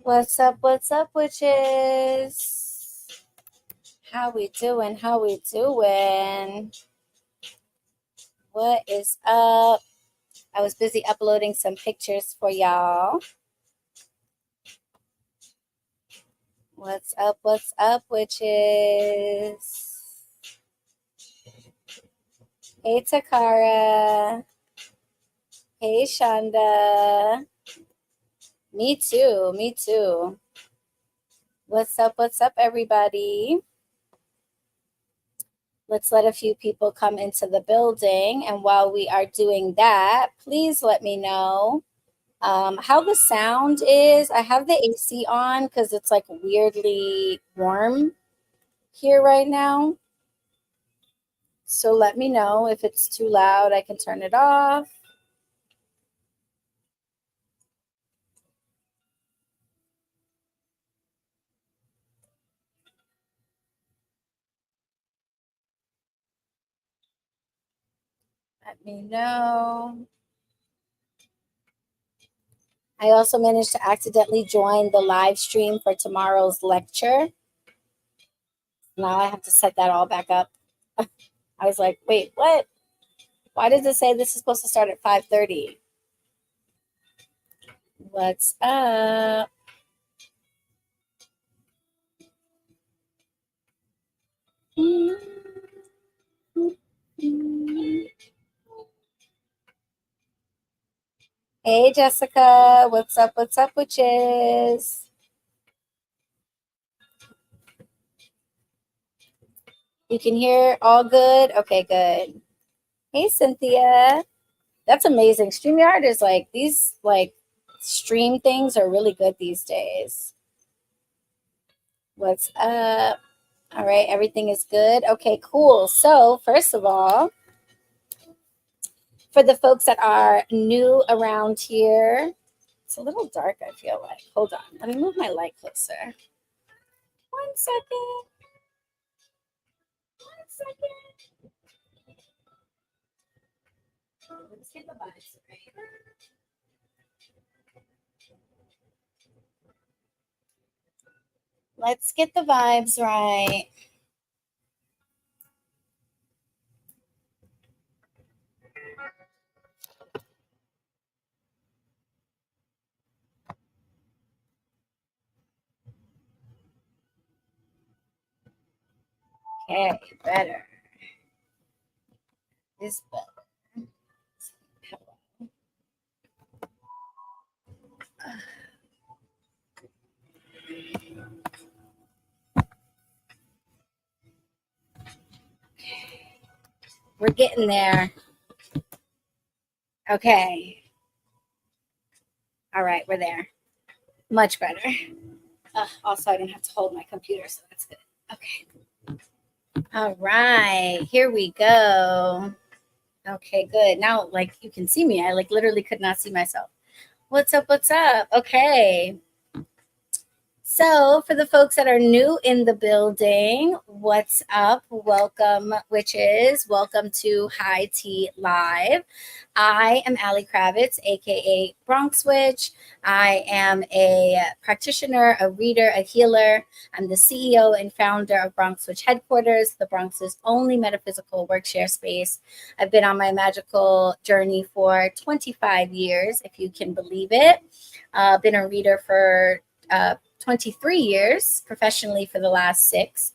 What's up, witches? How we doing? How we doing? What is up? I was busy uploading some pictures for y'all. What's up, witches? Hey, Takara. Hey, Shonda. Me too, me too. What's up, everybody? Let's let a few people come into the building. And while we are doing that, please let me know how the sound is. I have the AC on because it's like weirdly warm here right now. So let me know if it's too loud. I can turn it off. Let me know. I also managed to accidentally join the live stream for tomorrow's lecture. Now I have to set that all back up. I was like, wait, what? Why does it say this is supposed to start at 5:30? What's up? Hey, Jessica. What's up, witches? You can hear all good? Okay, good. Hey, Cynthia. That's amazing. StreamYard is like, these like stream things are really good these days. What's up? All right, everything is good. Okay, cool. So, first of all, for the folks that are new around here, it's a little dark, I feel like. Hold on. Let me move my light closer. 1 second. 1 second. Let's get the vibes right. Let's get the vibes right. Okay, better. This better. We're getting there. Okay. All right, we're there. Much better. Also, I didn't have to hold my computer, so that's good. Okay. All right, here we go. Okay, good. Now, like, you can see me. I like literally could not see myself. What's up? What's up? Okay. So, for the folks that are new in the building, what's up? Welcome, witches. Welcome to High Tea Live. I am Alysha Kravetz, aka BronxWitch. I am a practitioner, a reader, a healer. I'm the CEO and founder of BronxWitch HeadQuarters, the Bronx's only metaphysical workshare space. I've been on my magical journey for 25 years, if you can believe it. Been a reader for 23 years, professionally for the last 6.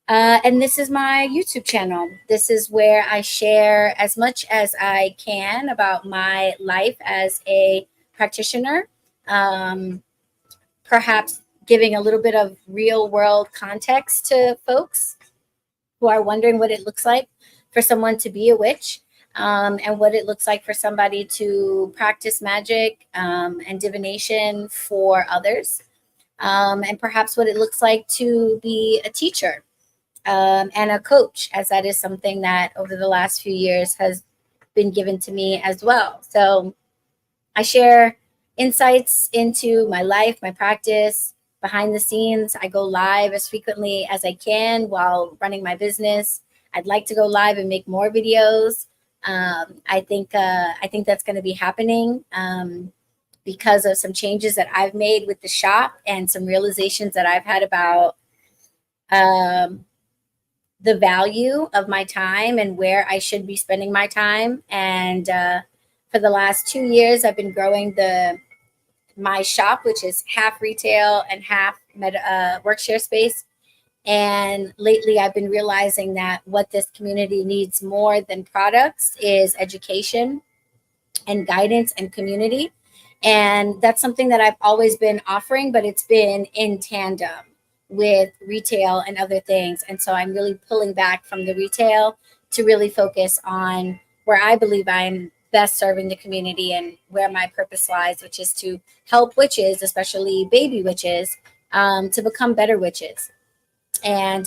And this is my YouTube channel. This is where I share as much as I can about my life as a practitioner, perhaps giving a little bit of real world context to folks who are wondering what it looks like for someone to be a witch. And what it looks like for somebody to practice magic and divination for others. And perhaps what it looks like to be a teacher and a coach, as that is something that over the last few years has been given to me as well. So I share insights into my life, my practice, behind the scenes. I go live as frequently as I can while running my business. I'd like to go live and make more videos. I think that's going to be happening because of some changes that I've made with the shop and some realizations that I've had about the value of my time and where I should be spending my time. And for the last 2 years, I've been growing my shop, which is half retail and half workshare space. And lately, I've been realizing that what this community needs more than products is education and guidance and community. And that's something that I've always been offering, but it's been in tandem with retail and other things. And so I'm really pulling back from the retail to really focus on where I believe I'm best serving the community and where my purpose lies, which is to help witches, especially baby witches, to become better witches. And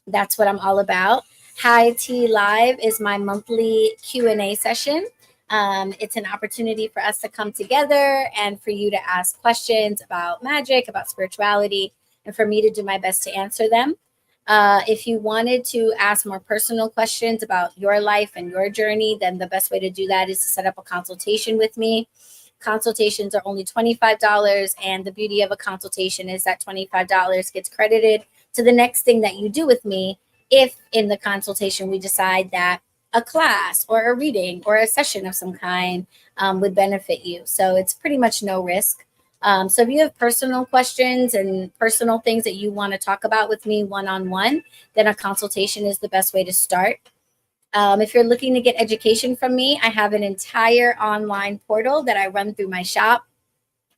that's what I'm all about. High Tea Live is my monthly Q&A session. It's an opportunity for us to come together and for you to ask questions about magic, about spirituality, and for me to do my best to answer them. If you wanted to ask more personal questions about your life and your journey, then the best way to do that is to set up a consultation with me. Consultations are only $25, and the beauty of a consultation is that $25 gets credited to the next thing that you do with me if in the consultation we decide that a class or a reading or a session of some kind would benefit you. So it's pretty much no risk. So if you have personal questions and personal things that you want to talk about with me one-on-one, then a consultation is the best way to start. If you're looking to get education from me, I have an entire online portal that I run through my shop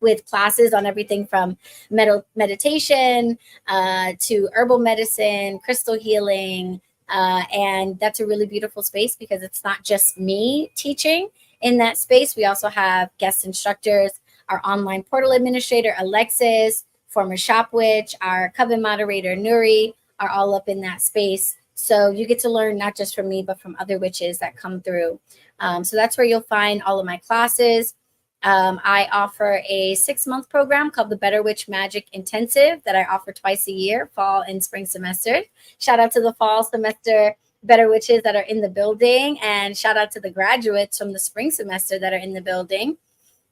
with classes on everything from meditation to herbal medicine, crystal healing. And that's a really beautiful space because it's not just me teaching in that space. We also have guest instructors, our online portal administrator, Alexis, former shop witch, our coven moderator, Nuri, are all up in that space. So you get to learn not just from me, but from other witches that come through. So that's where you'll find all of my classes. I offer a 6-month program called the Better Witch Magic Intensive that I offer twice a year, fall and spring semester. Shout out to the fall semester Better Witches that are in the building, and shout out to the graduates from the spring semester that are in the building.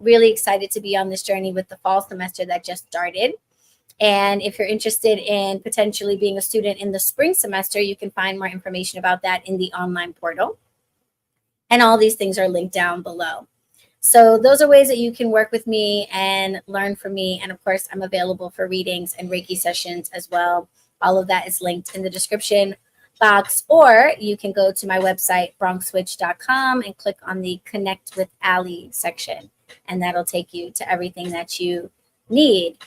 Really excited to be on this journey with the fall semester that just started. And if you're interested in potentially being a student in the spring semester, you can find more information about that in the online portal. And all these things are linked down below. So those are ways that you can work with me and learn from me. And of course, I'm available for readings and Reiki sessions as well. All of that is linked in the description box, or you can go to my website, bronxwitch.com, and click on the Connect with Ali section. And that'll take you to everything that you need.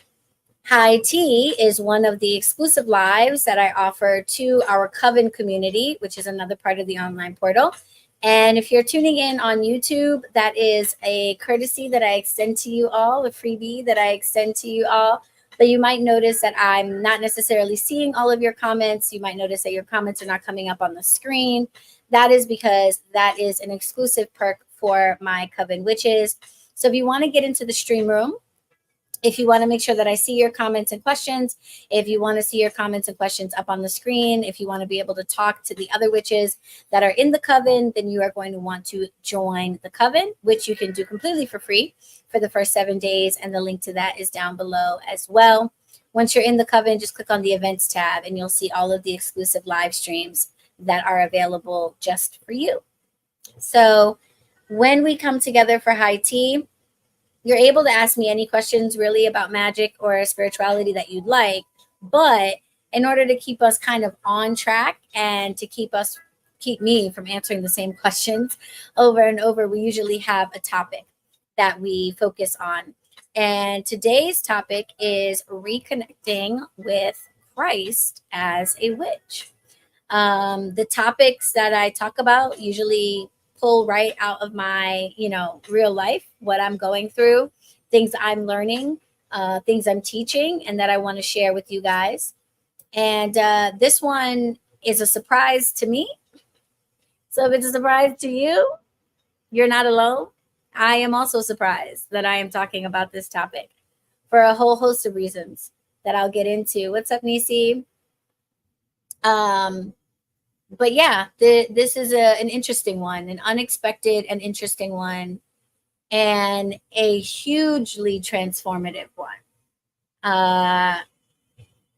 High Tea is one of the exclusive lives that I offer to our Coven community, which is another part of the online portal. And if you're tuning in on YouTube, that is a courtesy that I extend to you all, a freebie that I extend to you all. But you might notice that I'm not necessarily seeing all of your comments. You might notice that your comments are not coming up on the screen. That is because that is an exclusive perk for my Coven witches. So if you want to get into the stream room, if you want to make sure that I see your comments and questions, if you want to see your comments and questions up on the screen, if you want to be able to talk to the other witches that are in the Coven, then you are going to want to join the Coven, which you can do completely for free for the first 7 days. And the link to that is down below as well. Once you're in the Coven, just click on the events tab and you'll see all of the exclusive live streams that are available just for you. So when we come together for High Tea, you're able to ask me any questions really about magic or spirituality that you'd like. But in order to keep us kind of on track and to keep me from answering the same questions over and over, we usually have a topic that we focus on. And today's topic is reconnecting with Christ as a witch. The topics that I talk about usually pull right out of my, real life, what I'm going through, things I'm learning, things I'm teaching, and that I want to share with you guys. And this one is a surprise to me. So if it's a surprise to you, you're not alone. I am also surprised that I am talking about this topic for a whole host of reasons that I'll get into. What's up, Nisi? But yeah, this is an interesting one, an unexpected and interesting one. and a hugely transformative one.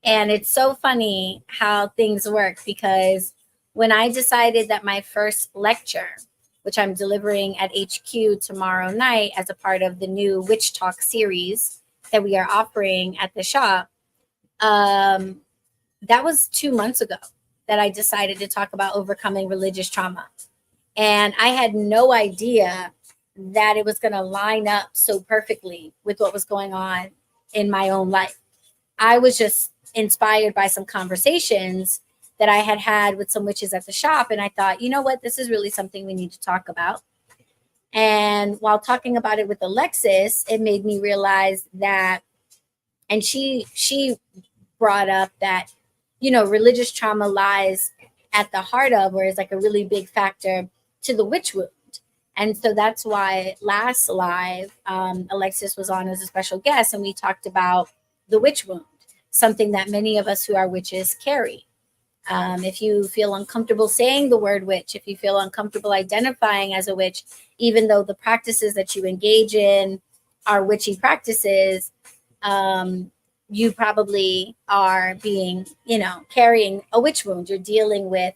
And it's so funny how things work, because when I decided that my first lecture, which I'm delivering at HQ tomorrow night as a part of the new Witch Talk series that we are offering at the shop, that was 2 months ago that I decided to talk about overcoming religious trauma. And I had no idea that it was going to line up so perfectly with what was going on in my own life. I was just inspired by some conversations that I had had with some witches at the shop. And I thought, you know what, this is really something we need to talk about. And while talking about it with Alexis, it made me realize that, and she brought up that, religious trauma lies at the heart of, or is like a really big factor to the witch wound. And so that's why last live, Alexis was on as a special guest, and we talked about the witch wound, something that many of us who are witches carry. If you feel uncomfortable saying the word witch, if you feel uncomfortable identifying as a witch, even though the practices that you engage in are witchy practices, you probably are being, carrying a witch wound. You're dealing with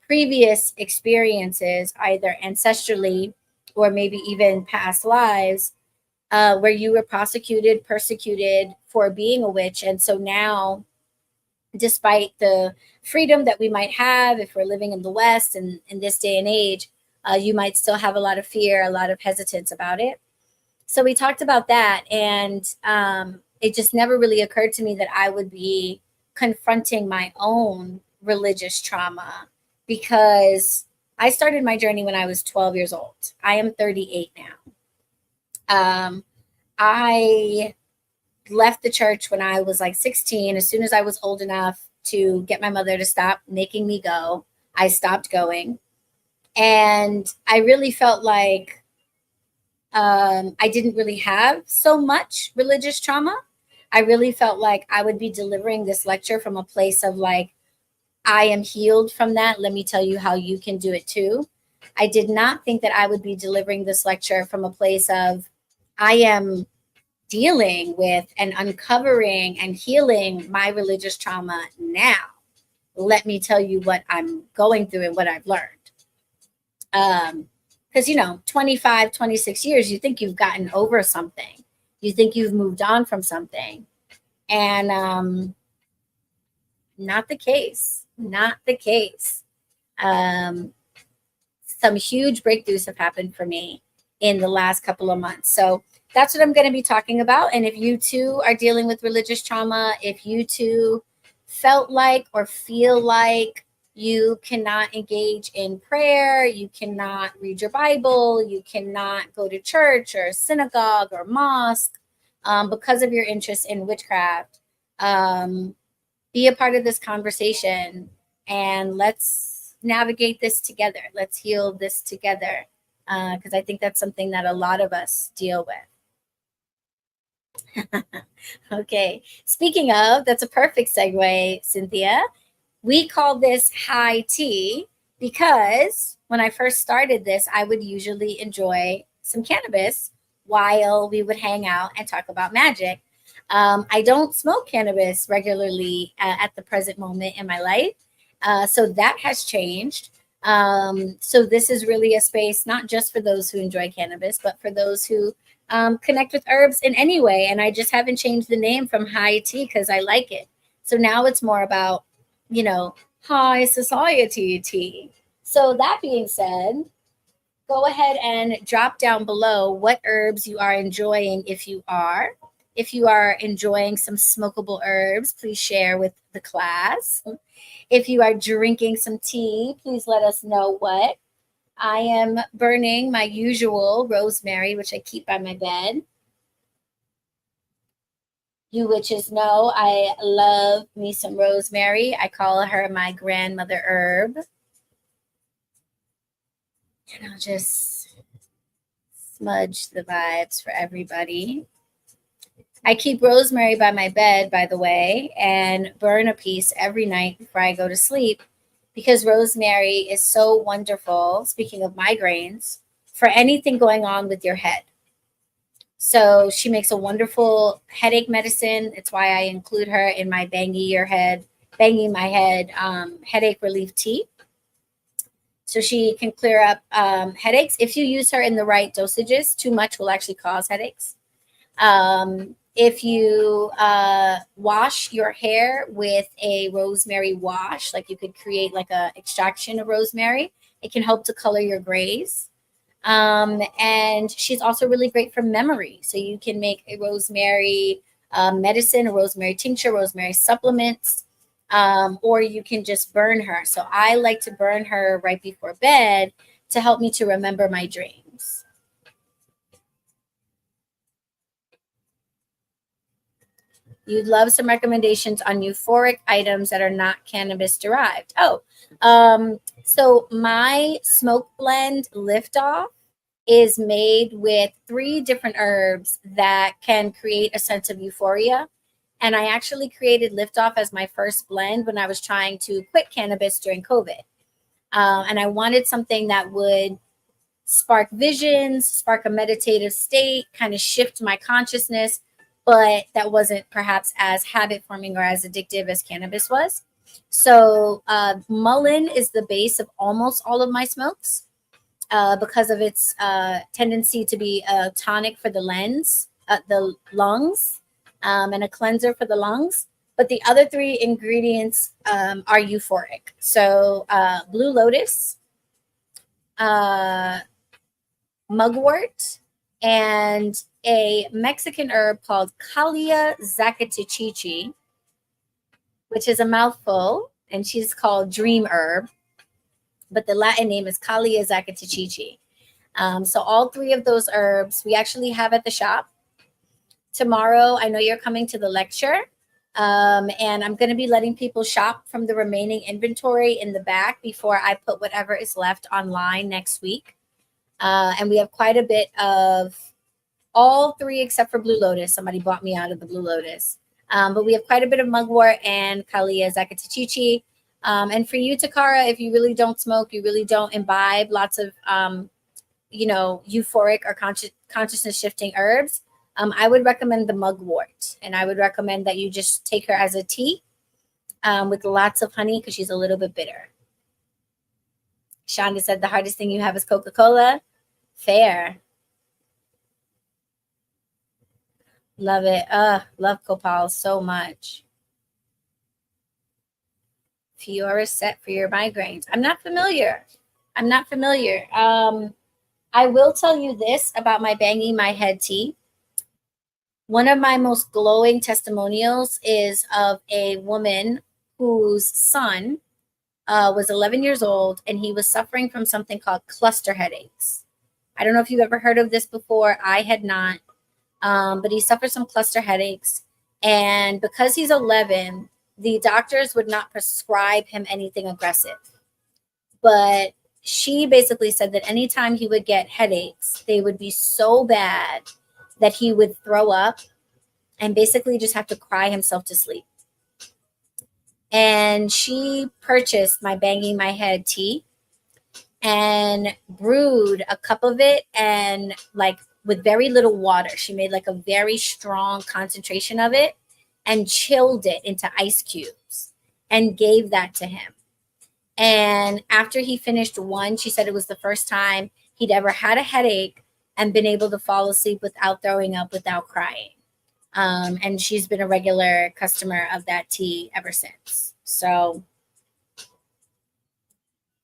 previous experiences, either ancestrally or maybe even past lives, where you were prosecuted, persecuted for being a witch. And so now, despite the freedom that we might have if we're living in the West and in this day and age, you might still have a lot of fear, a lot of hesitance about it. So we talked about that, and it just never really occurred to me that I would be confronting my own religious trauma, because I started my journey when I was 12 years old. I am 38 now. I left the church when I was like 16. As soon as I was old enough to get my mother to stop making me go, I stopped going. And I really felt like I didn't really have so much religious trauma. I really felt like I would be delivering this lecture from a place of like, I am healed from that. Let me tell you how you can do it too. I did not think that I would be delivering this lecture from a place of, I am dealing with and uncovering and healing my religious trauma now. Let me tell you what I'm going through and what I've learned. Because, 25, 26 years, you think you've gotten over something. You think you've moved on from something. And not the case. Not the case. Some huge breakthroughs have happened for me in the last couple of months. So that's what I'm going to be talking about. And if you too are dealing with religious trauma, if you too felt like or feel like you cannot engage in prayer, you cannot read your Bible, you cannot go to church or synagogue or mosque because of your interest in witchcraft, be a part of this conversation, and let's navigate this together. Let's heal this together, because I think that's something that a lot of us deal with. Okay, speaking of, that's a perfect segue, Cynthia. We call this high tea because when I first started this, I would usually enjoy some cannabis while we would hang out and talk about magic. I don't smoke cannabis regularly at the present moment in my life. So that has changed. So this is really a space, not just for those who enjoy cannabis, but for those who connect with herbs in any way. And I just haven't changed the name from high tea because I like it. So now it's more about, high society tea. So that being said, go ahead and drop down below what herbs you are enjoying if you are. If you are enjoying some smokable herbs, please share with the class. If you are drinking some tea, please let us know what. I am burning my usual rosemary, which I keep by my bed. You witches know I love me some rosemary. I call her my grandmother herb. And I'll just smudge the vibes for everybody. I keep rosemary by my bed, by the way, and burn a piece every night before I go to sleep, because rosemary is so wonderful, speaking of migraines, for anything going on with your head. So she makes a wonderful headache medicine. It's why I include her in my banging my head headache relief tea. So she can clear up headaches. If you use her in the right dosages, too much will actually cause headaches. If you wash your hair with a rosemary wash, like you could create like a extraction of rosemary, it can help to color your grays. And she's also really great for memory. So you can make a rosemary medicine, a rosemary tincture, rosemary supplements, or you can just burn her. So I like to burn her right before bed to help me to remember my dreams. You'd love some recommendations on euphoric items that are not cannabis derived. So my smoke blend Liftoff is made with 3 different herbs that can create a sense of euphoria. And I actually created Liftoff as my first blend when I was trying to quit cannabis during COVID. And I wanted something that would spark visions, spark a meditative state, kind of shift my consciousness, but that wasn't perhaps as habit forming or as addictive as cannabis was. So mullein is the base of almost all of my smokes because of its tendency to be a tonic for the lungs, and a cleanser for the lungs. But the other 3 ingredients are euphoric. So blue lotus, mugwort, and a Mexican herb called Calia zacatichichi, which is a mouthful, and she's called dream herb, but the Latin name is Calia zacatichichi. So all 3 of those herbs we actually have at the shop. Tomorrow, I know you're coming to the lecture, and I'm going to be letting people shop from the remaining inventory in the back before I put whatever is left online next week. And we have quite a bit of all 3 except for Blue Lotus. Somebody bought me out of the Blue Lotus. But we have quite a bit of mugwort and Calia zacatichichi. And for you, Takara, if you really don't smoke, you really don't imbibe lots of, euphoric or consciousness shifting herbs, I would recommend the mugwort. And I would recommend that you just take her as a tea with lots of honey because she's a little bit bitter. Shonda said the hardest thing you have is Coca-Cola. Fair. Love it. Love Copal so much. Fiora set for your migraines. I'm not familiar. I will tell you this about my banging my head tea. One of my most glowing testimonials is of a woman whose son was 11 years old, and he was suffering from something called cluster headaches. I don't know if you've ever heard of this before. I had not. But he suffers from cluster headaches. And because he's 11, the doctors would not prescribe him anything aggressive. But she basically said that anytime he would get headaches, they would be so bad that he would throw up and basically just have to cry himself to sleep. And she purchased my banging my head tea and brewed a cup of it, and like with very little water, she made like a very strong concentration of it and chilled it into ice cubes and gave that to him. And after he finished one, she said it was the first time he'd ever had a headache and been able to fall asleep without throwing up, without crying. And she's been a regular customer of that tea ever since. So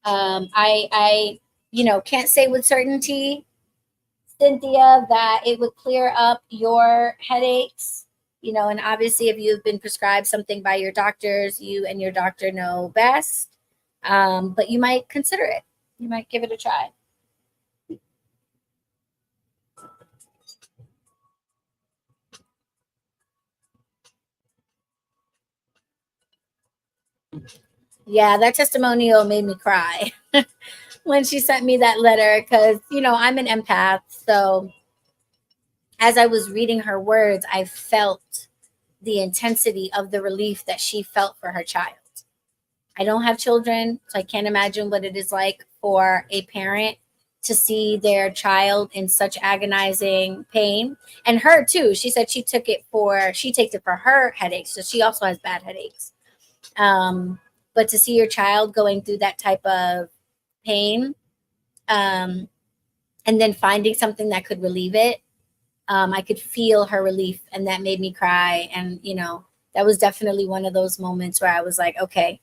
I can't say with certainty, Cynthia, that it would clear up your headaches. And obviously if you've been prescribed something by your doctors, you and your doctor know best. But you might consider it. You might give it a try. Yeah, that testimonial made me cry when she sent me that letter because, I'm an empath. So as I was reading her words, I felt the intensity of the relief that she felt for her child. I don't have children, so I can't imagine what it is like for a parent to see their child in such agonizing pain. And her too. She said she takes it for her headaches. So she also has bad headaches. But to see your child going through that type of pain, and then finding something that could relieve it, I could feel her relief, and that made me cry. And, that was definitely one of those moments where I was like, okay,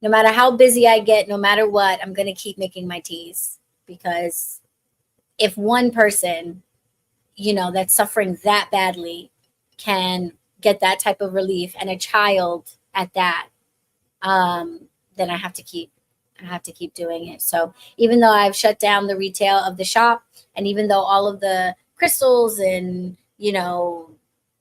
no matter how busy I get, no matter what, I'm going to keep making my teas, because if one person, that's suffering that badly can get that type of relief, and a child at that, then I have to keep doing it. So even though I've shut down the retail of the shop, and even though all of the crystals and,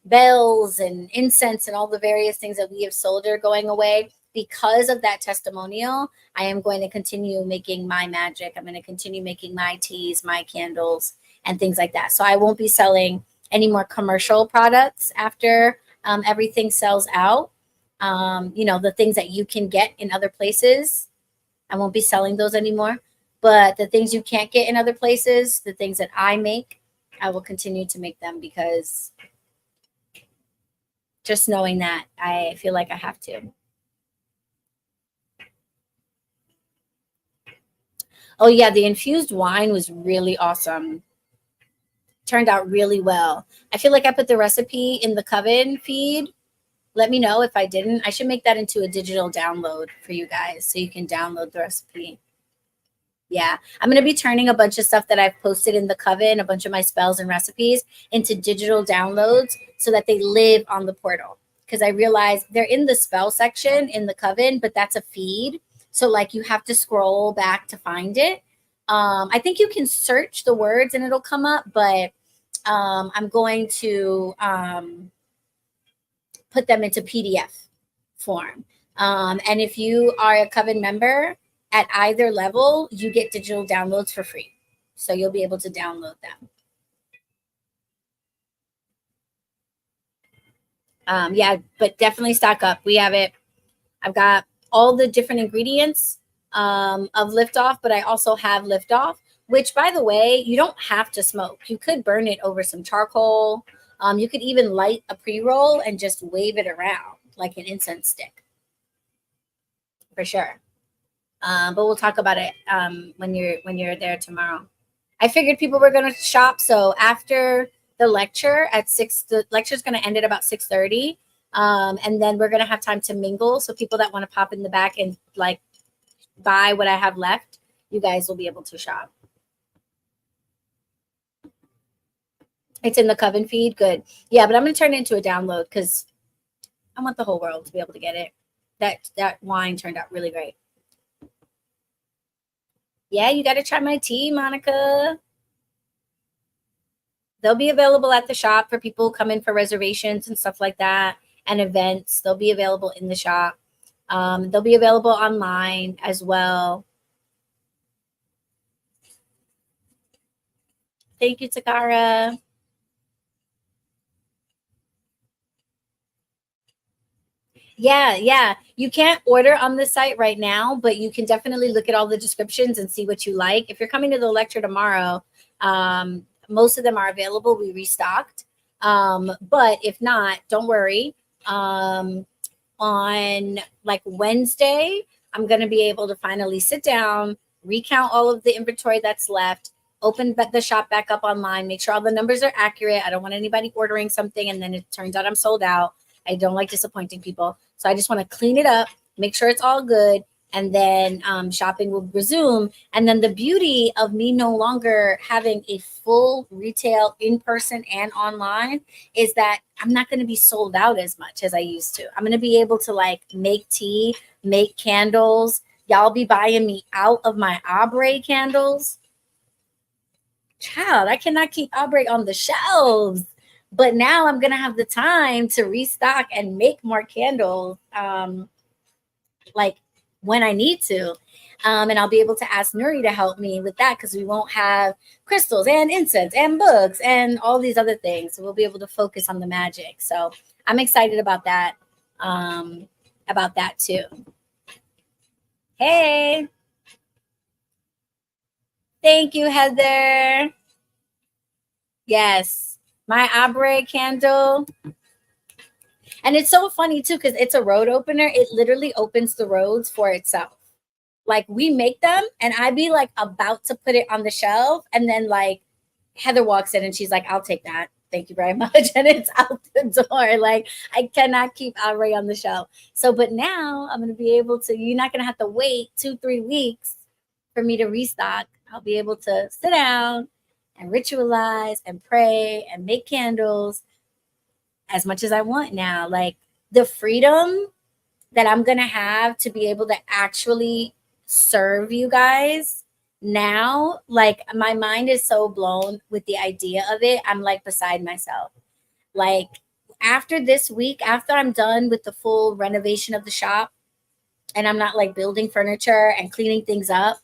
bells and incense and all the various things that we have sold are going away, because of that testimonial, I am going to continue making my magic. I'm going to continue making my teas, my candles, and things like that. So I won't be selling any more commercial products after everything sells out. The things that you can get in other places, I won't be selling those anymore. But the things you can't get in other places, the things that I make, I will continue to make them, because just knowing that, I feel like I have to. Oh yeah, the infused wine was really awesome. Turned out really well. I feel like I put the recipe in the Coven feed. Let me know if I didn't. I should make that into a digital download for you guys so you can download the recipe. Yeah, I'm going to be turning a bunch of stuff that I've posted in the Coven, a bunch of my spells and recipes, into digital downloads so that they live on the portal. Because I realize they're in the spell section in the Coven, but that's a feed. So like you have to scroll back to find it. I think you can search the words and it'll come up, but I'm going to put them into PDF form. And if you are a Coven member, at either level, you get digital downloads for free. So you'll be able to download them. Yeah, but definitely stock up. We have it. I've got all the different ingredients of Liftoff, but I also have Liftoff, which, by the way, you don't have to smoke. You could burn it over some charcoal. You could even light a pre-roll and just wave it around like an incense stick. For sure. But we'll talk about it when you're there tomorrow. I figured people were going to shop, so after the lecture at 6, the lecture is going to end at about 6:30, and then we're going to have time to mingle. So people that want to pop in the back and like buy what I have left, you guys will be able to shop. It's in the Coven feed. Good. Yeah, but I'm going to turn it into a download because I want the whole world to be able to get it. That wine turned out really great. Yeah, you got to try my tea, Monica. They'll be available at the shop for people who come in for reservations and stuff like that, and events. They'll be available in the shop. They'll be available online as well. Thank you, Takara. Yeah. You can't order on the site right now, but you can definitely look at all the descriptions and see what you like. If you're coming to the lecture tomorrow, most of them are available. We restocked. But if not, don't worry. On like Wednesday, I'm going to be able to finally sit down, recount all of the inventory that's left, open the shop back up online, make sure all the numbers are accurate. I don't want anybody ordering something and then it turns out I'm sold out. I don't like disappointing people. So I just want to clean it up, make sure it's all good, and then shopping will resume. And then the beauty of me no longer having a full retail in person and online is that I'm not going to be sold out as much as I used to. I'm going to be able to like make tea, make candles. Y'all be buying me out of my Abre candles. Child, I cannot keep Abre on the shelves. But now I'm going to have the time to restock and make more candles like when I need to. And I'll be able to ask Nuri to help me with that because we won't have crystals and incense and books and all these other things. So we'll be able to focus on the magic. So I'm excited about that too. Hey. Thank you, Heather. Yes, my Abre candle. And it's so funny too, because it's a road opener. It literally opens the roads for itself. Like we make them, and I'd be like about to put it on the shelf, and then like Heather walks in and she's like, "I'll take that. Thank you very much." And it's out the door. Like I cannot keep Abre on the shelf. So, but now I'm gonna be able to. You're not gonna have to wait 2-3 weeks for me to restock. I'll be able to sit down and ritualize and pray and make candles as much as I want now. Like the freedom that I'm going to have to be able to actually serve you guys now, like my mind is so blown with the idea of it. I'm like beside myself. Like after this week, after I'm done with the full renovation of the shop and I'm not like building furniture and cleaning things up,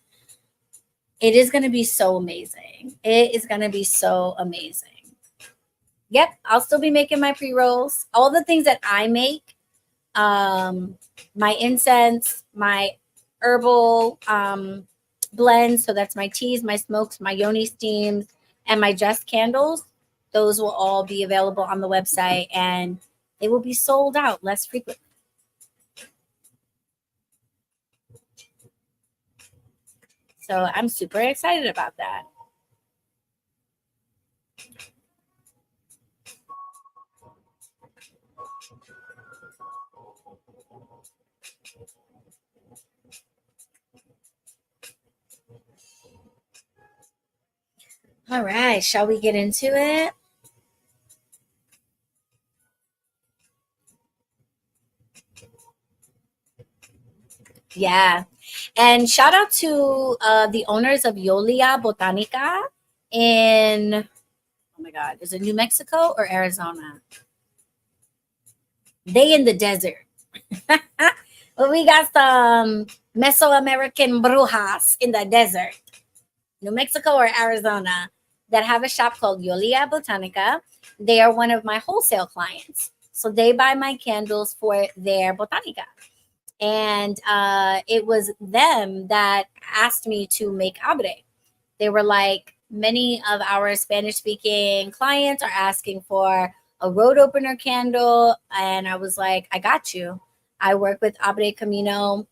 it is going to be so amazing. It is going to be so amazing. Yep, I'll still be making my pre-rolls. All the things that I make, my incense, my herbal blends. So that's my teas, my smokes, my yoni steams, and my just candles. Those will all be available on the website and they will be sold out less frequently. So I'm super excited about that. All right, shall we get into it? Yeah. And shout out to the owners of Yolia Botanica in, oh my God, is it New Mexico or Arizona? They in the desert. But we got some Mesoamerican brujas in the desert, New Mexico or Arizona, that have a shop called Yolia Botanica. They are one of my wholesale clients. So they buy my candles for their Botanica. And it was them that asked me to make Abre. They were like, many of our Spanish speaking clients are asking for a road opener candle. And I was like, I got you. I work with Abre Camino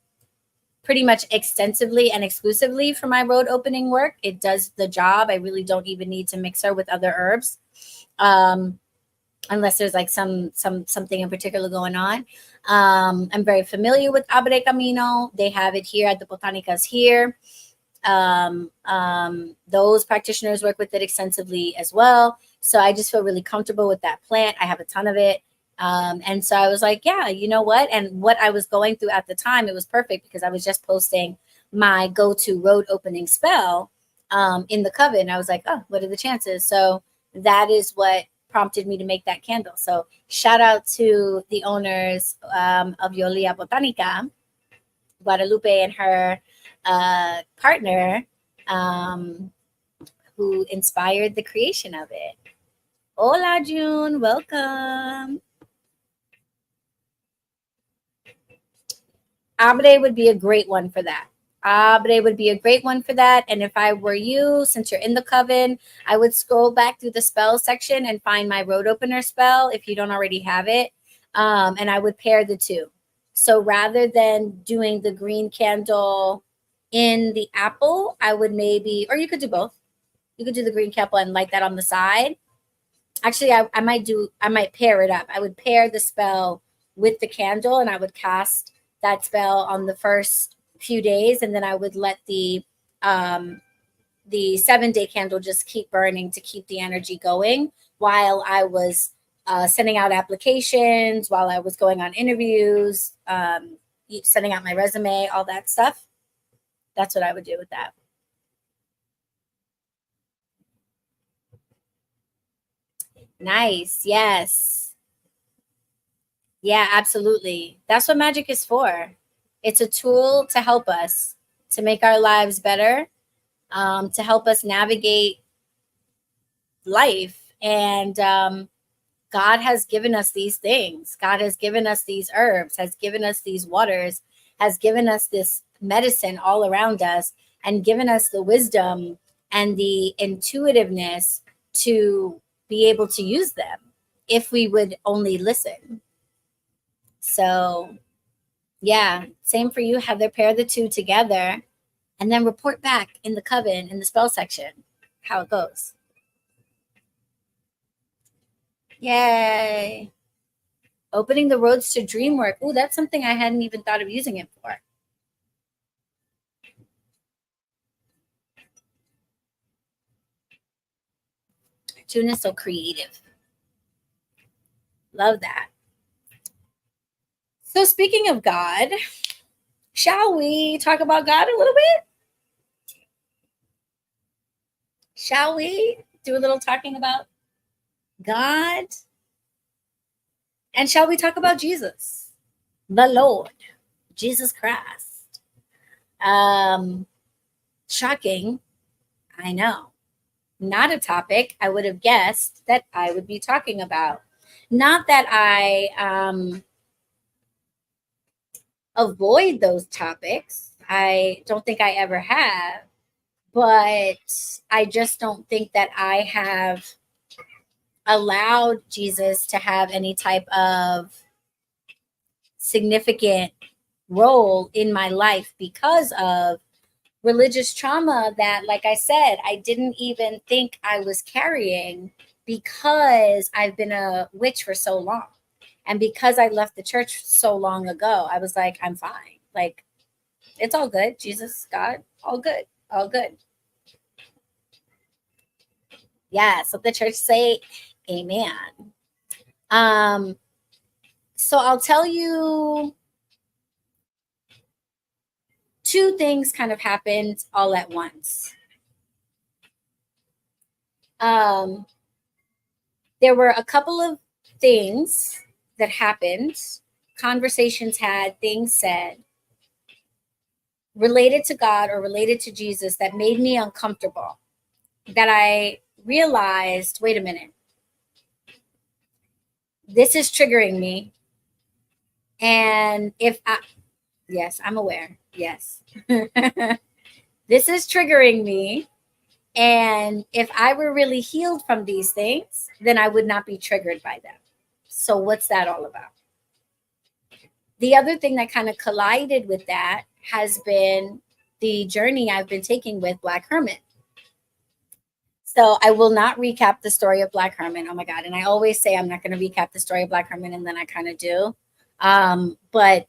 pretty much extensively and exclusively for my road opening work. It does the job. I really don't even need to mix her with other herbs. Unless there's like something in particular going on. I'm very familiar with Abre Camino. They have it here at the Botanicas here. Those practitioners work with it extensively as well. So I just feel really comfortable with that plant. I have a ton of it. And so I was like, yeah, you know what? And what I was going through at the time, it was perfect because I was just posting my go-to road opening spell in the coven. I was like, oh, what are the chances? So that is what prompted me to make that candle. So shout out to the owners of Yolia Botanica, Guadalupe and her partner who inspired the creation of it. Hola, June. Welcome. Abre would be a great one for that. Abre would be a great one for that. And if I were you, since you're in the coven, I would scroll back through the spell section and find my road opener spell if you don't already have it. And I would pair the two. So rather than doing the green candle in the apple, I would maybe, or you could do both. You could do the green candle and light that on the side. Actually, I might pair it up. I would pair the spell with the candle and I would cast that spell on the first few days, and then I would let the 7-day candle just keep burning to keep the energy going while I was sending out applications, while I was going on interviews, sending out my resume, all that stuff. That's what I would do with that. Nice. Yes. Yeah, absolutely. That's what magic is for. It's a tool to help us, to make our lives better, to help us navigate life. And God has given us these things. God has given us these herbs, has given us these waters, has given us this medicine all around us, and given us the wisdom and the intuitiveness to be able to use them if we would only listen. So yeah, same for you, Heather. Pair the two together and then report back in the coven, in the spell section, how it goes. Yay. Opening the roads to dream work. Oh, that's something I hadn't even thought of using it for. June is so creative. Love that. So speaking of God, shall we talk about God a little bit? Shall we do a little talking about God? And shall we talk about Jesus, the Lord, Jesus Christ? Shocking, I know. Not a topic I would have guessed that I would be talking about. Not that I avoid those topics. I don't think I ever have, but I just don't think that I have allowed Jesus to have any type of significant role in my life because of religious trauma that, like I said, I didn't even think I was carrying because I've been a witch for so long. And because I left the church so long ago, I was like, I'm fine. Like, it's all good. Jesus, God, all good. All good. Yes, let the church say amen. So I'll tell you, two things kind of happened all at once. There were a couple of things that happened, conversations had, things said, related to God or related to Jesus that made me uncomfortable, that I realized, wait a minute, this is triggering me. And yes, I'm aware. Yes. This is triggering me. And if I were really healed from these things, then I would not be triggered by them. So what's that all about? The other thing that kind of collided with that has been the journey I've been taking with Black Hermit. So I will not recap the story of Black Hermit. Oh my God. And I always say I'm not going to recap the story of Black Hermit, and then I kind of do. But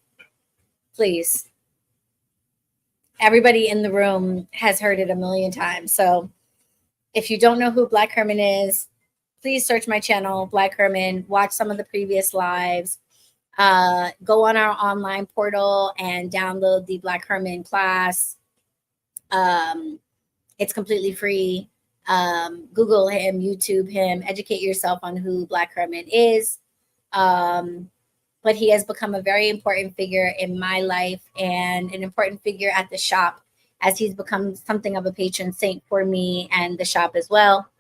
please, everybody in the room has heard it a million times. So if you don't know who Black Hermit is, please search my channel, Black Hermit, watch some of the previous lives. Go on our online portal and download the Black Hermit class. It's completely free. Google him, YouTube him, educate yourself on who Black Hermit is. But he has become a very important figure in my life and an important figure at the shop, as he's become something of a patron saint for me and the shop as well.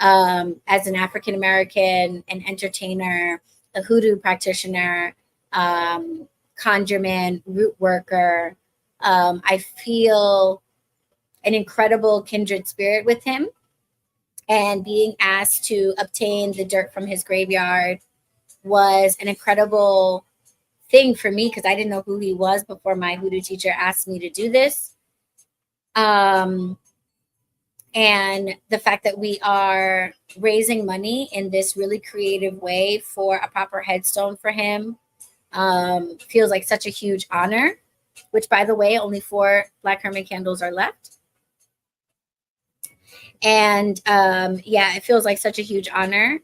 As an African American, an entertainer, a hoodoo practitioner, conjurman, root worker, I feel an incredible kindred spirit with him. And being asked to obtain the dirt from his graveyard was an incredible thing for me, because I didn't know who he was before my hoodoo teacher asked me to do this. And the fact that we are raising money in this really creative way for a proper headstone for him feels like such a huge honor, which, by the way, only 4 Black Hermit candles are left. And yeah, it feels like such a huge honor.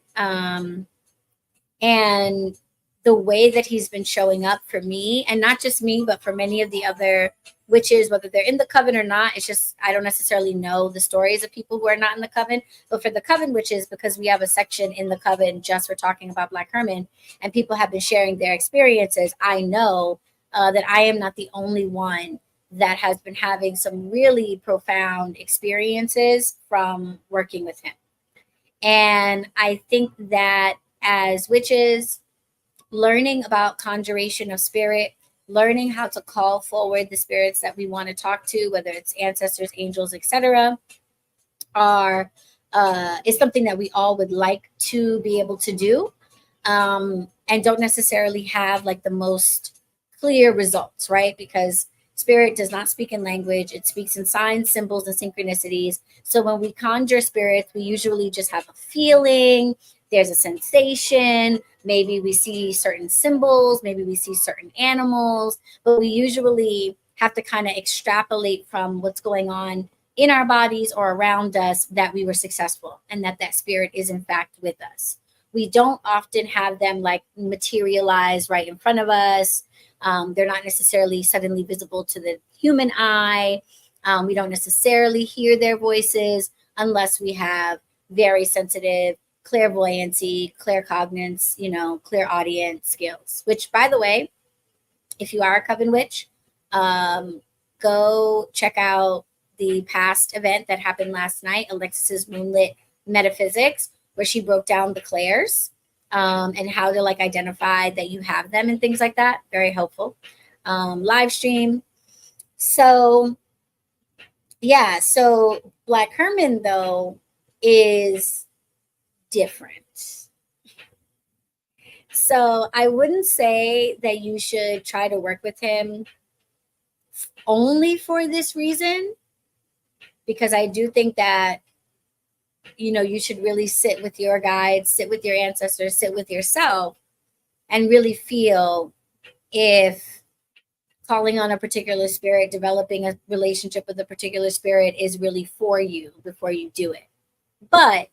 And the way that he's been showing up for me, and not just me, but for many of the other witches, whether they're in the coven or not, it's just, I don't necessarily know the stories of people who are not in the coven. But for the coven witches, because we have a section in the coven just for talking about Black Hermit, and people have been sharing their experiences, I know that I am not the only one that has been having some really profound experiences from working with him. And I think that as witches, learning about conjuration of spirit, learning how to call forward the spirits that we want to talk to, whether it's ancestors, angels, etc., are is something that we all would like to be able to do, and don't necessarily have like the most clear results, right? Because spirit does not speak in language, it speaks in signs, symbols, and synchronicities. So when we conjure spirits, we usually just have a feeling, there's a sensation, maybe we see certain symbols, maybe we see certain animals, but we usually have to kind of extrapolate from what's going on in our bodies or around us that we were successful and that that spirit is in fact with us. We don't often have them like materialize right in front of us. They're not necessarily suddenly visible to the human eye. We don't necessarily hear their voices unless we have very sensitive clairvoyancy, claircognizance, clairaudient skills, which, by the way, if you are a coven witch, go check out the past event that happened last night, Alexis's Moonlit Metaphysics, where she broke down the clairs, and how to like identify that you have them and things like that. Very helpful. Live stream. So yeah, so Black Herman though is different. So I wouldn't say that you should try to work with him only for this reason, because I do think that, you should really sit with your guides, sit with your ancestors, sit with yourself, and really feel if calling on a particular spirit, developing a relationship with a particular spirit is really for you before you do it. But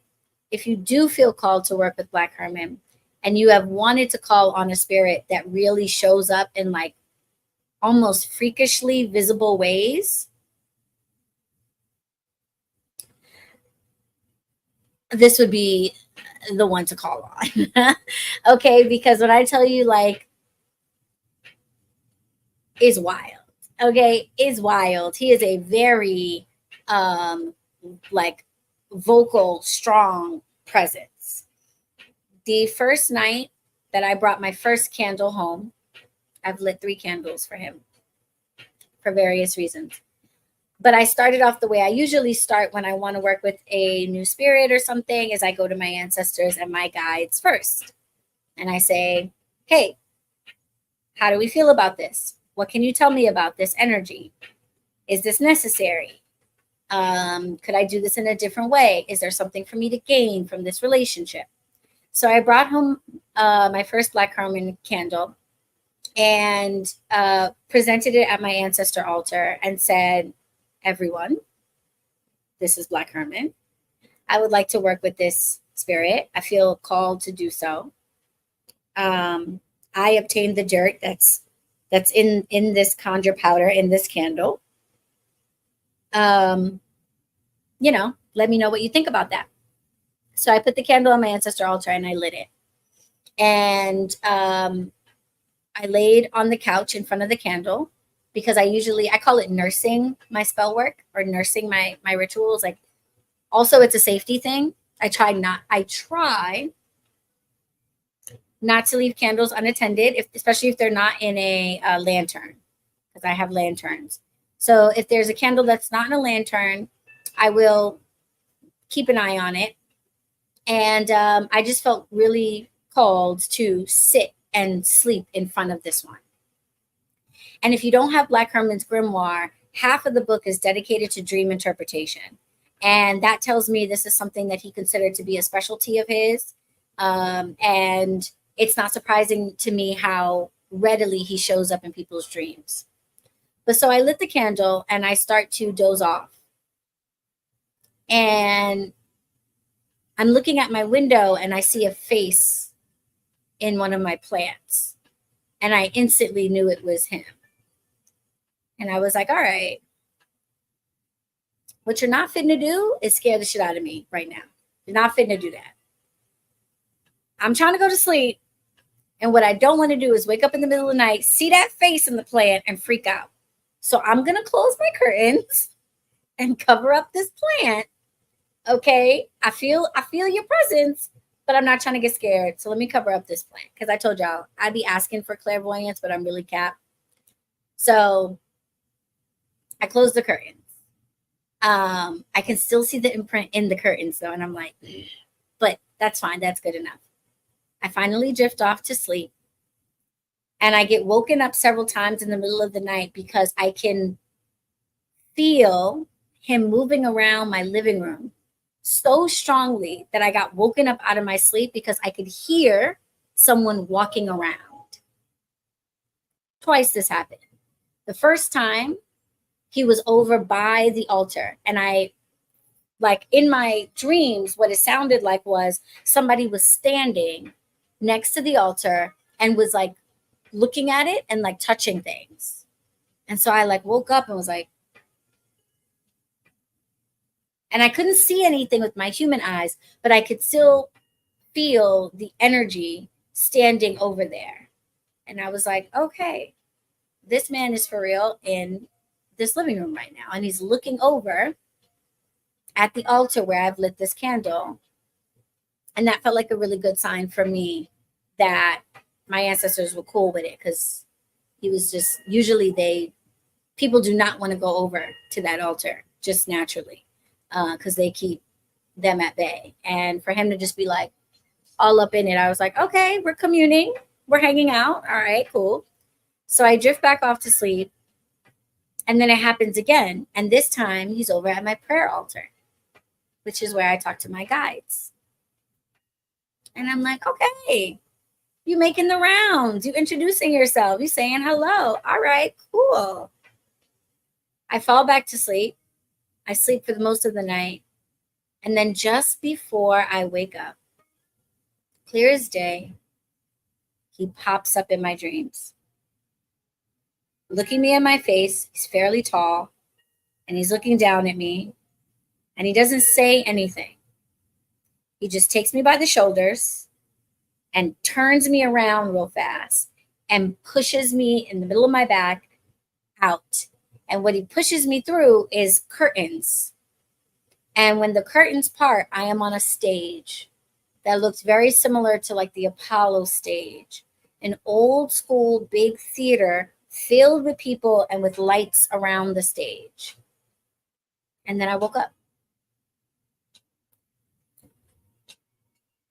if you do feel called to work with Black Herman and you have wanted to call on a spirit that really shows up in like almost freakishly visible ways, this would be the one to call on. Okay, because when I tell you like is wild. Okay, is wild. He is a very like vocal, strong presence. The first night that I brought my first candle home, I've lit 3 candles for him for various reasons. But I started off the way I usually start when I want to work with a new spirit or something, is I go to my ancestors and my guides first. And I say, hey, how do we feel about this? What can you tell me about this energy? Is this necessary? Could I do this in a different way? Is there something for me to gain from this relationship? So I brought home my first Black Herman candle and presented it at my ancestor altar and said, everyone, this is Black Herman. I would like to work with this spirit. I feel called to do so. I obtained the dirt that's in this conjure powder, in this candle. Let me know what you think about that. So I put the candle on my ancestor altar and I lit it. And I laid on the couch in front of the candle, because I call it nursing my spell work or nursing my rituals. Like, also it's a safety thing. I try not to leave candles unattended, especially if they're not in a lantern, because I have lanterns. So if there's a candle that's not in a lantern, I will keep an eye on it. And I just felt really called to sit and sleep in front of this one. And if you don't have Black Herman's grimoire, half of the book is dedicated to dream interpretation. And that tells me this is something that he considered to be a specialty of his. And it's not surprising to me how readily he shows up in people's dreams. But so I lit the candle and I start to doze off. And I'm looking at my window and I see a face in one of my plants. And I instantly knew it was him. And I was like, all right, what you're not fitting to do is scare the shit out of me right now. You're not fitting to do that. I'm trying to go to sleep. And what I don't want to do is wake up in the middle of the night, see that face in the plant and freak out. So I'm going to close my curtains and cover up this plant. Okay. I feel your presence, but I'm not trying to get scared. So let me cover up this plant. Because I told y'all I'd be asking for clairvoyance, but I'm really capped. So I closed the curtains. I can still see the imprint in the curtains though, and I'm like, but that's fine. That's good enough. I finally drift off to sleep, and I get woken up several times in the middle of the night because I can feel him moving around my living room so strongly that I got woken up out of my sleep because I could hear someone walking around. Twice this happened. The first time, he was over by the altar, and I, like, in my dreams, what it sounded like was somebody was standing next to the altar and was like looking at it and like touching things. And so I like woke up and was like, and I couldn't see anything with my human eyes, but I could still feel the energy standing over there. And I was like, okay, this man is for real in this living room right now. And he's looking over at the altar where I've lit this candle. And that felt like a really good sign for me that my ancestors were cool with it, because he was just, usually people do not want to go over to that altar just naturally, because they keep them at bay. And for him to just be like all up in it, I was like, okay, we're communing, we're hanging out. All right, cool. So I drift back off to sleep. And then it happens again. And this time he's over at my prayer altar, which is where I talk to my guides. And I'm like, okay, you making the rounds, you introducing yourself, you saying hello. All right, cool. I fall back to sleep. I sleep for the most of the night. And then just before I wake up, clear as day, he pops up in my dreams. Looking me in my face, he's fairly tall, and he's looking down at me, and he doesn't say anything. He just takes me by the shoulders and turns me around real fast and pushes me in the middle of my back out. And what he pushes me through is curtains. And when the curtains part, I am on a stage that looks very similar to like the Apollo stage, an old school big theater filled with people and with lights around the stage. And then I woke up.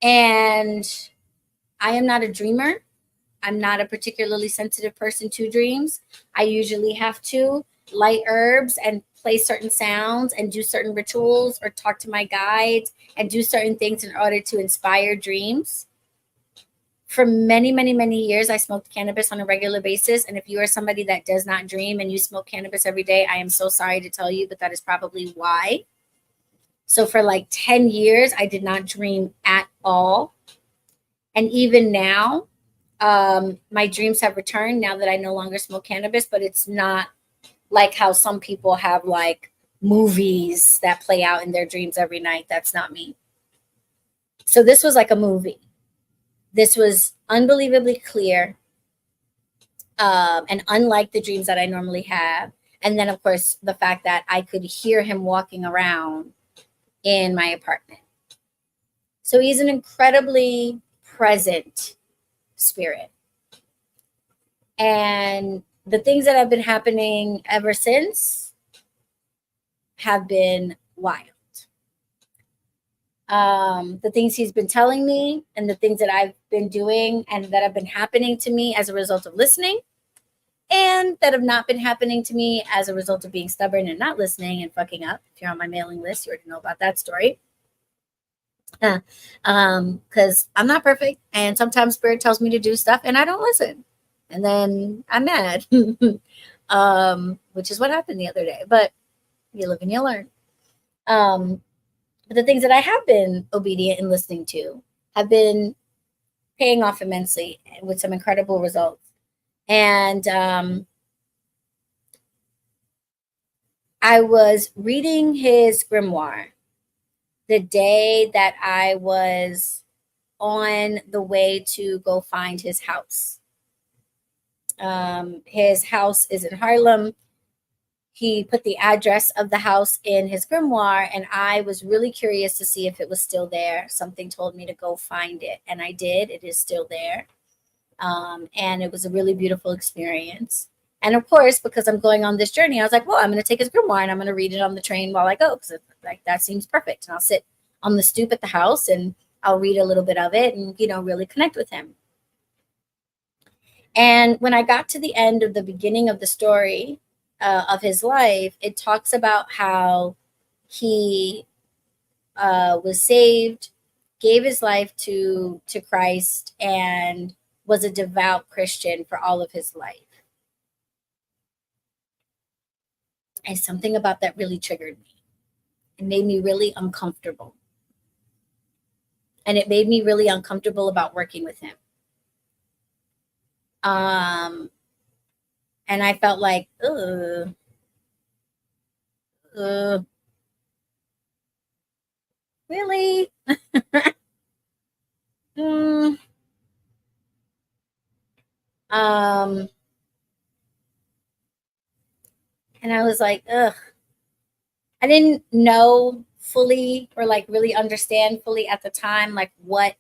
And I am not a dreamer. I'm not a particularly sensitive person to dreams. I usually have to light herbs and play certain sounds and do certain rituals or talk to my guides and do certain things in order to inspire dreams. For many, many, many years, I smoked cannabis on a regular basis. And if you are somebody that does not dream and you smoke cannabis every day, I am so sorry to tell you, but that is probably why. So for like 10 years, I did not dream at all. And even now, my dreams have returned now that I no longer smoke cannabis, but it's not like how some people have like movies that play out in their dreams every night. That's not me. So this was like a movie. This was unbelievably clear, and unlike the dreams that I normally have. And then, of course, the fact that I could hear him walking around in my apartment. So he's an incredibly present spirit. And the things that have been happening ever since have been wild. The things he's been telling me and the things that I've been doing and that have been happening to me as a result of listening, and that have not been happening to me as a result of being stubborn and not listening and fucking up. If you're on my mailing list, you already know about that story. Because I'm not perfect, and sometimes spirit tells me to do stuff and I don't listen, and then I'm mad, which is what happened the other day. But you live and you learn. But the things that I have been obedient and listening to have been paying off immensely with some incredible results. And I was reading his grimoire the day that I was on the way to go find his house. His house is in Harlem. He put the address of the house in his grimoire, and I was really curious to see if it was still there. Something told me to go find it, and I did. It is still there. And it was a really beautiful experience. And of course, because I'm going on this journey, I was like, well, I'm going to take his grimoire and I'm going to read it on the train while I go, because like that seems perfect. And I'll sit on the stoop at the house and I'll read a little bit of it and, you know, really connect with him. And when I got to the end of the beginning of the story of his life, it talks about how he was saved, gave his life to Christ, and was a devout Christian for all of his life. And something about that really triggered me. It made me really uncomfortable. And it made me really uncomfortable about working with him. And I felt like, really? And I was like, ugh. I didn't know fully or like really understand fully at the time, like what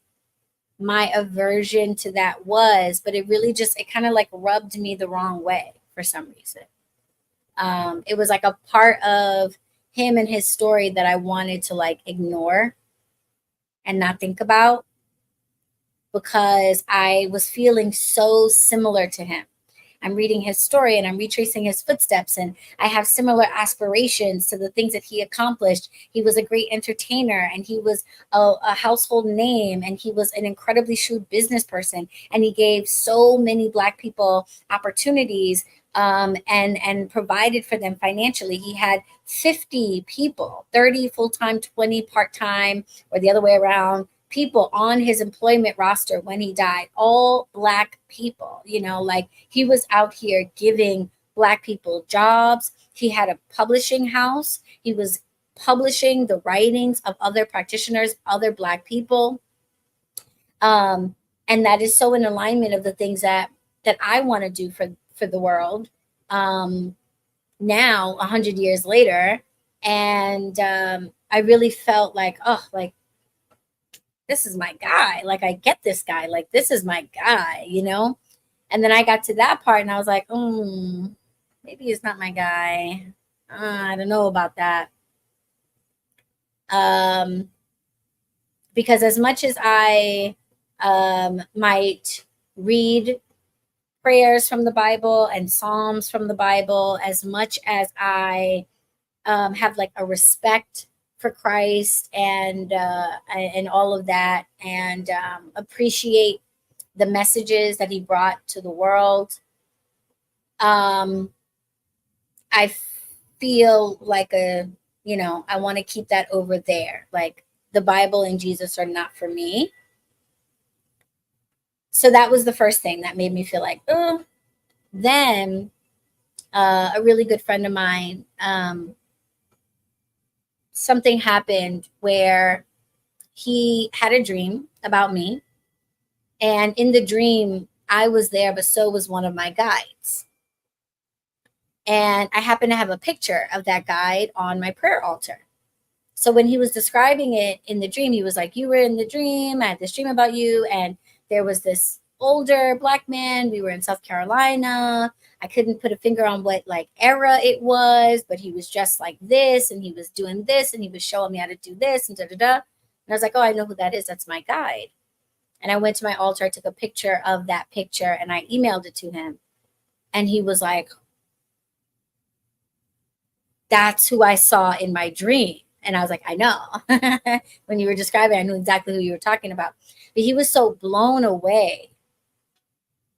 my aversion to that was, but it really just, it kind of like rubbed me the wrong way for some reason. It was like a part of him and his story that I wanted to like ignore and not think about, because I was feeling so similar to him. I'm reading his story and I'm retracing his footsteps, and I have similar aspirations to the things that he accomplished. He was a great entertainer, and he was a household name, and he was an incredibly shrewd business person, and he gave so many Black people opportunities, and provided for them financially. He had 50 people, 30 full-time, 20 part-time, or the other way around, people on his employment roster when he died, all Black people. You know, like, he was out here giving Black people jobs. He had a publishing house. He was publishing the writings of other practitioners, other Black people. And that is so in alignment of the things that I want to do for the world, now 100 years later. And I really felt like, oh, like, this is my guy. Like, I get this guy. Like, this is my guy, you know? And then I got to that part and I was like, maybe it's not my guy. I don't know about that. Because as much as I might read prayers from the Bible and Psalms from the Bible, as much as I have like a respect for Christ and all of that, and appreciate the messages that he brought to the world, I feel like I want to keep that over there. Like, the Bible and Jesus are not for me. So that was the first thing that made me feel like, oh. Then a really good friend of mine, something happened where he had a dream about me. And in the dream, I was there, but so was one of my guides. And I happened to have a picture of that guide on my prayer altar. So when he was describing it in the dream, he was like, you were in the dream. I had this dream about you. And there was this older Black man. We were in South Carolina. I couldn't put a finger on what like era it was, but he was just like this, and he was doing this, and he was showing me how to do this, and da da da. And I was like, oh, I know who that is. That's my guide. And I went to my altar, I took a picture of that picture, and I emailed it to him. And he was like, that's who I saw in my dream. And I was like, I know. When you were describing, I knew exactly who you were talking about. But he was so blown away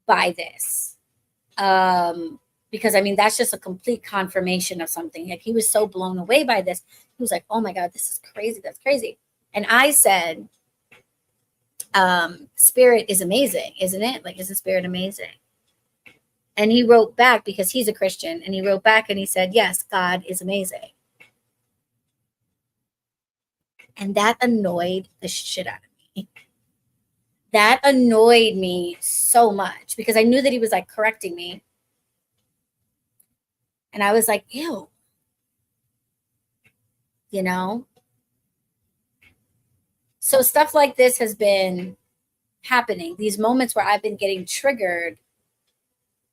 by this. Because, I mean, that's just a complete confirmation of something. Like, he was so blown away by this. He was like, oh my God, this is crazy. That's crazy. And I said, spirit is amazing, isn't it? Like, isn't spirit amazing? And he wrote back, because he's a Christian, and he wrote back and he said, yes, God is amazing. And that annoyed the shit out of me. That annoyed me so much, because I knew that he was like correcting me. And I was like, ew, you know? So stuff like this has been happening. These moments where I've been getting triggered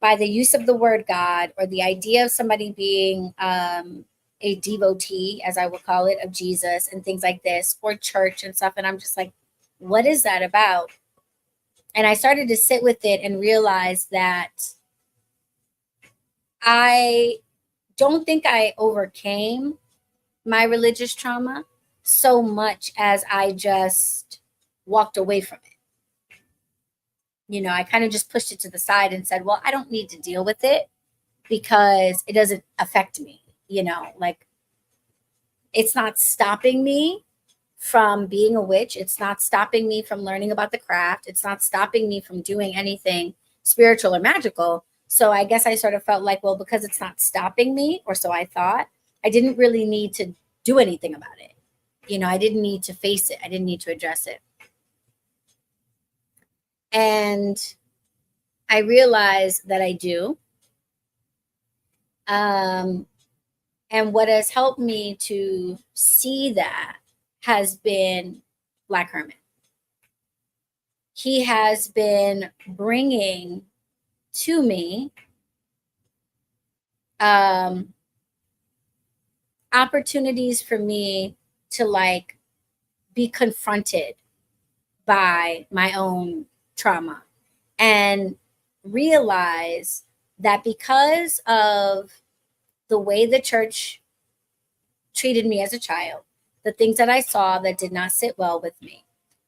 by the use of the word God, or the idea of somebody being a devotee, as I would call it, of Jesus and things like this, or church and stuff. And I'm just like, what is that about? And I started to sit with it and realize that I don't think I overcame my religious trauma so much as I just walked away from it. You know, I kind of just pushed it to the side and said, well, I don't need to deal with it because it doesn't affect me. You know, like, it's not stopping me from being a witch. It's not stopping me from learning about the craft. It's not stopping me from doing anything spiritual or magical. So I guess I sort of felt like, well, because it's not stopping me, or so I thought, I didn't really need to do anything about it. You know, I didn't need to face it. I didn't need to address it. And I realized that I do. And what has helped me to see that has been Black Hermit. He has been bringing to me opportunities for me to like be confronted by my own trauma and realize that because of the way the church treated me as a child, the things that I saw that did not sit well with me,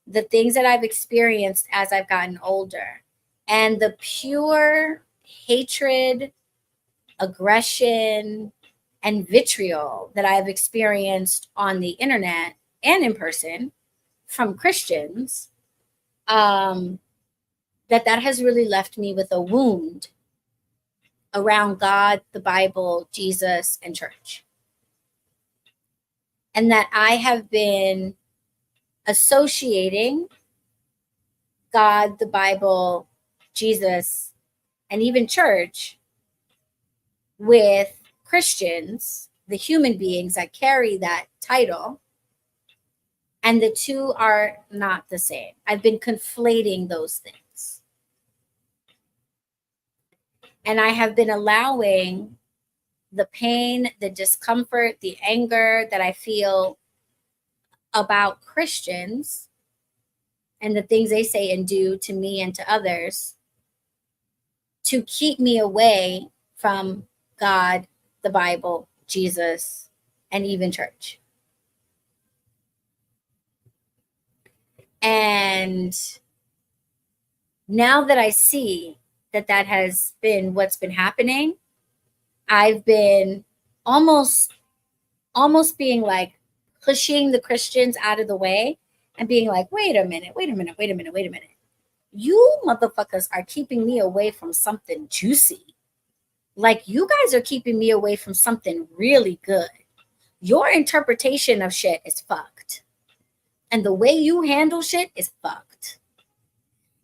the things that I've experienced as I've gotten older, and the pure hatred, aggression, and vitriol that I've experienced on the internet and in person from Christians, that has really left me with a wound around God, the Bible, Jesus, and church. And that I have been associating God, the Bible, Jesus, and even church with Christians, the human beings that carry that title. And the two are not the same. I've been conflating those things. And I have been allowing the pain, the discomfort, the anger that I feel about Christians and the things they say and do to me and to others to keep me away from God, the Bible, Jesus, and even church. And now that I see that has been what's been happening, I've been almost being like pushing the Christians out of the way and being like, wait a minute. You motherfuckers are keeping me away from something juicy. Like, you guys are keeping me away from something really good. Your interpretation of shit is fucked. And the way you handle shit is fucked.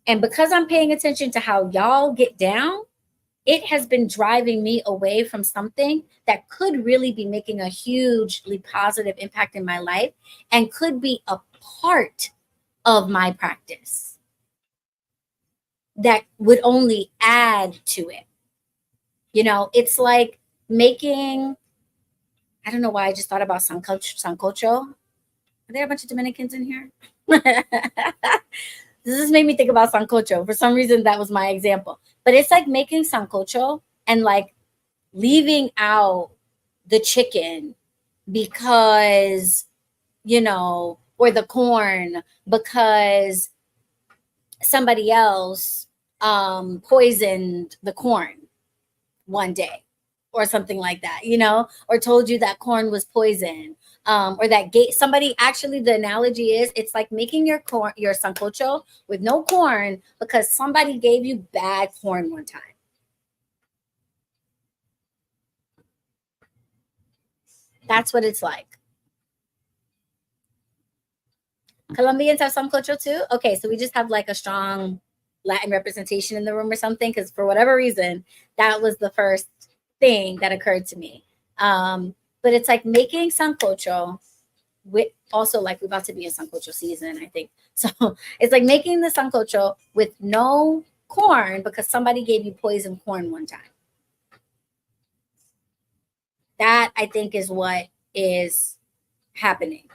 And because I'm paying attention to how y'all get down, it has been driving me away from something that could really be making a hugely positive impact in my life and could be a part of my practice that would only add to it. You know, it's like making, I don't know why I just thought about sancocho. Are there a bunch of Dominicans in here? This just made me think about sancocho. For some reason, that was my example. But it's like making sancocho and like leaving out the chicken because, you know, or the corn because somebody else poisoned the corn one day or something like that, you know, or told you that corn was poison. Or that somebody, actually, the analogy is it's like making your sancocho with no corn because somebody gave you bad corn one time. That's what it's like. Colombians have sancocho too? Okay, so we just have like a strong Latin representation in the room or something, because for whatever reason, that was the first thing that occurred to me. But it's like making sancocho with, also like we're about to be in sancocho season, I think. So it's like making the sancocho with no corn because somebody gave you poison corn one time. That, I think, is what is happening.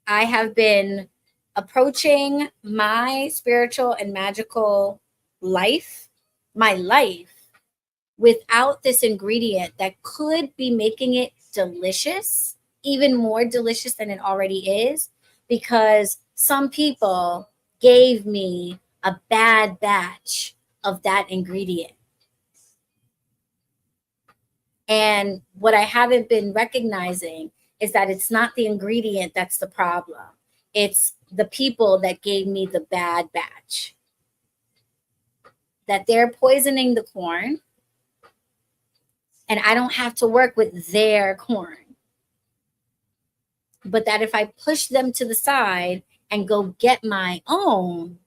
I have been approaching my spiritual and magical life, my life, without this ingredient that could be making it delicious, even more delicious than it already is, because some people gave me a bad batch of that ingredient. And what I haven't been recognizing is that it's not the ingredient that's the problem. It's the people that gave me the bad batch. That they're poisoning the corn, and I don't have to work with their corn. But that if I push them to the side and go get my own,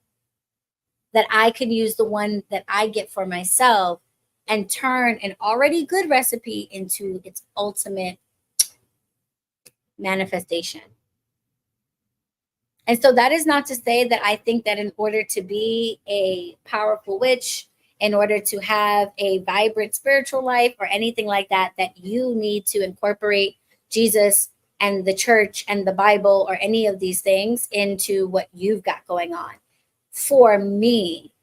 that I can use the one that I get for myself and turn an already good recipe into its ultimate manifestation. And so that is not to say that I think that in order to be a powerful witch, in order to have a vibrant spiritual life or anything like that, that you need to incorporate Jesus and the church and the Bible or any of these things into what you've got going on. For me,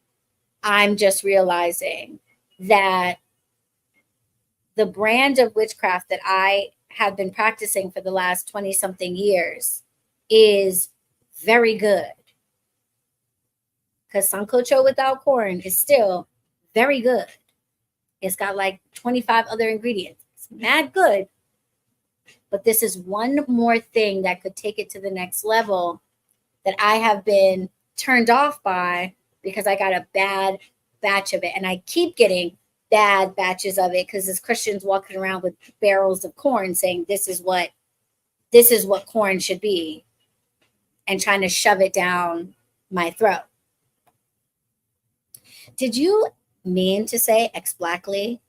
I'm just realizing that the brand of witchcraft that I have been practicing for the last 20 something years is very good. Because sancocho without corn is still very good. It's got like 25 other ingredients. It's mad good. But this is one more thing that could take it to the next level that I have been turned off by because I got a bad batch of it. And I keep getting bad batches of it because there's Christians walking around with barrels of corn saying this is what corn should be and trying to shove it down my throat. Did you mean to say ex-blackly?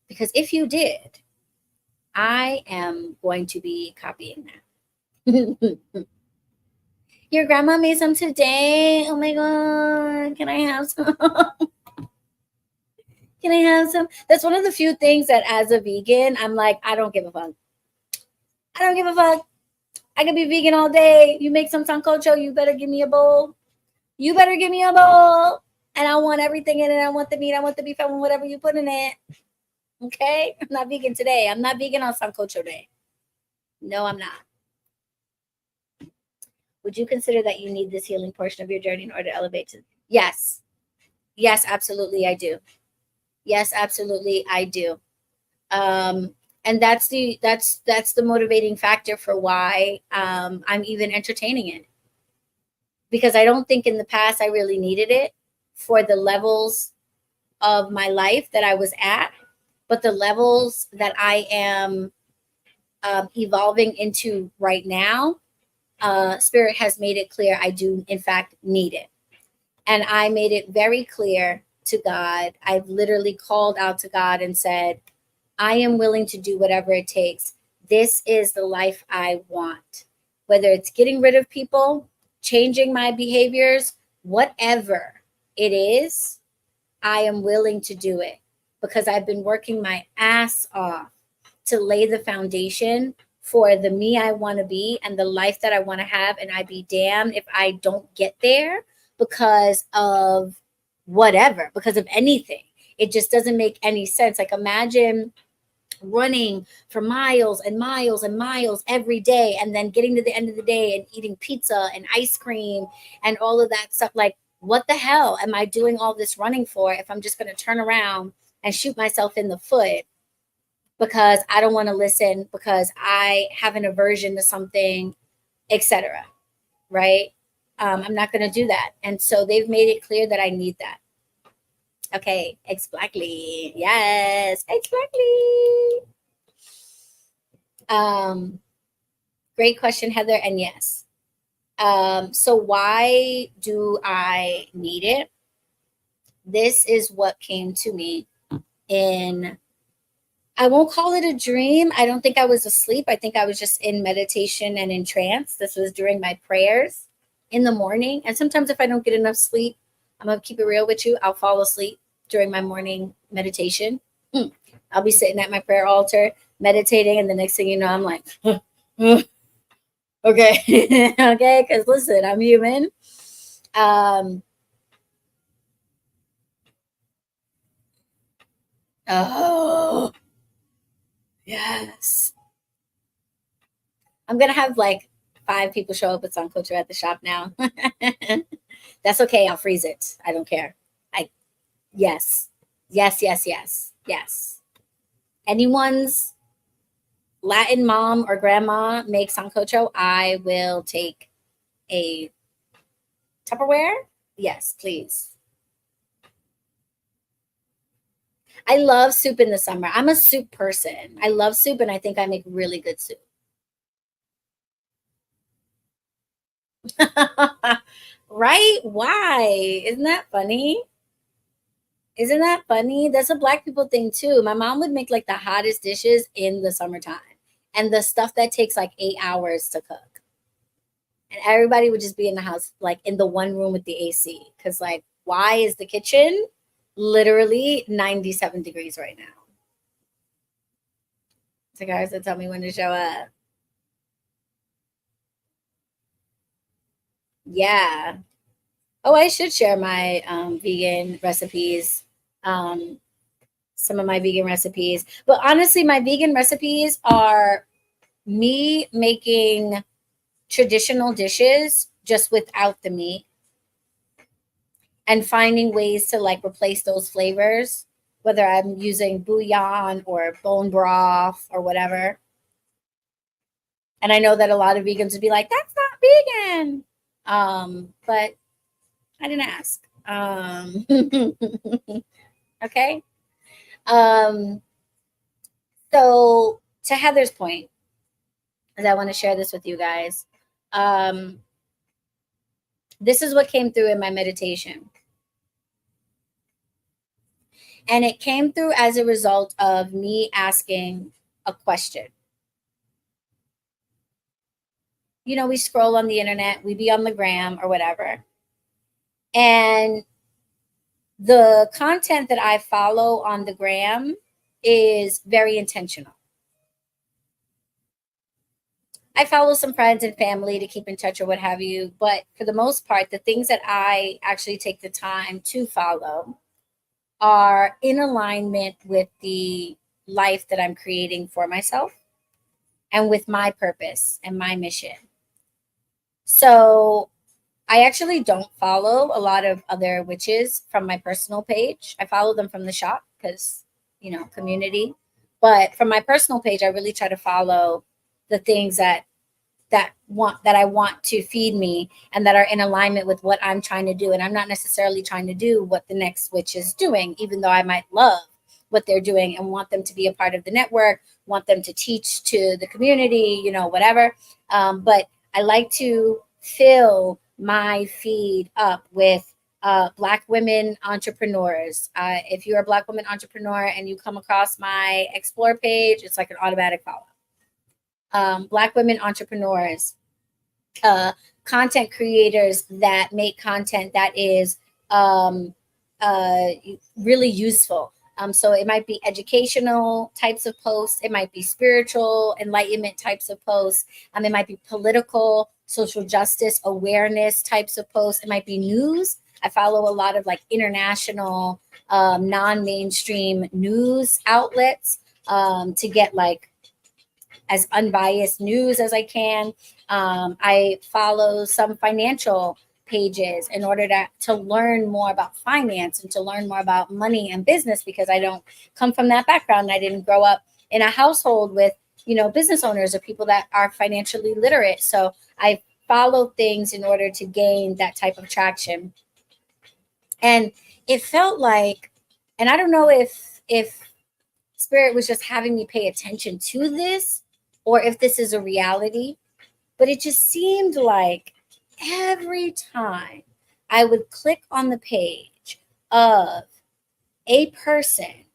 Because if you did, I am going to be copying that. Your grandma made some today. Oh my God. Can I have some? Can I have some? That's one of the few things that as a vegan, I'm like, I don't give a fuck. I don't give a fuck. I could be vegan all day. You make some sancocho, you better give me a bowl. You better give me a bowl. And I want everything in it. I want the meat. I want the beef. I want whatever you put in it. Okay? I'm not vegan today. I'm not vegan on sancocho day. No, I'm not. Would you consider that you need this healing portion of your journey in order to elevate to? Yes. Yes, absolutely, I do. Yes, absolutely, I do. And that's the motivating factor for why I'm even entertaining it. Because I don't think in the past I really needed it for the levels of my life that I was at, but the levels that I am evolving into right now, Spirit has made it clear I do, in fact, need it. And I made it very clear to God. I've literally called out to God and said, I am willing to do whatever it takes. This is the life I want. Whether it's getting rid of people, changing my behaviors, whatever it is, I am willing to do it because I've been working my ass off to lay the foundation for the me I want to be and the life that I want to have. And I'd be damned if I don't get there because of whatever, because of anything. It just doesn't make any sense. Like imagine running for miles and miles and miles every day and then getting to the end of the day and eating pizza and ice cream and all of that stuff. Like, what the hell am I doing all this running for if I'm just going to turn around and shoot myself in the foot because I don't want to listen, because I have an aversion to something, etc. Right? I'm not going to do that. And so they've made it clear that I need that. Okay, exactly. Yes, exactly. Great question, Heather. And yes. So why do I need it? This is what came to me in, I won't call it a dream. I don't think I was asleep. I think I was just in meditation and in trance. This was during my prayers in the morning. And sometimes if I don't get enough sleep, I'm going to keep it real with you. I'll fall asleep during my morning meditation. I'll be sitting at my prayer altar meditating, and the next thing you know, I'm like, okay, okay, because listen, I'm human. Oh, yes. I'm gonna have like 5 people show up with sun culture at the shop now. That's okay. I'll freeze it. I don't care. I yes, yes, yes, yes, yes. Anyone's Latin mom or grandma makes sancocho, I will take a Tupperware. Yes, please. I love soup in the summer. I'm a soup person. I love soup, and I think I make really good soup. Right? Why? Isn't that funny? Isn't that funny? That's a black people thing too. My mom would make like the hottest dishes in the summertime and the stuff that takes like 8 hours to cook. And everybody would just be in the house, like in the one room with the AC. Cause like, why is the kitchen literally 97 degrees right now? So guys, that tell me when to show up. Yeah. Oh, I should share my vegan recipes. Um, some of my vegan recipes. But honestly, my vegan recipes are me making traditional dishes just without the meat and finding ways to like replace those flavors, whether I'm using bouillon or bone broth or whatever. And I know that a lot of vegans would be like, that's not vegan. But I didn't ask. Okay. Um, so to Heather's point, as I want to share this with you guys. Um, this is what came through in my meditation. And it came through as a result of me asking a question. You know, we scroll on the internet, we be on the gram or whatever. And the content that I follow on the gram is very intentional. I follow some friends and family to keep in touch or what have you. But for the most part, the things that I actually take the time to follow are in alignment with the life that I'm creating for myself and with my purpose and my mission. So I actually don't follow a lot of other witches from my personal page. I follow them from the shop because, you know, community. But from my personal page, I really try to follow the things that I want to feed me and that are in alignment with what I'm trying to do. And I'm not necessarily trying to do what the next witch is doing, even though I might love what they're doing and want them to be a part of the network, want them to teach to the community, you know, whatever. But I like to fill my feed up with Black women entrepreneurs. If you're a Black woman entrepreneur and you come across my Explore page, it's like an automatic follow. Black women entrepreneurs, content creators that make content that is really useful. So it might be educational types of posts. It might be spiritual enlightenment types of posts. It might be political, social justice awareness types of posts. It might be news. I follow a lot of like international, non-mainstream news outlets to get like as unbiased news as I can. I follow some financial pages in order to learn more about finance and to learn more about money and business, because I don't come from that background. I didn't grow up in a household with, you know, business owners or people that are financially literate. So I follow things in order to gain that type of traction. And it felt like, and I don't know if Spirit was just having me pay attention to this or if this is a reality, but it just seemed like every time I would click on the page of a person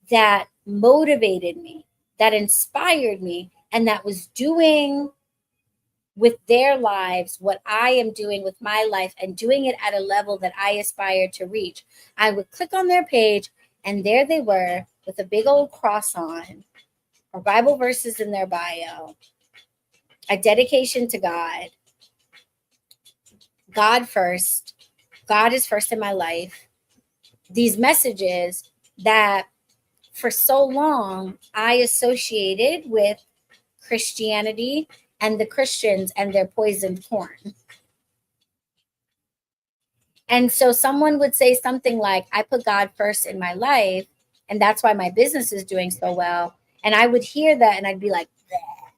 that motivated me, that inspired me, and that was doing with their lives what I am doing with my life and doing it at a level that I aspire to reach. I would click on their page and there they were with a big old cross on, or Bible verses in their bio, a dedication to God, God first, God is first in my life. These messages that for so long I associated with Christianity and the Christians and their poisoned corn. And so someone would say something like, I put God first in my life, and that's why my business is doing so well. And I would hear that and I'd be like, bleh.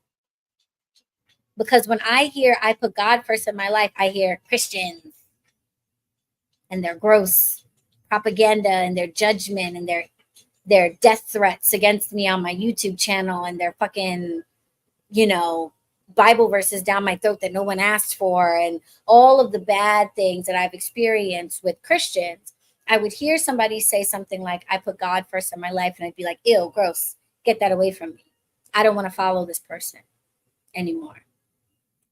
Because when I hear I put God first in my life, I hear Christians and their gross propaganda and their judgment and their death threats against me on my YouTube channel and their fucking, Bible verses down my throat that no one asked for, and all of the bad things that I've experienced with Christians. I would hear somebody say something like, I put God first in my life, and I'd be like, ew, gross, get that away from me. I don't want to follow this person anymore.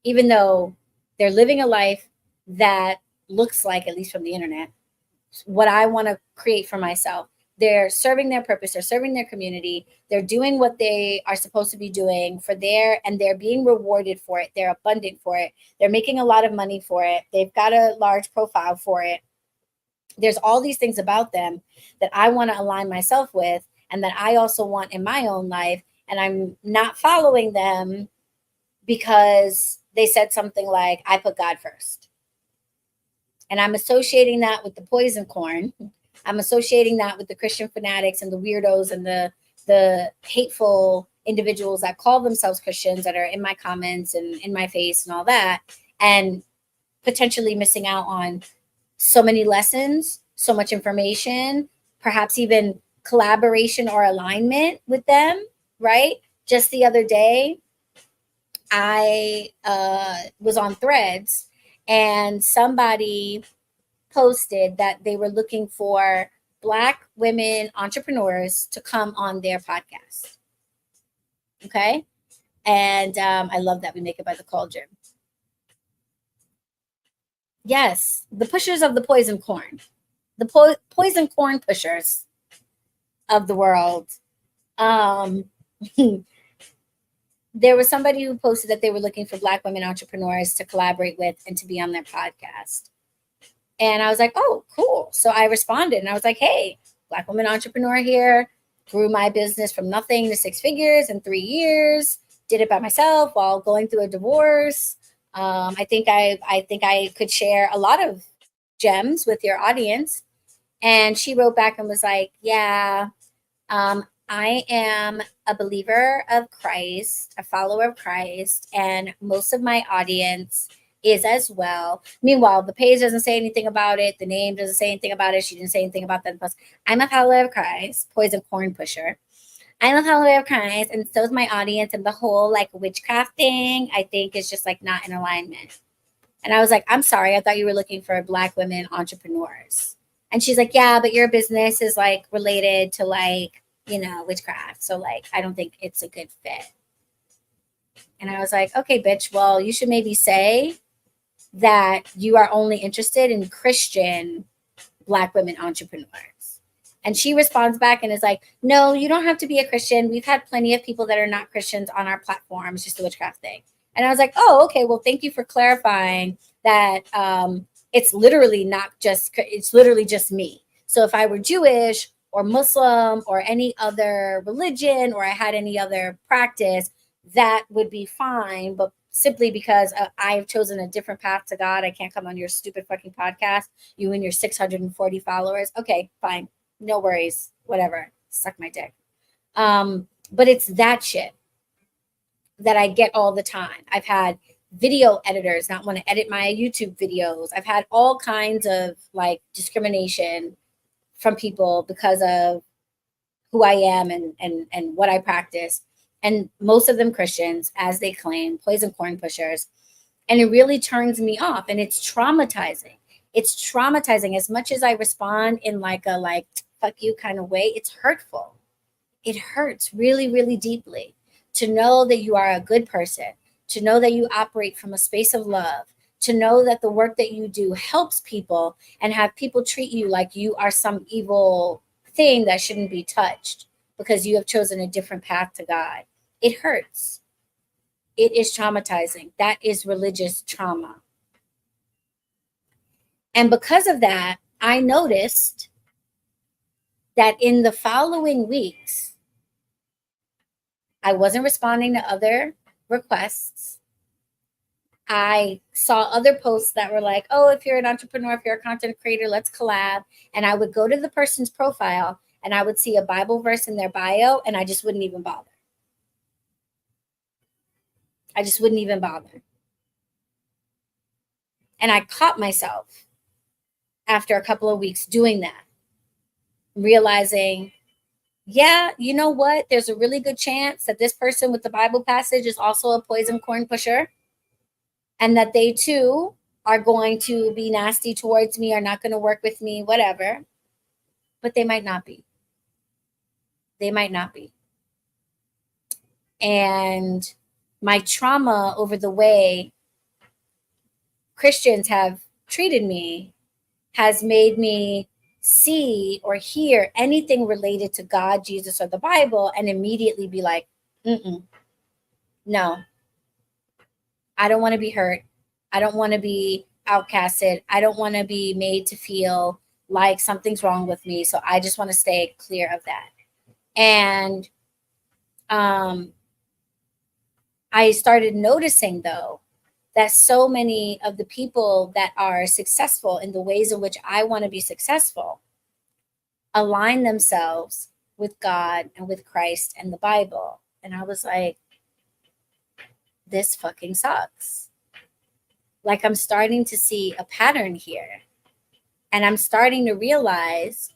Even though they're living a life that looks like, at least from the internet, what I want to create for myself. They're serving their purpose. They're serving their community. They're doing what they are supposed to be doing and they're being rewarded for it. They're abundant for it. They're making a lot of money for it. They've got a large profile for it. There's all these things about them that I want to align myself with and that I also want in my own life. And I'm not following them because they said something like, I put God first. And I'm associating that with the poison corn. I'm associating that with the Christian fanatics and the weirdos and the hateful individuals that call themselves Christians that are in my comments and in my face and all that, and potentially missing out on so many lessons, so much information, perhaps even collaboration or alignment with them, right? Just the other day, I was on Threads and somebody posted that they were looking for Black women entrepreneurs to come on their podcast. Okay. And I love that we make it by the cauldron. Yes, the pushers of the poison corn, the poison corn pushers of the world. There was somebody who posted that they were looking for Black women entrepreneurs to collaborate with and to be on their podcast. And I was like, oh, cool. So I responded and I was like, hey, Black woman entrepreneur here, grew my business from nothing to 6 figures in 3 years, did it by myself while going through a divorce. I think I could share a lot of gems with your audience. And she wrote back and was like, yeah, I am a believer of Christ, a follower of Christ, and most of my audience is as well. Meanwhile, the page doesn't say anything about it. The name doesn't say anything about it. She didn't say anything about that. I'm a follower of Christ, poison corn pusher. I'm a follower of Christ, and so is my audience, and the whole like witchcraft thing, I think is just like not in alignment. And I was like, I'm sorry, I thought you were looking for Black women entrepreneurs. And she's like, yeah, but your business is like related to like, witchcraft. So like, I don't think it's a good fit. And I was like, okay, bitch, well, you should maybe say that you are only interested in Christian Black women entrepreneurs. And she responds back and is like, no, you don't have to be a Christian. We've had plenty of people that are not Christians on our platform. It's just a witchcraft thing. And I was like, oh, okay, well, thank you for clarifying that it's literally just me. So if I were Jewish or Muslim or any other religion, or I had any other practice, that would be fine. But simply because I've chosen a different path to God, I can't come on your stupid fucking podcast, you and your 640 followers. Okay, fine. No worries. Whatever. Suck my dick. But it's that shit that I get all the time. I've had video editors not want to edit my YouTube videos. I've had all kinds of like discrimination from people because of who I am and what I practice. And most of them Christians, as they claim, poison corn pushers. And it really turns me off, and it's traumatizing. It's traumatizing. As much as I respond in like a fuck you kind of way, it's hurtful. It hurts really, really deeply to know that you are a good person, to know that you operate from a space of love, to know that the work that you do helps people and have people treat you like you are some evil thing that shouldn't be touched because you have chosen a different path to God. It hurts. It is traumatizing. That is religious trauma. And because of that, I noticed that in the following weeks, I wasn't responding to other requests. I saw other posts that were like, oh, if you're an entrepreneur, if you're a content creator, let's collab. And I would go to the person's profile and I would see a Bible verse in their bio and I just wouldn't even bother. I just wouldn't even bother. And I caught myself after a couple of weeks doing that, realizing, yeah, you know what? There's a really good chance that this person with the Bible passage is also a poison corn pusher, and that they too are going to be nasty towards me, are not going to work with me, whatever. But they might not be. They might not be. And my trauma over the way Christians have treated me has made me see or hear anything related to God, Jesus, or the Bible and immediately be like, no, I don't want to be hurt. I don't want to be outcasted. I don't want to be made to feel like something's wrong with me. So I just want to stay clear of that. And I started noticing, though, that so many of the people that are successful in the ways in which I want to be successful align themselves with God and with Christ and the Bible. And I was like, this fucking sucks. Like, I'm starting to see a pattern here. And I'm starting to realize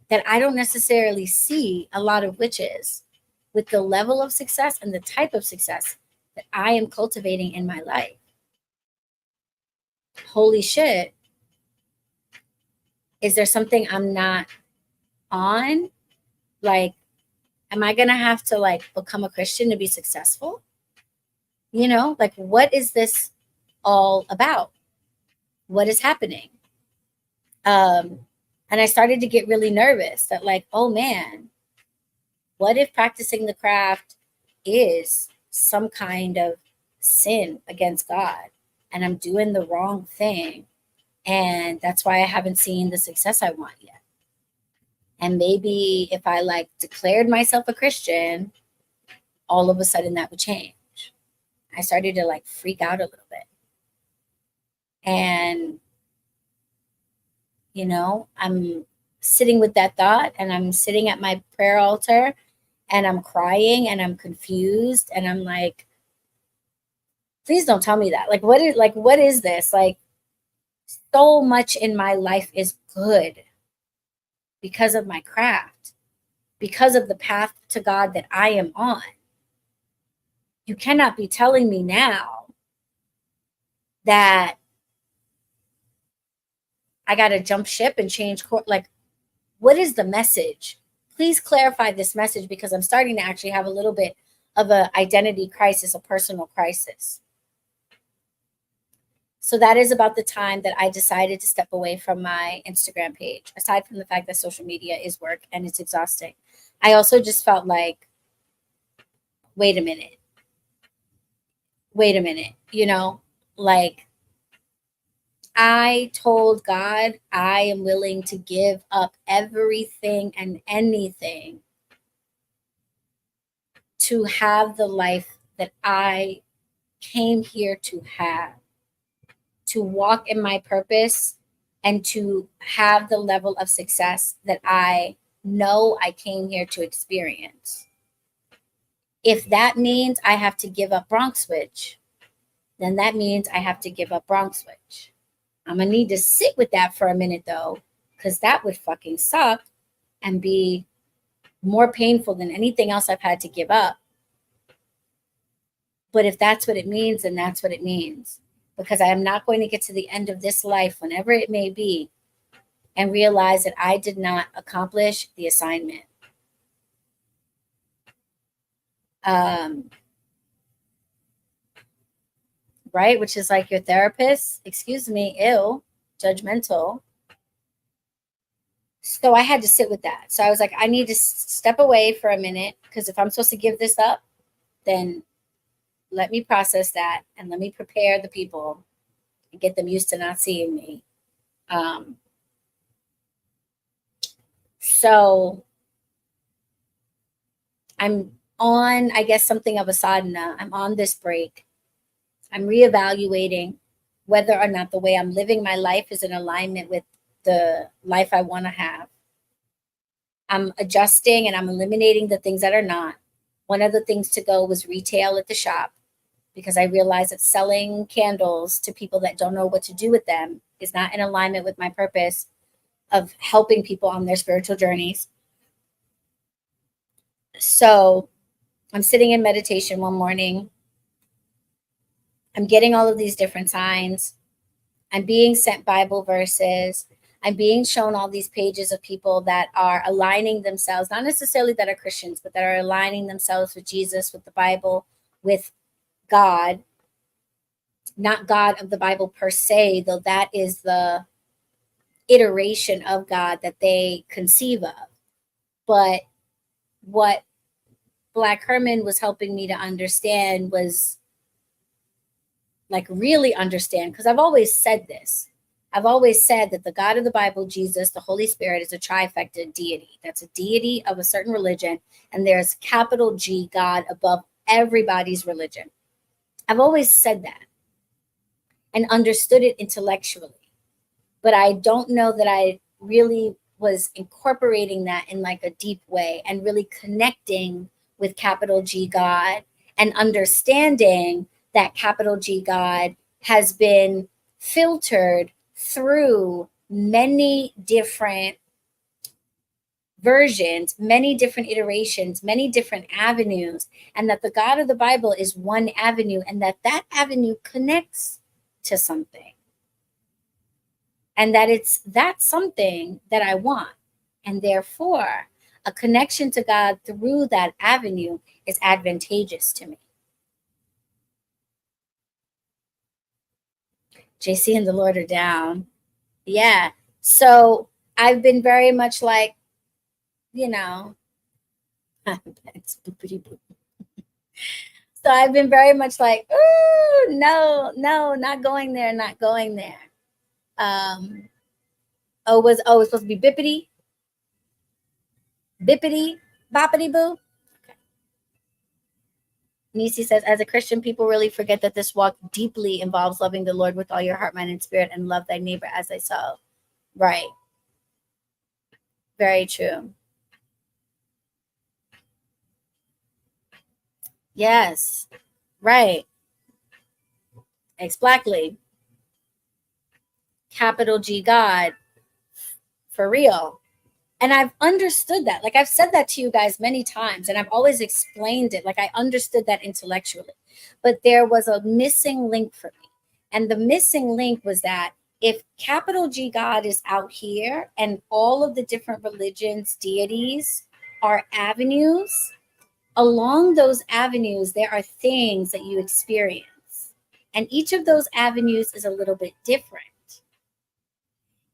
that I don't necessarily see a lot of witches with the level of success and the type of success that I am cultivating in my life. Holy shit. Is there something I'm not on? Like, am I going to have to like become a Christian to be successful? You know, like, what is this all about? What is happening? And I started to get really nervous that like, oh man, what if practicing the craft is some kind of sin against God and I'm doing the wrong thing? And that's why I haven't seen the success I want yet. And maybe if I like declared myself a Christian, all of a sudden that would change. I started to like freak out a little bit. And, you know, I'm sitting with that thought and I'm sitting at my prayer altar and I'm crying and I'm confused and I'm like, please don't tell me that. Like, what is this? Like, so much in my life is good because of my craft, because of the path to God that I am on. You cannot be telling me now that I got to jump ship and change course. Like, what is the message? Please clarify this message because I'm starting to actually have a little bit of an identity crisis, a personal crisis. So that is about the time that I decided to step away from my Instagram page, aside from the fact that social media is work and it's exhausting. I also just felt like, wait a minute, you know, like I told God I am willing to give up everything and anything to have the life that I came here to have, to walk in my purpose and to have the level of success that I know I came here to experience. If that means I have to give up BronxWitch, then that means I have to give up BronxWitch. I'm going to need to sit with that for a minute, though, because that would fucking suck and be more painful than anything else I've had to give up. But if that's what it means, then that's what it means. Because I am not going to get to the end of this life, whenever it may be, and realize that I did not accomplish the assignment. right? Which is like your therapist, excuse me, ill, judgmental. So I had to sit with that. So I was like, I need to step away for a minute, because if I'm supposed to give this up, then let me process that and let me prepare the people and get them used to not seeing me. So I'm on, I guess, something of a sadhana. I'm on this break. I'm reevaluating whether or not the way I'm living my life is in alignment with the life I want to have. I'm adjusting and I'm eliminating the things that are not. One of the things to go was retail at the shop, because I realized that selling candles to people that don't know what to do with them is not in alignment with my purpose of helping people on their spiritual journeys. So I'm sitting in meditation one morning. I'm getting all of these different signs. I'm being sent Bible verses. I'm being shown all these pages of people that are aligning themselves, not necessarily that are Christians, but that are aligning themselves with Jesus, with the Bible, with God. Not God of the Bible per se, though that is the iteration of God that they conceive of. But what Black Herman was helping me to understand was, like, really understand, because I've always said this. I've always said that the God of the Bible, Jesus, the Holy Spirit, is a trifecta deity. That's a deity of a certain religion, and there's capital G, God, above everybody's religion. I've always said that and understood it intellectually, but I don't know that I really was incorporating that in like a deep way and really connecting with capital G God and understanding that capital G God has been filtered through many different versions, many different iterations, many different avenues, and that the God of the Bible is one avenue, and that avenue connects to something. And that it's that something that I want. And therefore, a connection to God through that avenue is advantageous to me. JC and the Lord are down. Yeah. So I've been very much like, you know, so I've been very much like, oh, no, not going there, not going there. It's supposed to be bippity, boppity boo. Nisi says, as a Christian, people really forget that this walk deeply involves loving the Lord with all your heart, mind, and spirit, and love thy neighbor as thyself. Right. Very true. Yes. Right. Exactly. Capital G God. For real. And I've understood that. Like, I've said that to you guys many times, and I've always explained it. Like, I understood that intellectually. But there was a missing link for me. And the missing link was that if capital G God is out here and all of the different religions, deities are avenues, along those avenues, there are things that you experience. And each of those avenues is a little bit different.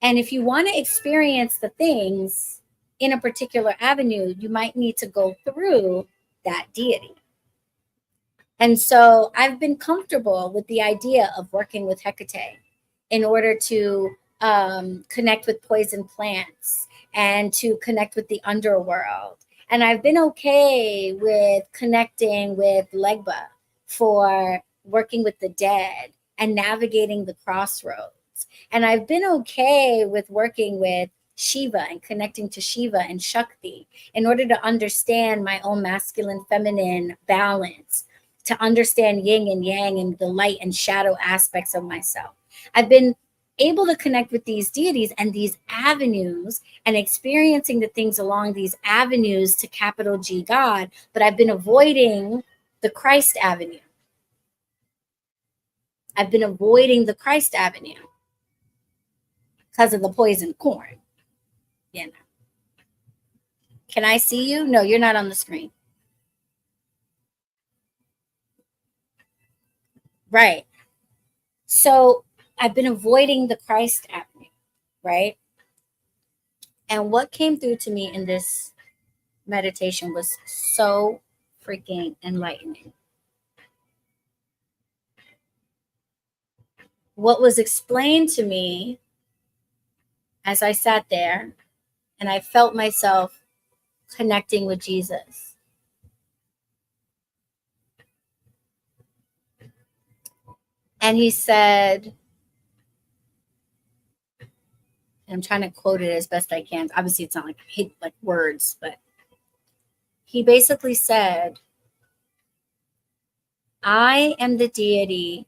And if you want to experience the things in a particular avenue, you might need to go through that deity. And so I've been comfortable with the idea of working with Hecate in order to connect with poison plants and to connect with the underworld. And I've been okay with connecting with Legba for working with the dead and navigating the crossroads. And I've been okay with working with Shiva and connecting to Shiva and Shakti in order to understand my own masculine feminine balance, to understand yin and yang and the light and shadow aspects of myself. I've been able to connect with these deities and these avenues and experiencing the things along these avenues to capital G God, but I've been avoiding the Christ avenue. I've been avoiding the Christ avenue because of the poison corn. You know. Can I see you? No, you're not on the screen. Right. So I've been avoiding the Christ avenue, right? And what came through to me in this meditation was so freaking enlightening. What was explained to me as I sat there and I felt myself connecting with Jesus. And he said, and I'm trying to quote it as best I can. Obviously, it's not like words, but he basically said, I am the deity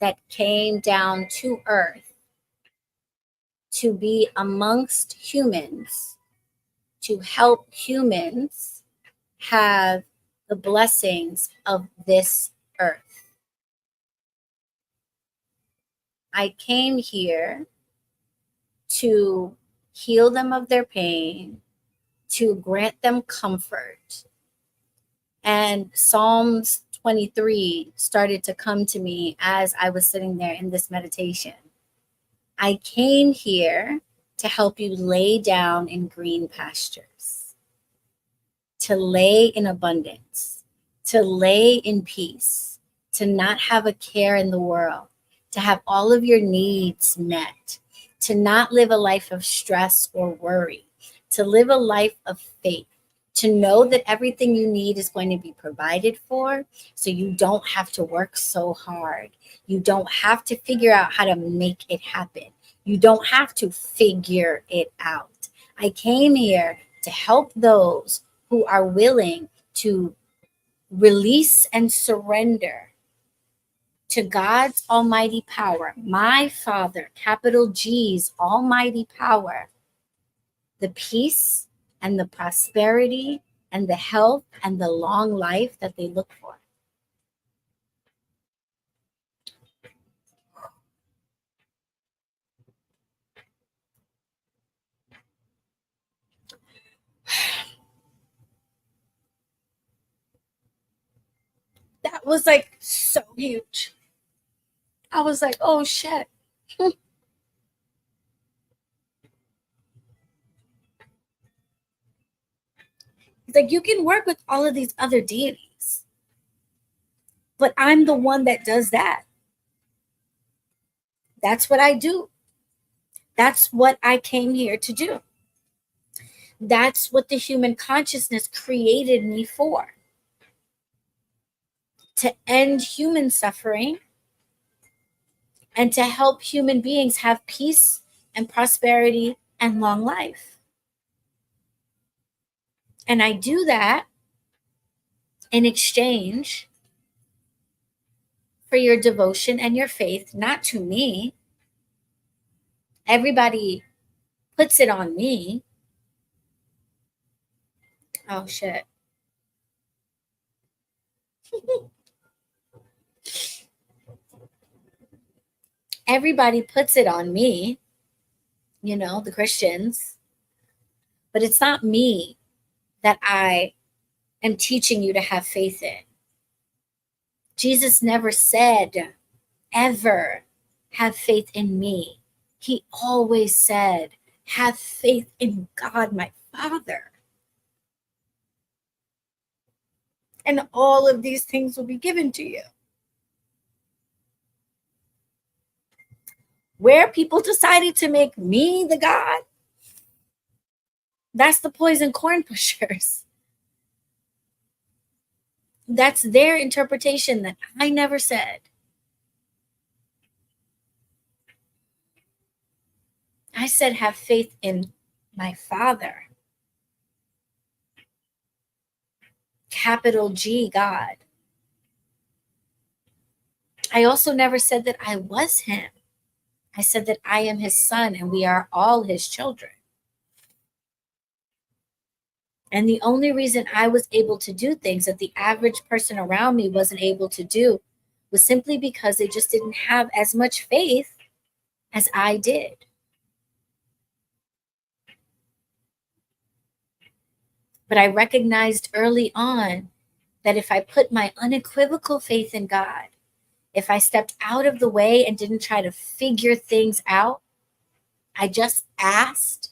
that came down to earth to be amongst humans, to help humans have the blessings of this earth. I came here to heal them of their pain, to grant them comfort. And Psalms 23 started to come to me as I was sitting there in this meditation. I came here to help you lay down in green pastures, to lay in abundance, to lay in peace, to not have a care in the world, to have all of your needs met, to not live a life of stress or worry, to live a life of faith, to know that everything you need is going to be provided for, so you don't have to work so hard. You don't have to figure out how to make it happen. You don't have to figure it out. I came here to help those who are willing to release and surrender to God's almighty power, my Father, capital G's almighty power, the peace and the prosperity and the health and the long life that they look for. That was like so huge. I was like, oh shit. It's like, you can work with all of these other deities, but I'm the one that does that. That's what I do. That's what I came here to do. That's what the human consciousness created me for. To end human suffering and to help human beings have peace and prosperity and long life. And I do that in exchange for your devotion and your faith, not to me. Everybody puts it on me. Oh, shit. Everybody puts it on me, you know, the Christians. But it's not me that I am teaching you to have faith in. Jesus never said, ever, have faith in me. He always said, have faith in God, my Father. And all of these things will be given to you. Where people decided to make me the God, that's the poison corn pushers. That's their interpretation that I never said. I said, have faith in my Father. Capital G, God. I also never said that I was him. I said that I am his son and we are all his children. And the only reason I was able to do things that the average person around me wasn't able to do was simply because they just didn't have as much faith as I did. But I recognized early on that if I put my unequivocal faith in God, if I stepped out of the way and didn't try to figure things out, I just asked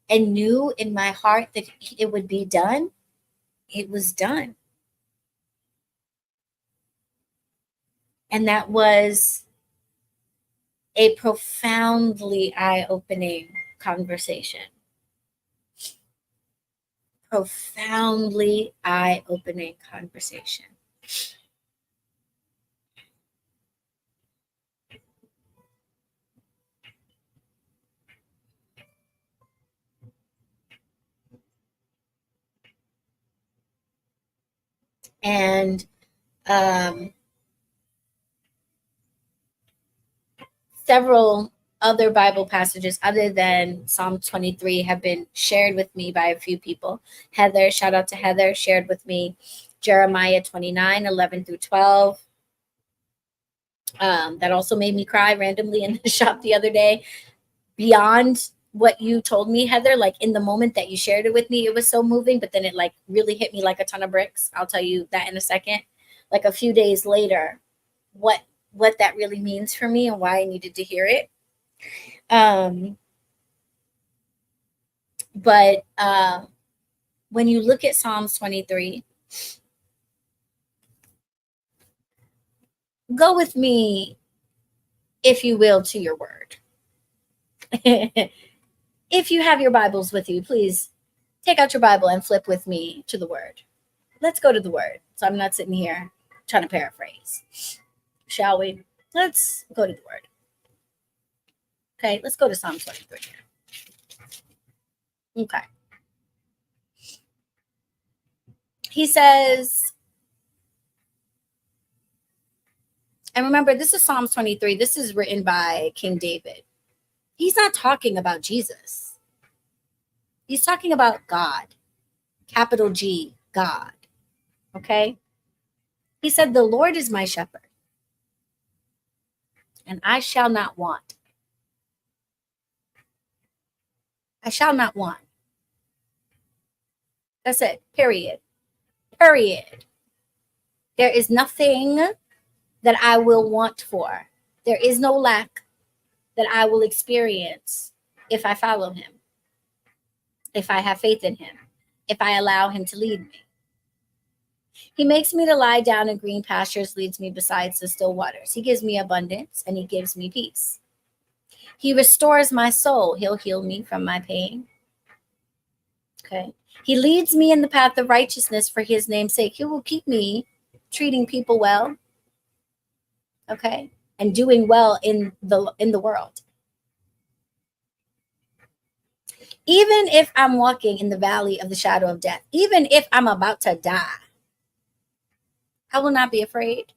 and knew in my heart that it would be done, it was done. And that was a profoundly eye-opening conversation. Profoundly eye-opening conversation. And several other Bible passages other than Psalm 23 have been shared with me by a few people. Heather, shout out to Heather, shared with me Jeremiah 29, 11 through 12. That also made me cry randomly in the shop the other day. Beyond what you told me, Heather, like in the moment that you shared it with me, it was so moving, but then it like really hit me like a ton of bricks. I'll tell you that in a second. Like a few days later, what that really means for me and why I needed to hear it. But when you look at Psalms 23, go with me, if you will, to your word. If you have your Bibles with you, please take out your Bible and flip with me to the word. Let's go to the word. So I'm not sitting here trying to paraphrase. Shall we? Let's go to the word. Okay, let's go to Psalm 23. Okay. He says, and remember, this is Psalms 23. This is written by King David. He's not talking about Jesus. He's talking about God. Capital G, God. Okay? He said, the Lord is my shepherd, and I shall not want. I shall not want. That's it. Period. Period. There is nothing that I will want for. There is no lack that I will experience if I follow him, if I have faith in him, if I allow him to lead me. He makes me to lie down in green pastures, leads me beside the still waters. He gives me abundance and he gives me peace. He restores my soul. He'll heal me from my pain. Okay. He leads me in the path of righteousness for his name's sake. He will keep me treating people well. Okay. And doing well in the world. Even if I'm walking in the valley of the shadow of death, even if I'm about to die, I will not be afraid.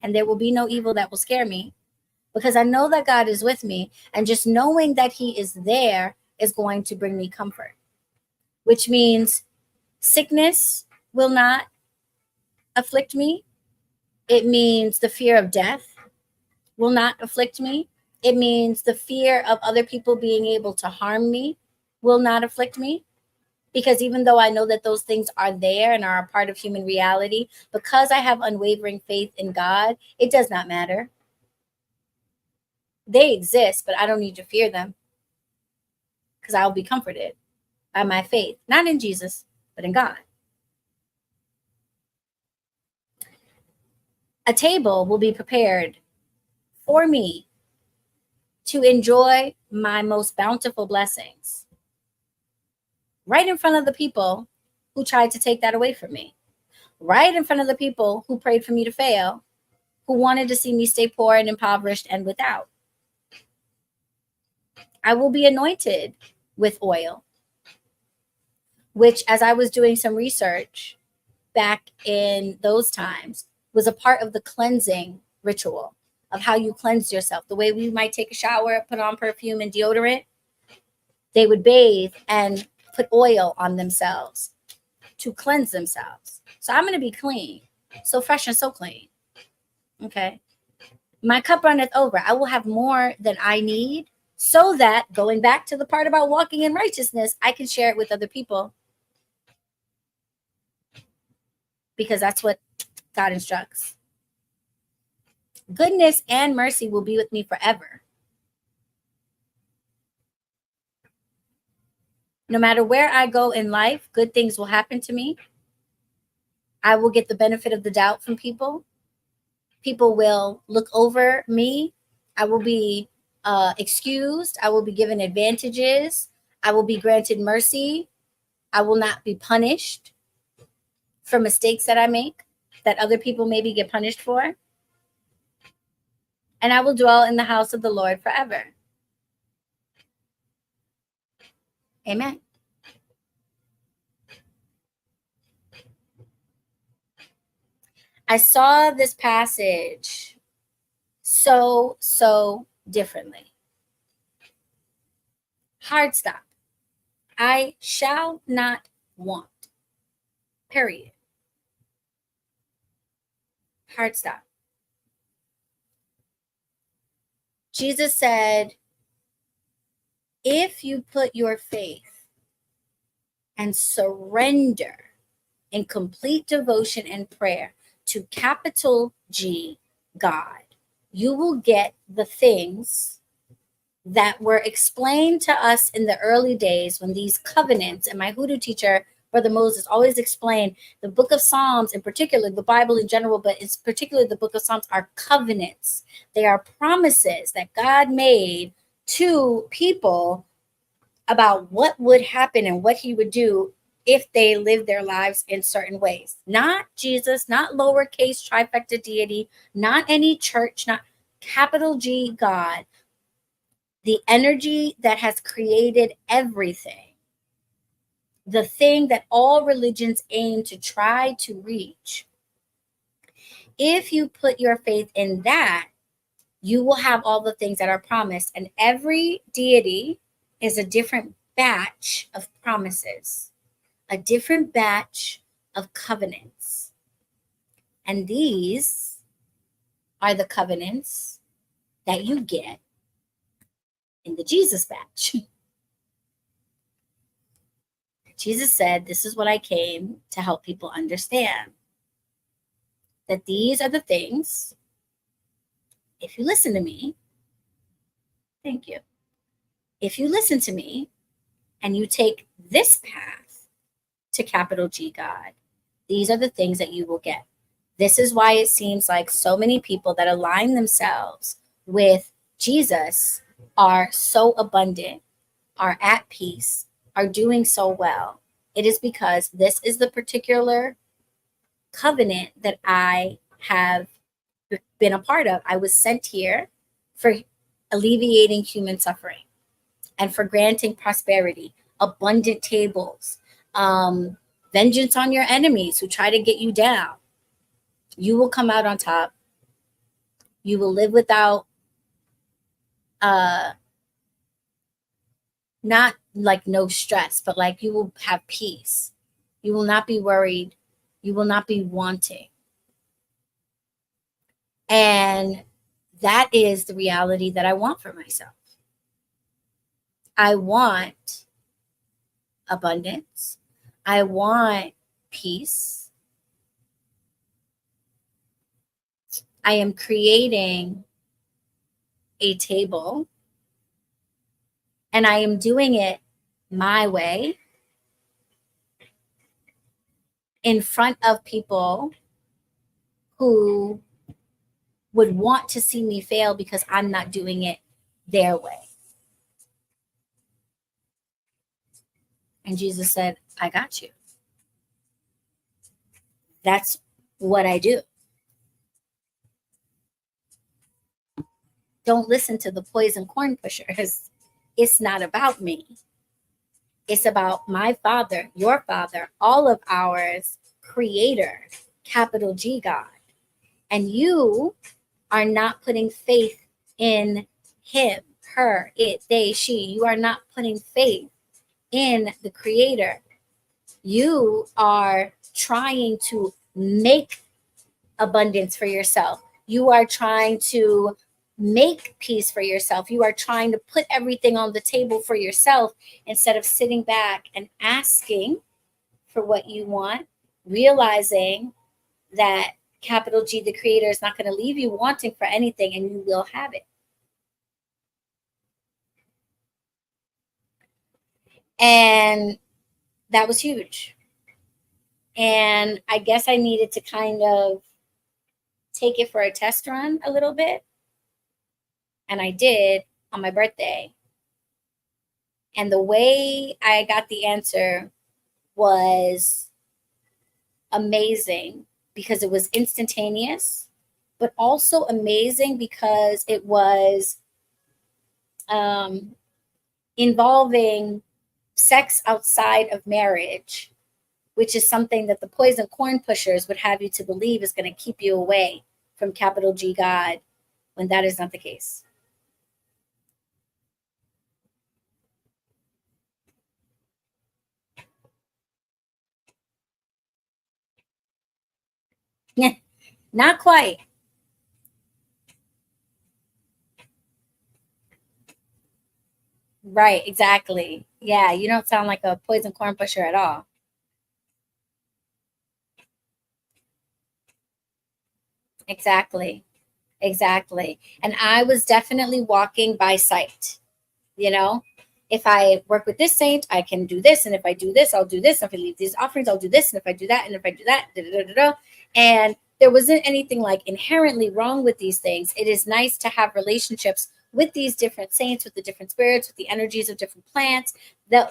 And there will be no evil that will scare me, because I know that God is with me. And just knowing that he is there is going to bring me comfort, which means sickness will not afflict me. It means the fear of death will not afflict me. It means the fear of other people being able to harm me will not afflict me. Because even though I know that those things are there and are a part of human reality, because I have unwavering faith in God, it does not matter. They exist, but I don't need to fear them, because I will be comforted by my faith, not in Jesus, but in God. A table will be prepared for me to enjoy my most bountiful blessings right in front of the people who tried to take that away from me, right in front of the people who prayed for me to fail, who wanted to see me stay poor and impoverished and without. I will be anointed with oil, which, as I was doing some research back in those times, was a part of the cleansing ritual of how you cleanse yourself. The way we might take a shower, put on perfume and deodorant, they would bathe and put oil on themselves to cleanse themselves. So I'm going to be clean, so fresh and so clean. Okay. My cup runneth over. I will have more than I need, so that, going back to the part about walking in righteousness, I can share it with other people, because that's what God instructs. Goodness and mercy will be with me forever. No matter where I go in life, good things will happen to me. I will get the benefit of the doubt from people. People will look over me. I will be excused. I will be given advantages. I will be granted mercy. I will not be punished for mistakes that I make that other people maybe get punished for. And I will dwell in the house of the Lord forever. Amen. I saw this passage so differently. Hard stop. I shall not want. Period. Hard stop. Jesus said, if you put your faith and surrender in complete devotion and prayer to capital G, God, you will get the things that were explained to us in the early days when these covenants, and my hoodoo teacher, Brother Moses, always explained the book of Psalms, in particular, the Bible in general, but it's particularly the book of Psalms, are covenants. They are promises that God made to people about what would happen and what he would do if they lived their lives in certain ways. Not Jesus, not lowercase trifecta deity, not any church, not capital G God, the energy that has created everything, the thing that all religions aim to try to reach. If you put your faith in that, you will have all the things that are promised. And every deity is a different batch of promises, a different batch of covenants. And these are the covenants that you get in the Jesus batch. Jesus said, this is what I came to help people understand. That these are the things, if you listen to me, thank you. If you listen to me and you take this path to capital G God, these are the things that you will get. This is why it seems like so many people that align themselves with Jesus are so abundant, are at peace, are doing so well. It is because this is the particular covenant that I have been a part of. I was sent here for alleviating human suffering and for granting prosperity, abundant tables, vengeance on your enemies who try to get you down. You will come out on top. You will live without not like no stress, but like you will have peace. You will not be worried. You will not be wanting. And that is the reality that I want for myself. I want abundance. I want peace. I am creating a table, and I am doing it my way in front of people who would want to see me fail because I'm not doing it their way. And Jesus said, I got you. That's what I do. Don't listen to the poison corn pushers. It's not about me. It's about my Father, your Father, all of ours, Creator, capital G God. And you are not putting faith in him, her, it, they, she. You are not putting faith in the Creator. You are trying to make abundance for yourself. You are trying to make peace for yourself. You are trying to put everything on the table for yourself instead of sitting back and asking for what you want, realizing that capital G, the Creator, is not going to leave you wanting for anything, and you will have it. And that was huge. And I guess I needed to kind of take it for a test run a little bit. And I did on my birthday. And the way I got the answer was amazing because it was instantaneous, but also amazing because it was involving sex outside of marriage, which is something that the poison corn pushers would have you to believe is going to keep you away from capital G God, when that is not the case. Yeah, not quite. Right, exactly. Yeah, you don't sound like a poison corn pusher at all. Exactly. Exactly. And I was definitely walking by sight. You know, if I work with this saint, I can do this. And if I do this, I'll do this. If I leave these offerings, I'll do this. And if I do that, and if I do that, da, da, da, da. And there wasn't anything like inherently wrong with these things. It is nice to have relationships with these different saints, with the different spirits, with the energies of different plants.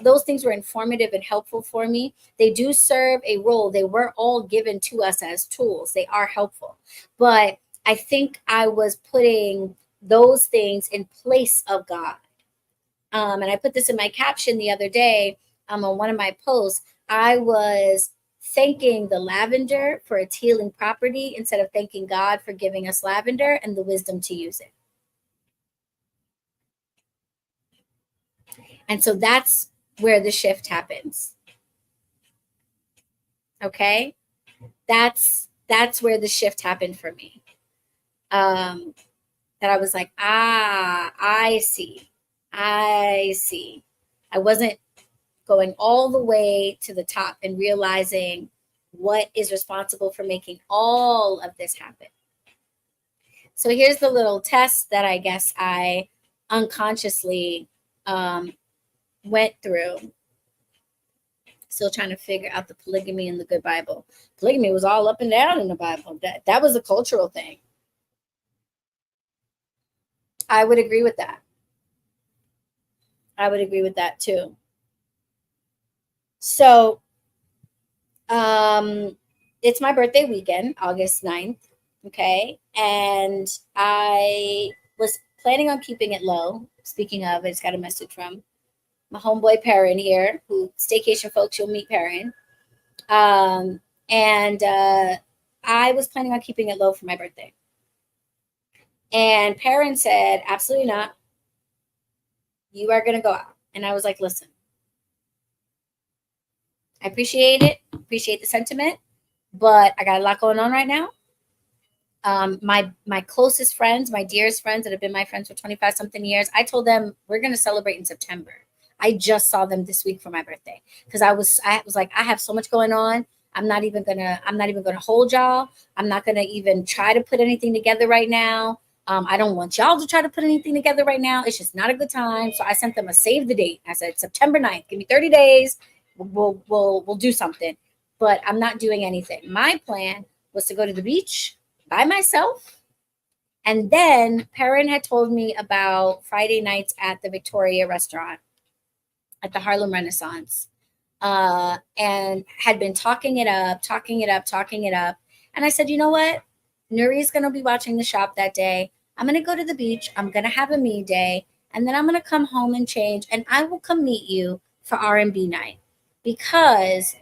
Those things were informative and helpful for me. They do serve a role. They were all given to us as tools. They are helpful. But I think I was putting those things in place of God. And I put this in my caption the other day on one of my posts. I was thanking the lavender for its healing property instead of thanking God for giving us lavender and the wisdom to use it. And so that's where the shift happens. Okay? That's where the shift happened for me. That I was like, I see. I see. I wasn't going all the way to the top and realizing what is responsible for making all of this happen. So here's the little test that I guess I unconsciously went through. Still trying to figure out the polygamy in the good Bible. Polygamy was all up and down in the Bible. That was a cultural thing. I would agree with that. I would agree with that too. So it's my birthday weekend, August 9th. Okay. And I was planning on keeping it low. Speaking of, I just got a message from my homeboy Perrin here, who staycation folks, you'll meet Perrin. And I was planning on keeping it low for my birthday. And Perrin said, absolutely not. You are going to go out. And I was like, listen, I appreciate it, appreciate the sentiment, but I got a lot going on right now. My closest friends, my dearest friends that have been my friends for 25 something years, I told them we're going to celebrate in September. I just saw them this week for my birthday because I was like, I have so much going on. I'm not even gonna hold y'all. I'm not gonna even try to put anything together right now. I don't want y'all to try to put anything together right now. It's just not a good time. So I sent them a save the date. I said September 9th. Give me 30 days. We'll do something. But I'm not doing anything. My plan was to go to the beach by myself. And then Perrin had told me about Friday nights at the Victoria restaurant at the Harlem Renaissance. And had been talking it up. And I said, you know what? Nuri's going to be watching the shop that day. I'm going to go to the beach. I'm going to have a me day. And then I'm going to come home and change. And I will come meet you for R&B night. Because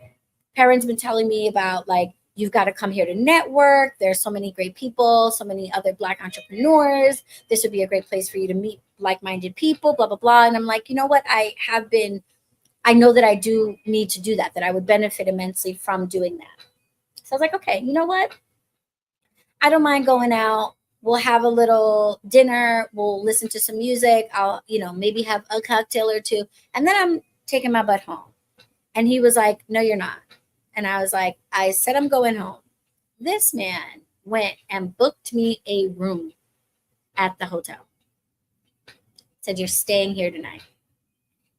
Perrin's been telling me about, like, you've got to come here to network. There's so many great people, so many other Black entrepreneurs. This would be a great place for you to meet like-minded people, blah, blah, blah. And I'm like, you know what? I know that I do need to do that I would benefit immensely from doing that. So I was like, okay, you know what? I don't mind going out. We'll have a little dinner. We'll listen to some music. I'll, maybe have a cocktail or two. And then I'm taking my butt home. And he was like, no, you're not. And I was like, I said I'm going home. This man went and booked me a room at the hotel. Said, you're staying here tonight.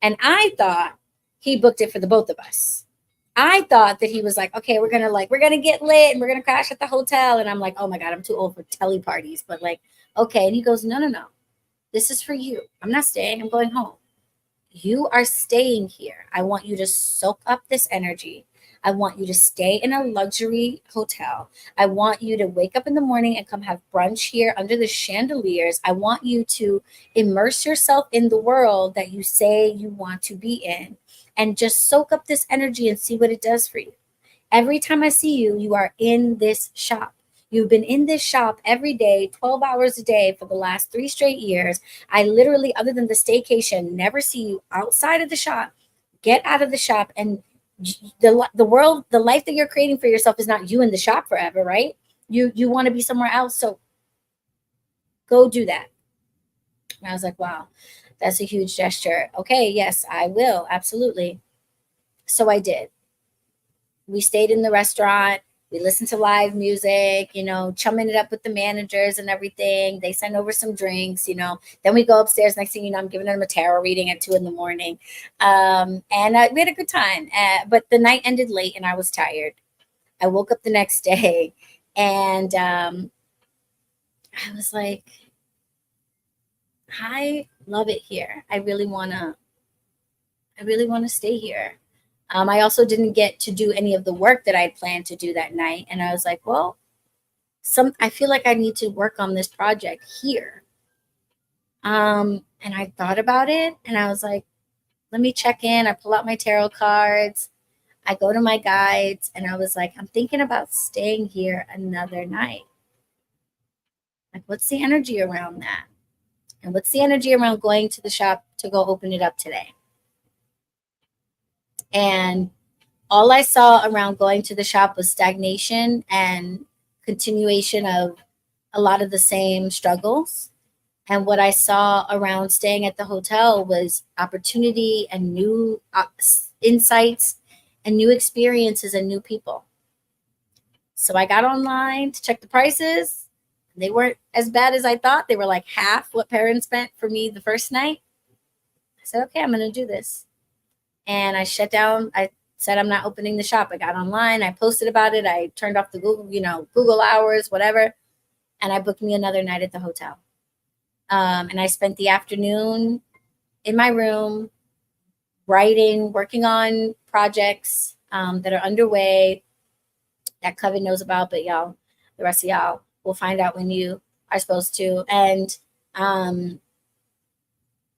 And I thought he booked it for the both of us. I thought that he was like, okay, we're gonna get lit and we're gonna crash at the hotel. And I'm like, oh my God, I'm too old for telly parties. But like, okay. And he goes, no. This is for you. I'm not staying. I'm going home. You are staying here. I want you to soak up this energy. I want you to stay in a luxury hotel. I want you to wake up in the morning and come have brunch here under the chandeliers. I want you to immerse yourself in the world that you say you want to be in and just soak up this energy and see what it does for you. Every time I see you, you are in this shop. You've been in this shop every day, 12 hours a day for the last 3 straight years. I literally, other than the staycation, never see you outside of the shop. Get out of the shop, and the world, the life that you're creating for yourself is not you in the shop forever, right? You want to be somewhere else, so go do that. And I was like, wow, that's a huge gesture. Okay, yes, I will, absolutely. So I did. We stayed in the restaurant. We listened to live music, chumming it up with the managers and everything. They sent over some drinks, Then we go upstairs. Next thing you know, I'm giving them a tarot reading at 2 a.m. And we had a good time. But the night ended late and I was tired. I woke up the next day and I was like, I love it here. I really want to stay here. I also didn't get to do any of the work that I had planned to do that night. And I was like, well, I feel like I need to work on this project here. And I thought about it and I was like, let me check in. I pull out my tarot cards. I go to my guides and I was like, I'm thinking about staying here another night. Like, what's the energy around that? And what's the energy around going to the shop to go open it up today? And all I saw around going to the shop was stagnation and continuation of a lot of the same struggles. And what I saw around staying at the hotel was opportunity and new insights and new experiences and new people. So I got online to check the prices. They weren't as bad as I thought. They were like half what parents spent for me the first night. I said, okay, I'm going to do this. And I shut down. I said, I'm not opening the shop. I got online. I posted about it. I turned off the Google hours, whatever. And I booked me another night at the hotel. And I spent the afternoon in my room writing, working on projects that are underway that Coven knows about, but the rest of y'all will find out when you are supposed to. And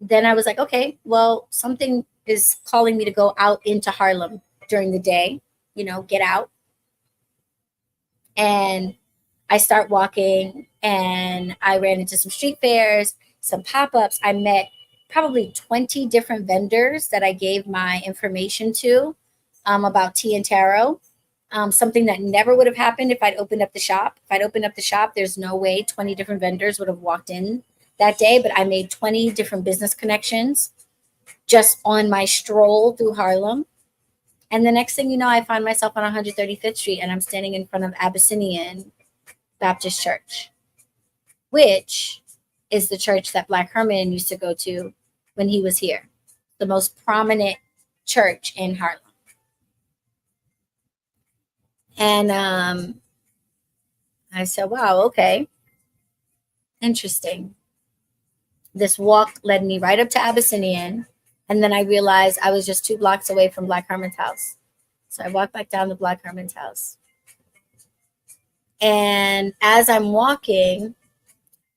then I was like, okay, well, something is calling me to go out into Harlem during the day, get out. And I start walking and I ran into some street fairs, some pop-ups. I met probably 20 different vendors that I gave my information to about tea and tarot. Something that never would have happened if I'd opened up the shop. If I'd opened up the shop, there's no way 20 different vendors would have walked in that day, but I made 20 different business connections just on my stroll through Harlem. And the next thing you know, I find myself on 135th Street and I'm standing in front of Abyssinian Baptist Church, which is the church that Black Herman used to go to when he was here, the most prominent church in Harlem. And I said, wow, okay, interesting. This walk led me right up to Abyssinian. And then I realized I was just 2 blocks away from Black Herman's house. So I walked back down to Black Herman's house. And as I'm walking,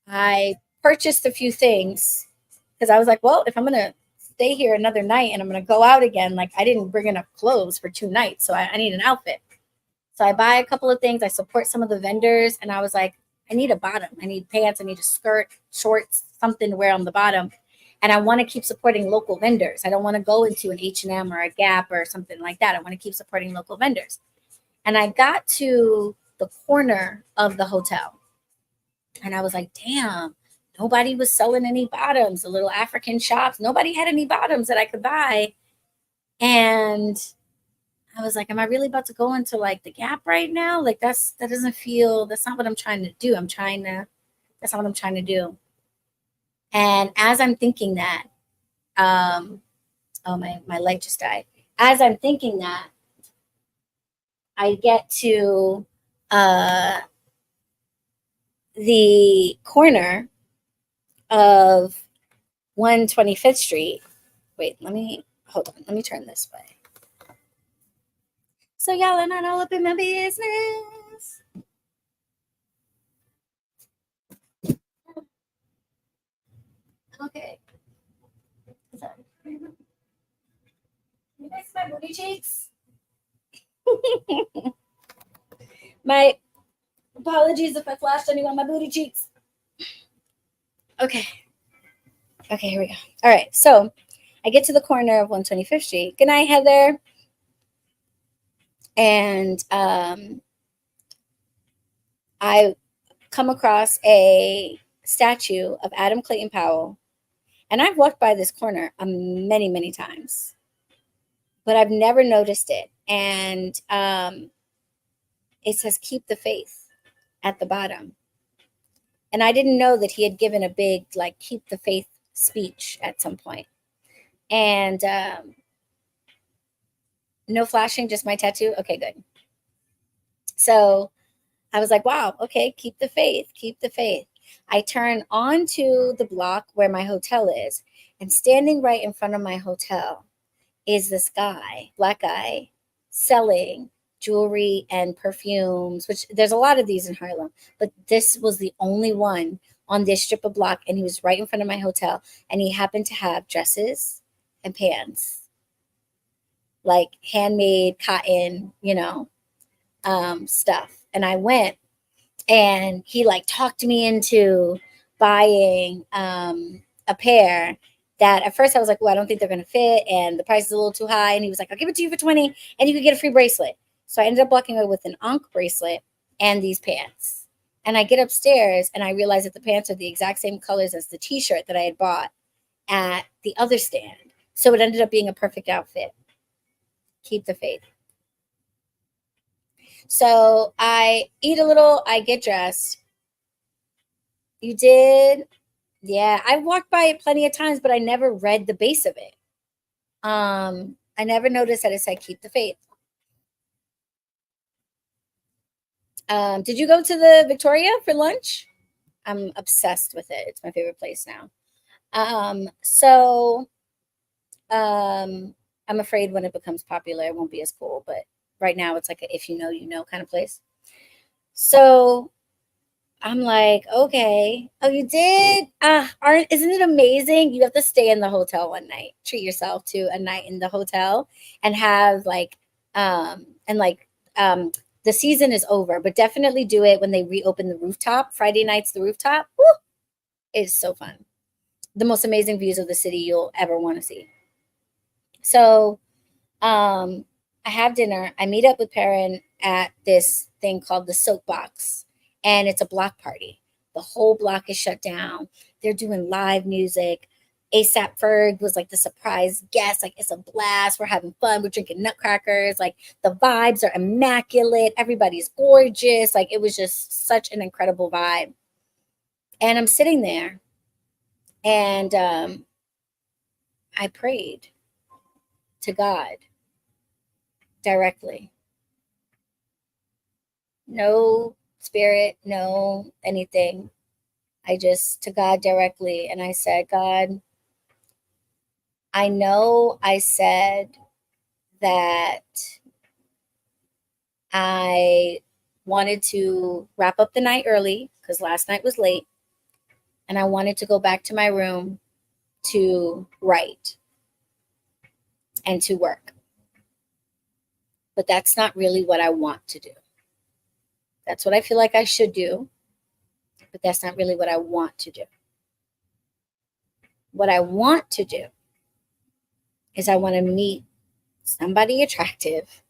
I purchased a few things because I was like, well, if I'm going to stay here another night and I'm going to go out again, like I didn't bring enough clothes for 2 nights. So I need an outfit. So I buy a couple of things. I support some of the vendors. And I was like, I need a bottom. I need pants. I need a skirt, shorts, something to wear on the bottom. And I want to keep supporting local vendors. I don't want to go into an H&M or a Gap or something like that. I want to keep supporting local vendors. And I got to the corner of the hotel. And I was like, damn, nobody was selling any bottoms. The little African shops, nobody had any bottoms that I could buy. And I was like, am I really about to go into like the Gap right now? Like that doesn't feel, that's not what I'm trying to do. That's not what I'm trying to do. And as I'm thinking that, oh, my light just died. As I'm thinking that, I get to the corner of 125th Street. Wait, hold on. Let me turn this way. So y'all are not all up in my business. Okay. You guys see my booty cheeks? My apologies if I flashed anyone my booty cheeks. Okay. Okay, here we go. All right. So I get to the corner of 125th Street. Good night, Heather. And I come across a statue of Adam Clayton Powell. And I've walked by this corner many, many times, but I've never noticed it. And it says, keep the faith at the bottom. And I didn't know that he had given a big, like, keep the faith speech at some point. And no flashing, just my tattoo. Okay, good. So I was like, wow, okay, keep the faith, keep the faith. I turn onto the block where my hotel is, and standing right in front of my hotel is this guy, black guy, selling jewelry and perfumes, which there's a lot of these in Harlem, but this was the only one on this strip of block, and he was right in front of my hotel, and he happened to have dresses and pants, like handmade cotton, stuff. And I went, and he like talked me into buying a pair that at first I was like, well, I don't think they're going to fit, and the price is a little too high. And he was like, I'll give it to you for 20 and you could get a free bracelet. So I ended up walking away with an Ankh bracelet and these pants. And I get upstairs and I realize that the pants are the exact same colors as the t-shirt that I had bought at the other stand. So it ended up being a perfect outfit. Keep the faith. So I eat a little, I get dressed. You did? Yeah, I've walked by it plenty of times, but I never read the base of it. I never noticed that it said keep the faith. Did you go to the Victoria for lunch? I'm obsessed with it. It's my favorite place now. I'm afraid when it becomes popular, it won't be as cool, but right now it's like a if you know, you know kind of place. So I'm like, okay. Oh, you did? Isn't it amazing? You have to stay in the hotel one night. Treat yourself to a night in the hotel and have the season is over, but definitely do it when they reopen the rooftop. Friday nights, the rooftop. Woo, it's so fun. The most amazing views of the city you'll ever want to see. So I have dinner. I meet up with Perrin at this thing called the Soapbox, and it's a block party. The whole block is shut down. They're doing live music. ASAP Ferg was like the surprise guest. Like, it's a blast. We're having fun. We're drinking nutcrackers. Like, the vibes are immaculate. Everybody's gorgeous. Like, it was just such an incredible vibe. And I'm sitting there, and I prayed to God directly. No spirit, no anything. I just to God directly. And I said, God, I know I said that I wanted to wrap up the night early because last night was late. And I wanted to go back to my room to write and to work. But that's not really what I want to do. That's what I feel like I should do, but that's not really what I want to do. What I want to do is I want to meet somebody attractive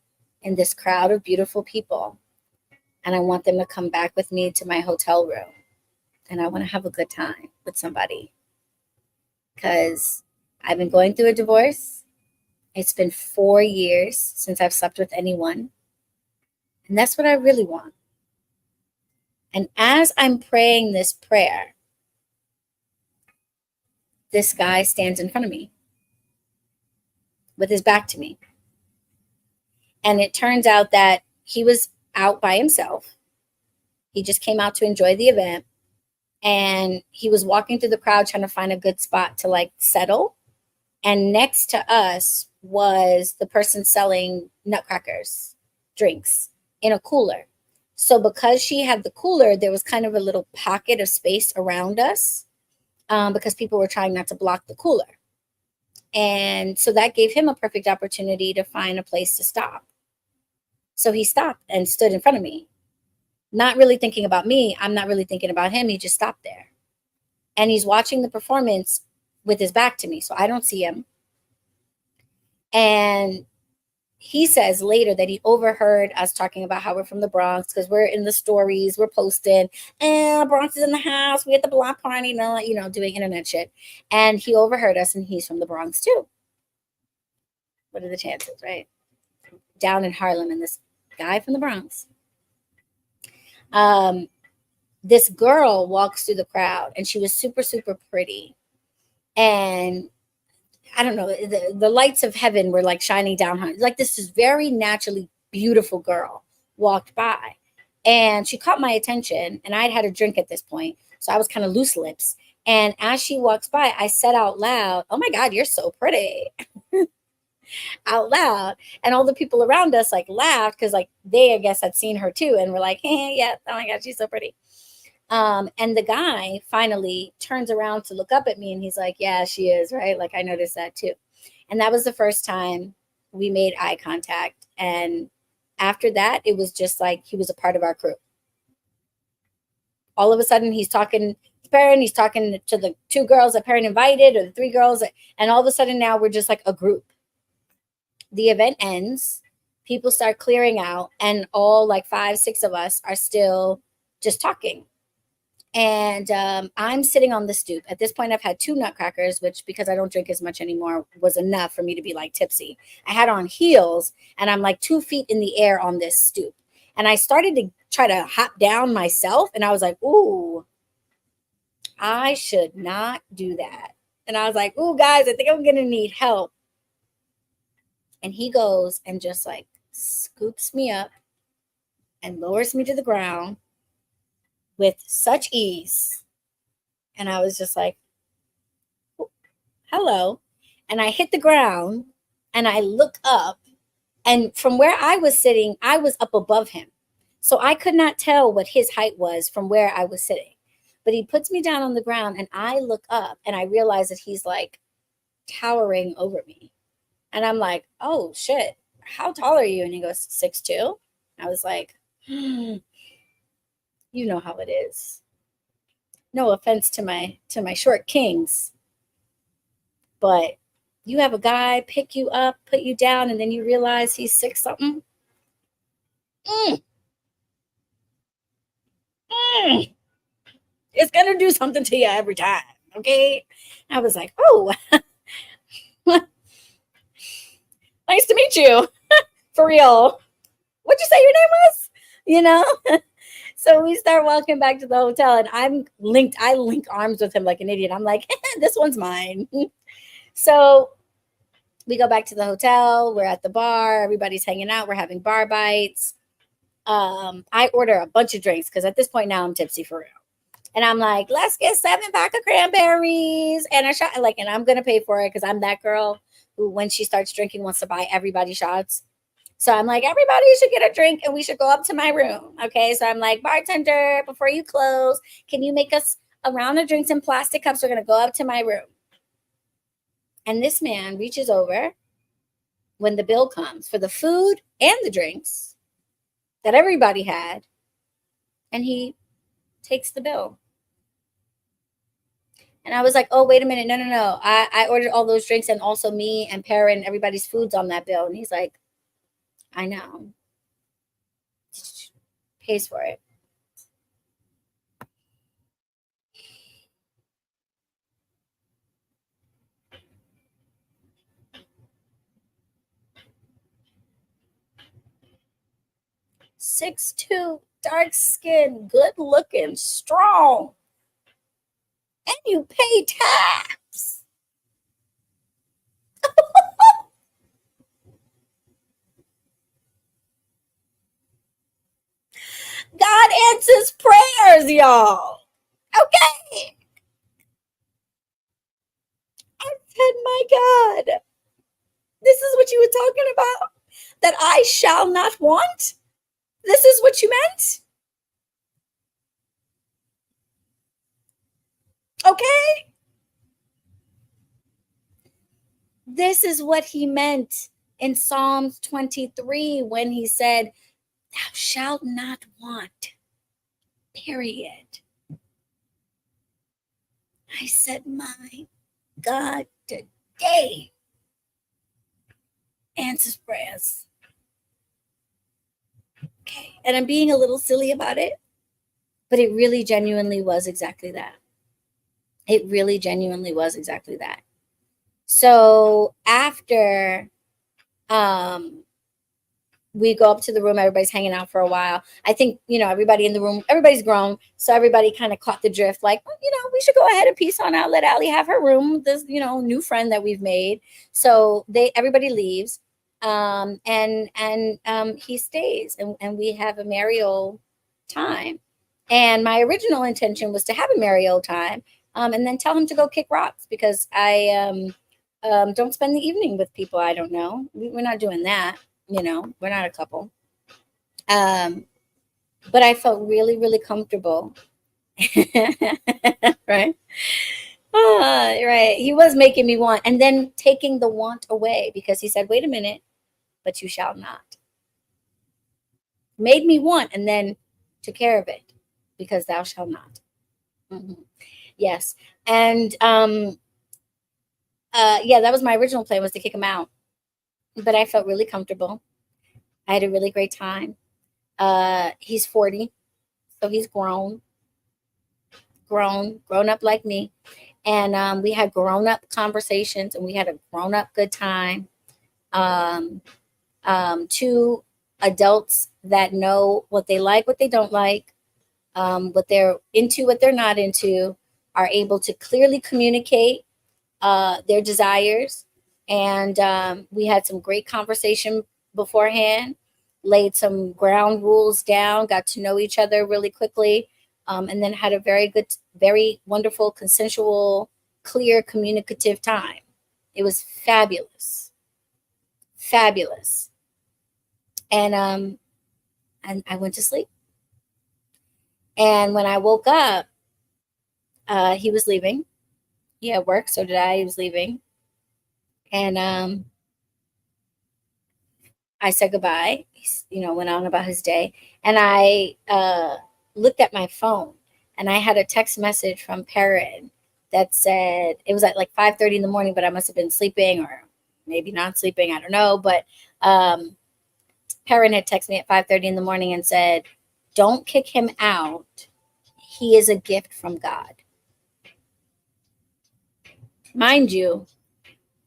in this crowd of beautiful people, and I want them to come back with me to my hotel room, and I want to have a good time with somebody because I've been going through a divorce, It's been 4 years since I've slept with anyone. And that's what I really want. And as I'm praying this prayer, this guy stands in front of me with his back to me. And it turns out that he was out by himself. He just came out to enjoy the event. And he was walking through the crowd trying to find a good spot to like settle. And next to us was the person selling nutcrackers, drinks in a cooler. So because she had the cooler, there was kind of a little pocket of space around us because people were trying not to block the cooler. And so that gave him a perfect opportunity to find a place to stop. So he stopped and stood in front of me, not really thinking about me. I'm not really thinking about him. He just stopped there. And he's watching the performance with his back to me. So I don't see him. And he says later that he overheard us talking about how we're from the Bronx because we're in the stories, we're posting, Bronx is in the house, we at the block party, doing internet shit. And he overheard us, and he's from the Bronx too. What are the chances, right? Down in Harlem, and this guy from the Bronx. This girl walks through the crowd, and she was super, super pretty. And I don't know, the lights of heaven were like shining down her. Like this is very naturally beautiful girl walked by, and she caught my attention, and I'd had a drink at this point. So I was kind of loose lips. And as she walks by, I said out loud, "Oh my God, you're so pretty." Out loud. And all the people around us like laughed because like they, I guess, had seen her too. And were like, "Hey, yeah, oh my God, she's so pretty." And the guy finally turns around to look up at me, and he's like, "Yeah, she is, right? Like I noticed that too." And that was the first time we made eye contact. And after that, it was just like he was a part of our crew. All of a sudden, he's talking to Perrin, he's talking to the 2 girls that Perrin invited, or the 3 girls, and all of a sudden now we're just like a group. The event ends, people start clearing out, and all like 5, 6 of us are still just talking. And I'm sitting on the stoop. At this point, I've had 2 nutcrackers, which because I don't drink as much anymore was enough for me to be like tipsy. I had on heels, and I'm like 2 feet in the air on this stoop. And I started to try to hop down myself, and I was like, "Ooh, I should not do that." And I was like, "Ooh, guys, I think I'm going to need help." And he goes and just like scoops me up and lowers me to the ground with such ease. And I was just like, "Hello." And I hit the ground, and I look up, and from where I was sitting, I was up above him. So I could not tell what his height was from where I was sitting. But he puts me down on the ground, and I look up, and I realize that he's like towering over me. And I'm like, "Oh shit, how tall are you?" And he goes, 6'2". I was like, "You know how it is. No offense to my short kings, but you have a guy pick you up, put you down, and then you realize he's 6 something. Mm, mm. It's gonna do something to you every time, okay?" I was like, "Oh, nice to meet you, for real. What'd you say your name was?" You know? So we start walking back to the hotel, and I link arms with him like an idiot. I'm like, "This one's mine." So we go back to the hotel. We're at the bar. Everybody's hanging out. We're having bar bites. I order a bunch of drinks because at this point now I'm tipsy for real. And I'm like, "Let's get 7-pack of cranberries and a shot." Like, and I'm going to pay for it because I'm that girl who, when she starts drinking, wants to buy everybody shots. So I'm like, "Everybody should get a drink and we should go up to my room." Okay. So I'm like, "Bartender, before you close, can you make us a round of drinks in plastic cups? We're going to go up to my room." And this man reaches over when the bill comes for the food and the drinks that everybody had, and he takes the bill. And I was like, "Oh, wait a minute. No, no, no. I ordered all those drinks, and also me and Perrin, everybody's food's on that bill." And he's like, "I know." Pays for it. 6'2", dark skin, good looking, strong. And you pay tax. God answers prayers, y'all. Okay. I said, my God, this is what you were talking about? That I shall not want? This is what you meant? Okay. This is what he meant in Psalms 23 when he said, thou shalt not want, period. I said, my God, today answers prayers. Okay. And I'm being a little silly about it, but it really genuinely was exactly that. It really genuinely was exactly that. So after we go up to the room, everybody's hanging out for a while. I think, everybody in the room, everybody's grown. So everybody kind of caught the drift, like, well, we should go ahead and peace on out. Let Allie have her room. This, new friend that we've made. So everybody leaves. And he stays and we have a merry old time. And my original intention was to have a merry old time. And then tell him to go kick rocks because I don't spend the evening with people I don't know. We're not doing that. We're not a couple. But I felt really, really comfortable. Right? Right. He was making me want and then taking the want away because he said, wait a minute, but you shall not. Made me want and then took care of it because thou shalt not. Mm-hmm. Yes. And that was my original plan, was to kick him out. But I felt really comfortable. I had a really great time. He's 40, so he's grown up like me. And we had grown up conversations and we had a grown up good time. Two adults that know what they like, what they don't like, what they're into, what they're not into, are able to clearly communicate their desires. And we had some great conversation beforehand, laid some ground rules down, got to know each other really quickly, and then had a very good, very wonderful, consensual, clear, communicative time. It was fabulous. Fabulous. And I went to sleep. And when I woke up, he was leaving. He had work, so did I. He was leaving. And I said goodbye. He, went on about his day. And I looked at my phone, and I had a text message from Perrin that said, it was at like 5:30 in the morning, but I must have been sleeping or maybe not sleeping. I don't know. But Perrin had texted me at 5:30 in the morning and said, don't kick him out. He is a gift from God. Mind you,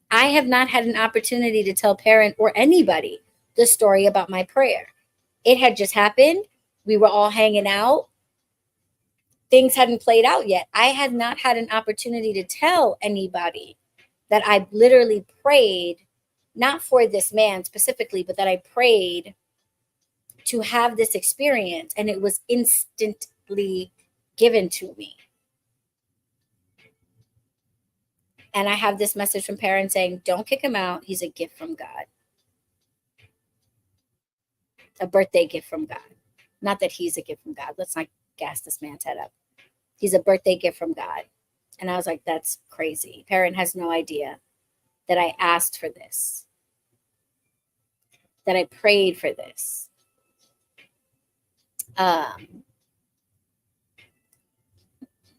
I have not had an opportunity to tell Perrin or anybody the story about my prayer. It had just happened. We were all hanging out. Things hadn't played out yet. I had not had an opportunity to tell anybody that I literally prayed, not for this man specifically, but that I prayed to have this experience, and it was instantly given to me. And I have this message from parents saying, don't kick him out. He's a gift from God. A birthday gift from God. Not that he's a gift from God. Let's not gas this man's head up. He's a birthday gift from God. And I was like, that's crazy. Perrin has no idea that I asked for this, that I prayed for this.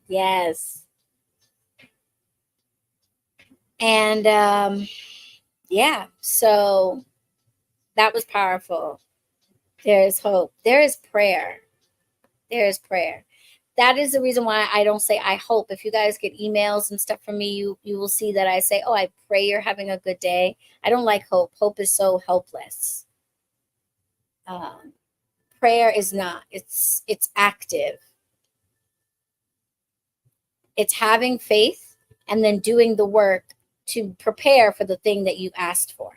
Yes. And yeah, so that was powerful. There is hope. There is prayer. There is prayer. That is the reason why I don't say I hope. If you guys get emails and stuff from me, you will see that I say, oh, I pray you're having a good day. I don't like hope. Hope is so helpless. prayer is not. It's active. It's having faith and then doing the work to prepare for the thing that you asked for.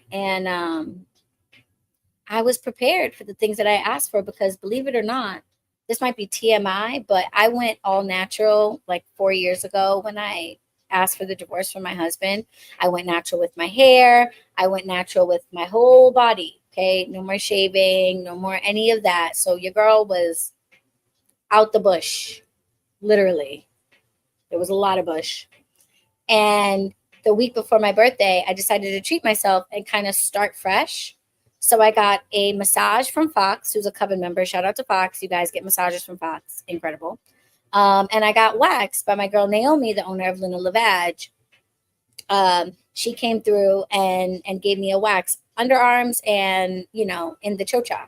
And I was prepared for the things that I asked for because, believe it or not, this might be TMI, but I went all natural like 4 years ago when I asked for the divorce from my husband. I went natural with my hair. I went natural with my whole body. Okay. No more shaving, no more any of that. So your girl was out the bush, literally. There was a lot of bush. And the week before my birthday, I decided to treat myself and kind of start fresh. So I got a massage from Fox, who's a Coven member. Shout out to Fox. You guys get massages from Fox. Incredible. And I got waxed by my girl Naomi, the owner of Luna Lavage. She came through and gave me a wax underarms and, you know, in the chocha.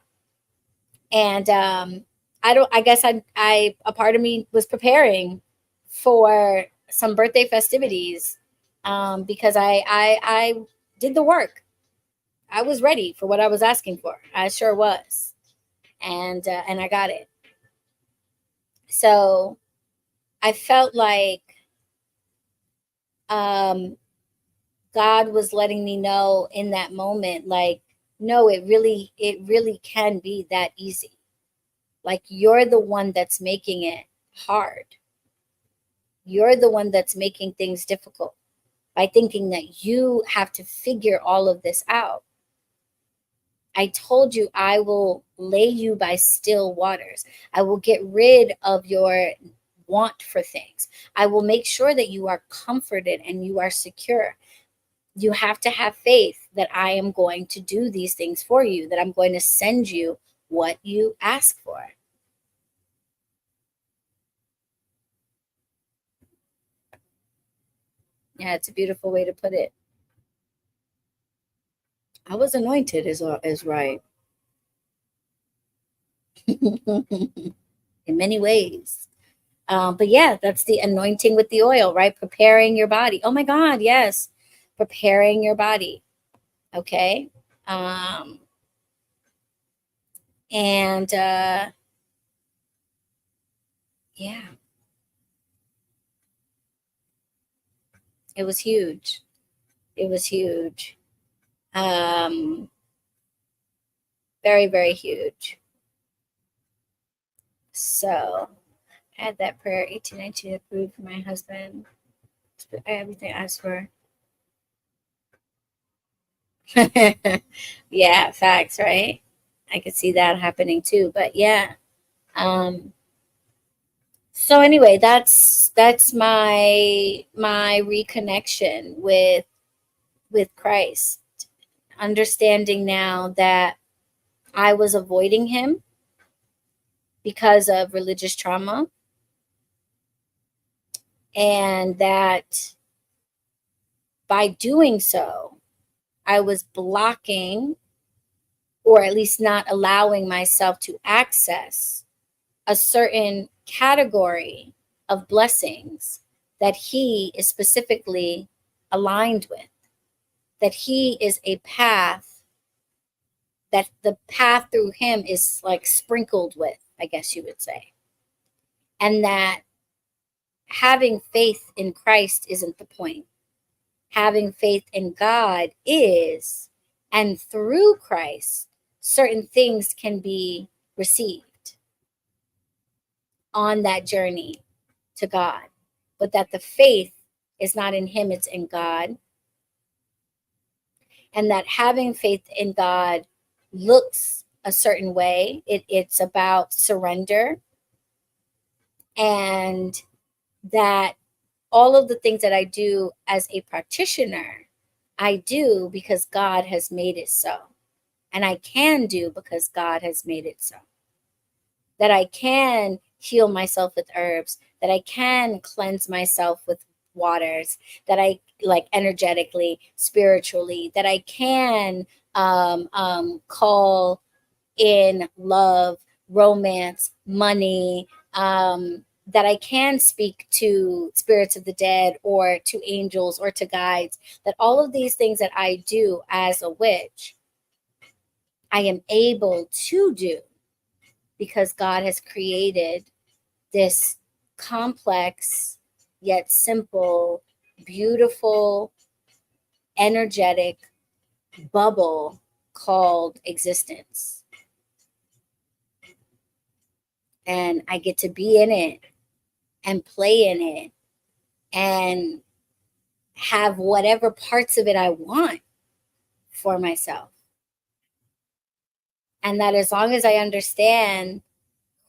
And I guess a part of me was preparing for some birthday festivities because I did the work. I was ready for what I was asking for. I sure was. And I got it. So I felt like God was letting me know in that moment, like, no, it really can be that easy. Like, you're the one that's making it hard. You're the one that's making things difficult by thinking that you have to figure all of this out. I told you I will lay you by still waters. I will get rid of your want for things. I will make sure that you are comforted and you are secure. You have to have faith that I am going to do these things for you, that I'm going to send you what you ask for. Yeah, it's a beautiful way to put it. I was anointed is right. In many ways. But yeah, that's the anointing with the oil, right? Preparing your body. Oh my God, yes. Preparing your body. Okay. And yeah, it was huge. It was huge. Very, very huge. So I had that prayer 1819 approved for my husband. Everything I asked for. Yeah, facts, right? I could see that happening too. But yeah. So anyway, that's my reconnection with Christ. Understanding now that I was avoiding him because of religious trauma, and that by doing so, I was blocking, or at least not allowing myself to access a certain category of blessings that he is specifically aligned with, that he is a path, that the path through him is like sprinkled with, I guess you would say. And that having faith in Christ isn't the point. Having faith in God is, and through Christ, certain things can be received on that journey to God, but that the faith is not in him, it's in God. And that having faith in God looks a certain way. It's about surrender, and that all of the things that I do as a practitioner, I do because God has made it so. And I can do because God has made it so. That I can heal myself with herbs, that I can cleanse myself with waters, that I like energetically, spiritually, that I can call in love, romance, money, that I can speak to spirits of the dead or to angels or to guides, that all of these things that I do as a witch, I am able to do because God has created this complex yet simple, beautiful, energetic bubble called existence. And I get to be in it and play in it and have whatever parts of it I want for myself. And that as long as I understand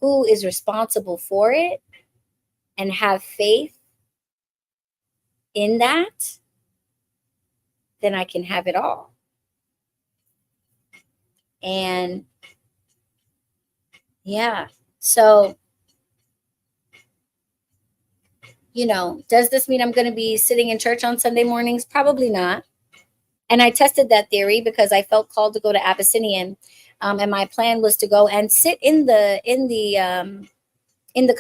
who is responsible for it and have faith in that, then I can have it all. And yeah, so, you know, does this mean I'm going to be sitting in church on Sunday mornings? Probably not. And I tested that theory because I felt called to go to Abyssinian, and my plan was to go and sit in the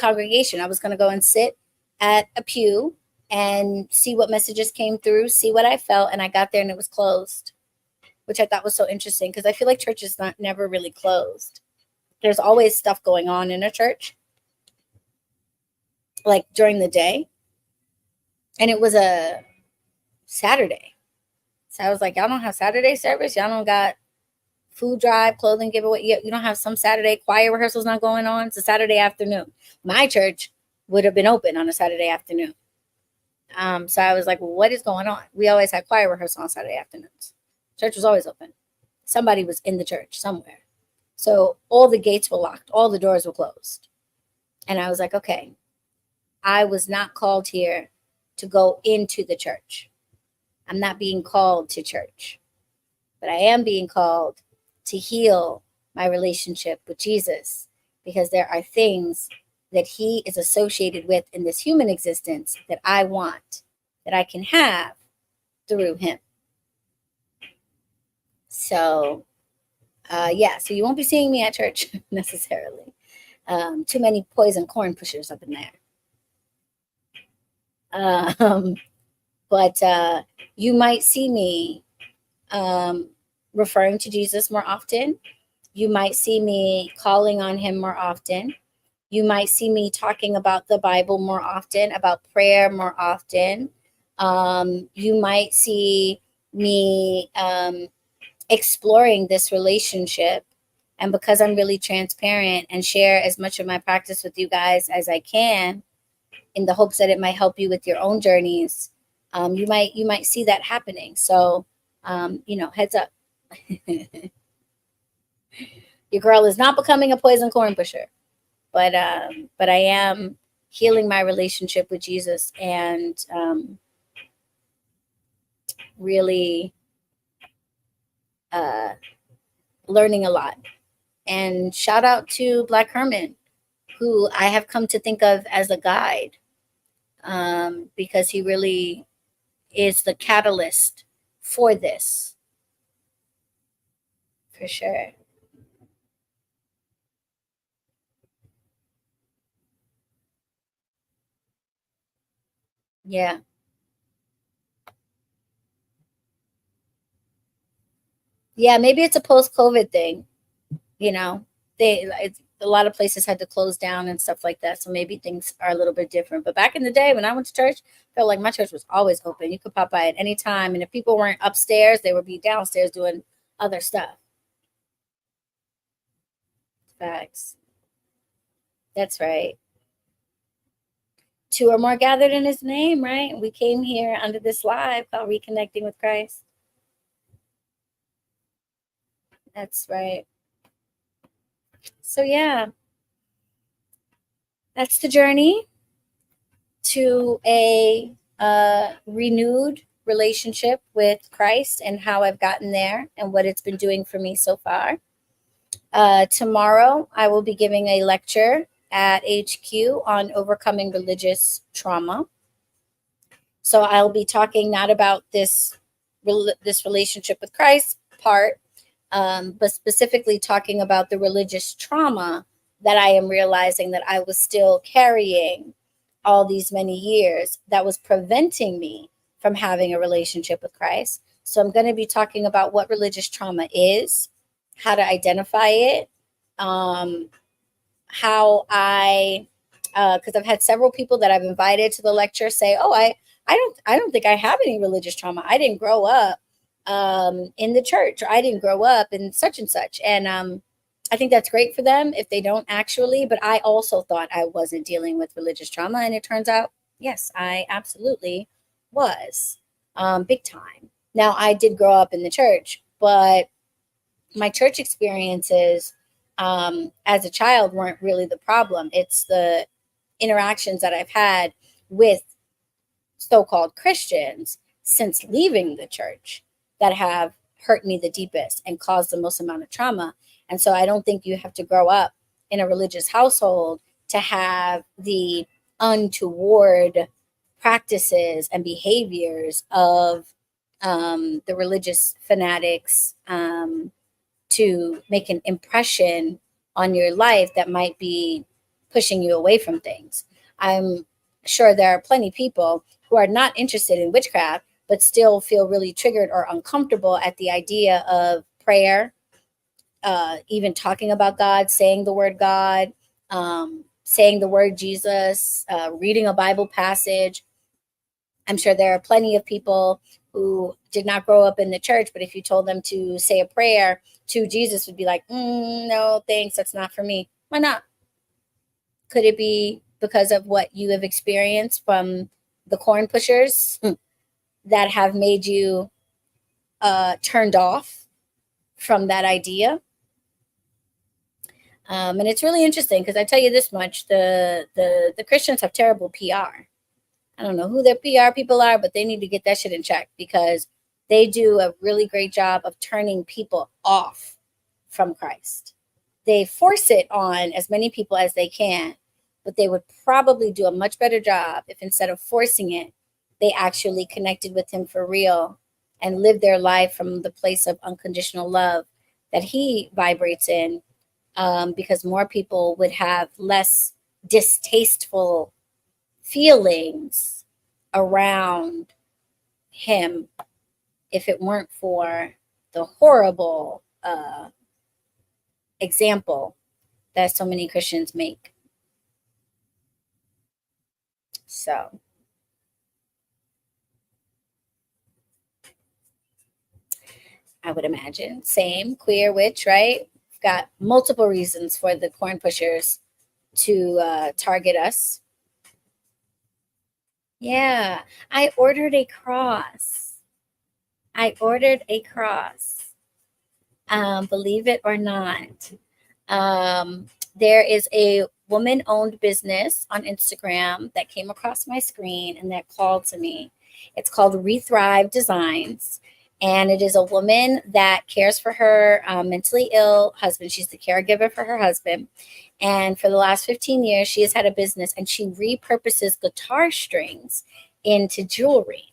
congregation. I was going to go and sit at a pew and see what messages came through, see what I felt, and I got there and it was closed, which I thought was so interesting because I feel like church is never really closed. There's always stuff going on in a church, like during the day, and it was a Saturday. So I was like, y'all don't have Saturday service? Y'all don't got food drive, clothing giveaway? You don't have some Saturday choir rehearsals not going on? It's a Saturday afternoon. My church would have been open on a Saturday afternoon. So I was like, well, what is going on? We always had choir rehearsal on Saturday afternoons. Church was always open. Somebody was in the church somewhere. So all the gates were locked. All the doors were closed. And I was like, okay, I was not called here to go into the church. I'm not being called to church, but I am being called to heal my relationship with Jesus, because there are things that he is associated with in this human existence that I want, that I can have through him. So, yeah, so you won't be seeing me at church necessarily. Too many poison corn pushers up in there. But you might see me referring to Jesus more often. You might see me calling on him more often. You might see me talking about the Bible more often, about prayer more often. You might see me exploring this relationship. And because I'm really transparent and share as much of my practice with you guys as I can, in the hopes that it might help you with your own journeys, you might see that happening. So, heads up. Your girl is not becoming a poison corn pusher, but I am healing my relationship with Jesus and really learning a lot. And shout out to Black Herman, who I have come to think of as a guide, because he really is the catalyst for this, for sure. Yeah. Yeah, maybe it's a post-COVID thing. You know, a lot of places had to close down and stuff like that. So maybe things are a little bit different. But back in the day when I went to church, I felt like my church was always open. You could pop by at any time. And if people weren't upstairs, they would be downstairs doing other stuff. Facts. That's right. Two or more gathered in his name, right? We came here under this live called Reconnecting with Christ. That's right. So yeah, that's the journey to a renewed relationship with Christ and how I've gotten there and what it's been doing for me so far. Tomorrow, I will be giving a lecture at HQ on overcoming religious trauma. So I'll be talking not about this relationship with Christ part, but specifically talking about the religious trauma that I am realizing that I was still carrying all these many years that was preventing me from having a relationship with Christ. So I'm going to be talking about what religious trauma is, how to identify it, how because I've had several people that I've invited to the lecture say, "Oh, I don't think I have any religious trauma. I didn't grow up in the church, or I didn't grow up in such and such." And I think that's great for them if they don't actually. But I also thought I wasn't dealing with religious trauma, and it turns out, yes, I absolutely was, big time. Now, I did grow up in the church, but my church experiences as a child weren't really the problem. It's the interactions that I've had with so-called Christians since leaving the church that have hurt me the deepest and caused the most amount of trauma. And so I don't think you have to grow up in a religious household to have the untoward practices and behaviors of the religious fanatics to make an impression on your life that might be pushing you away from things. I'm sure there are plenty of people who are not interested in witchcraft, but still feel really triggered or uncomfortable at the idea of prayer, even talking about God, saying the word God, saying the word Jesus, reading a Bible passage. I'm sure there are plenty of people who did not grow up in the church, but if you told them to say a prayer to Jesus, would be like, no, thanks, that's not for me. Why not? Could it be because of what you have experienced from the corn pushers that have made you turned off from that idea? And it's really interesting because I tell you this much: the Christians have terrible PR. I don't know who their PR people are, but they need to get that shit in check, because they do a really great job of turning people off from Christ. They force it on as many people as they can, but they would probably do a much better job if, instead of forcing it, they actually connected with him for real and lived their life from the place of unconditional love that he vibrates in, because more people would have less distasteful feelings around him if it weren't for the horrible example that so many Christians make. So I would imagine same queer witch, right? We've got multiple reasons for the corn pushers to target us. Yeah, I ordered a cross. Believe it or not. There is a woman-owned business on Instagram that came across my screen and that called to me. It's called Rethrive Designs, and it is a woman that cares for her mentally ill husband. She's the caregiver for her husband. And for the last 15 years, she has had a business, and she repurposes guitar strings into jewelry.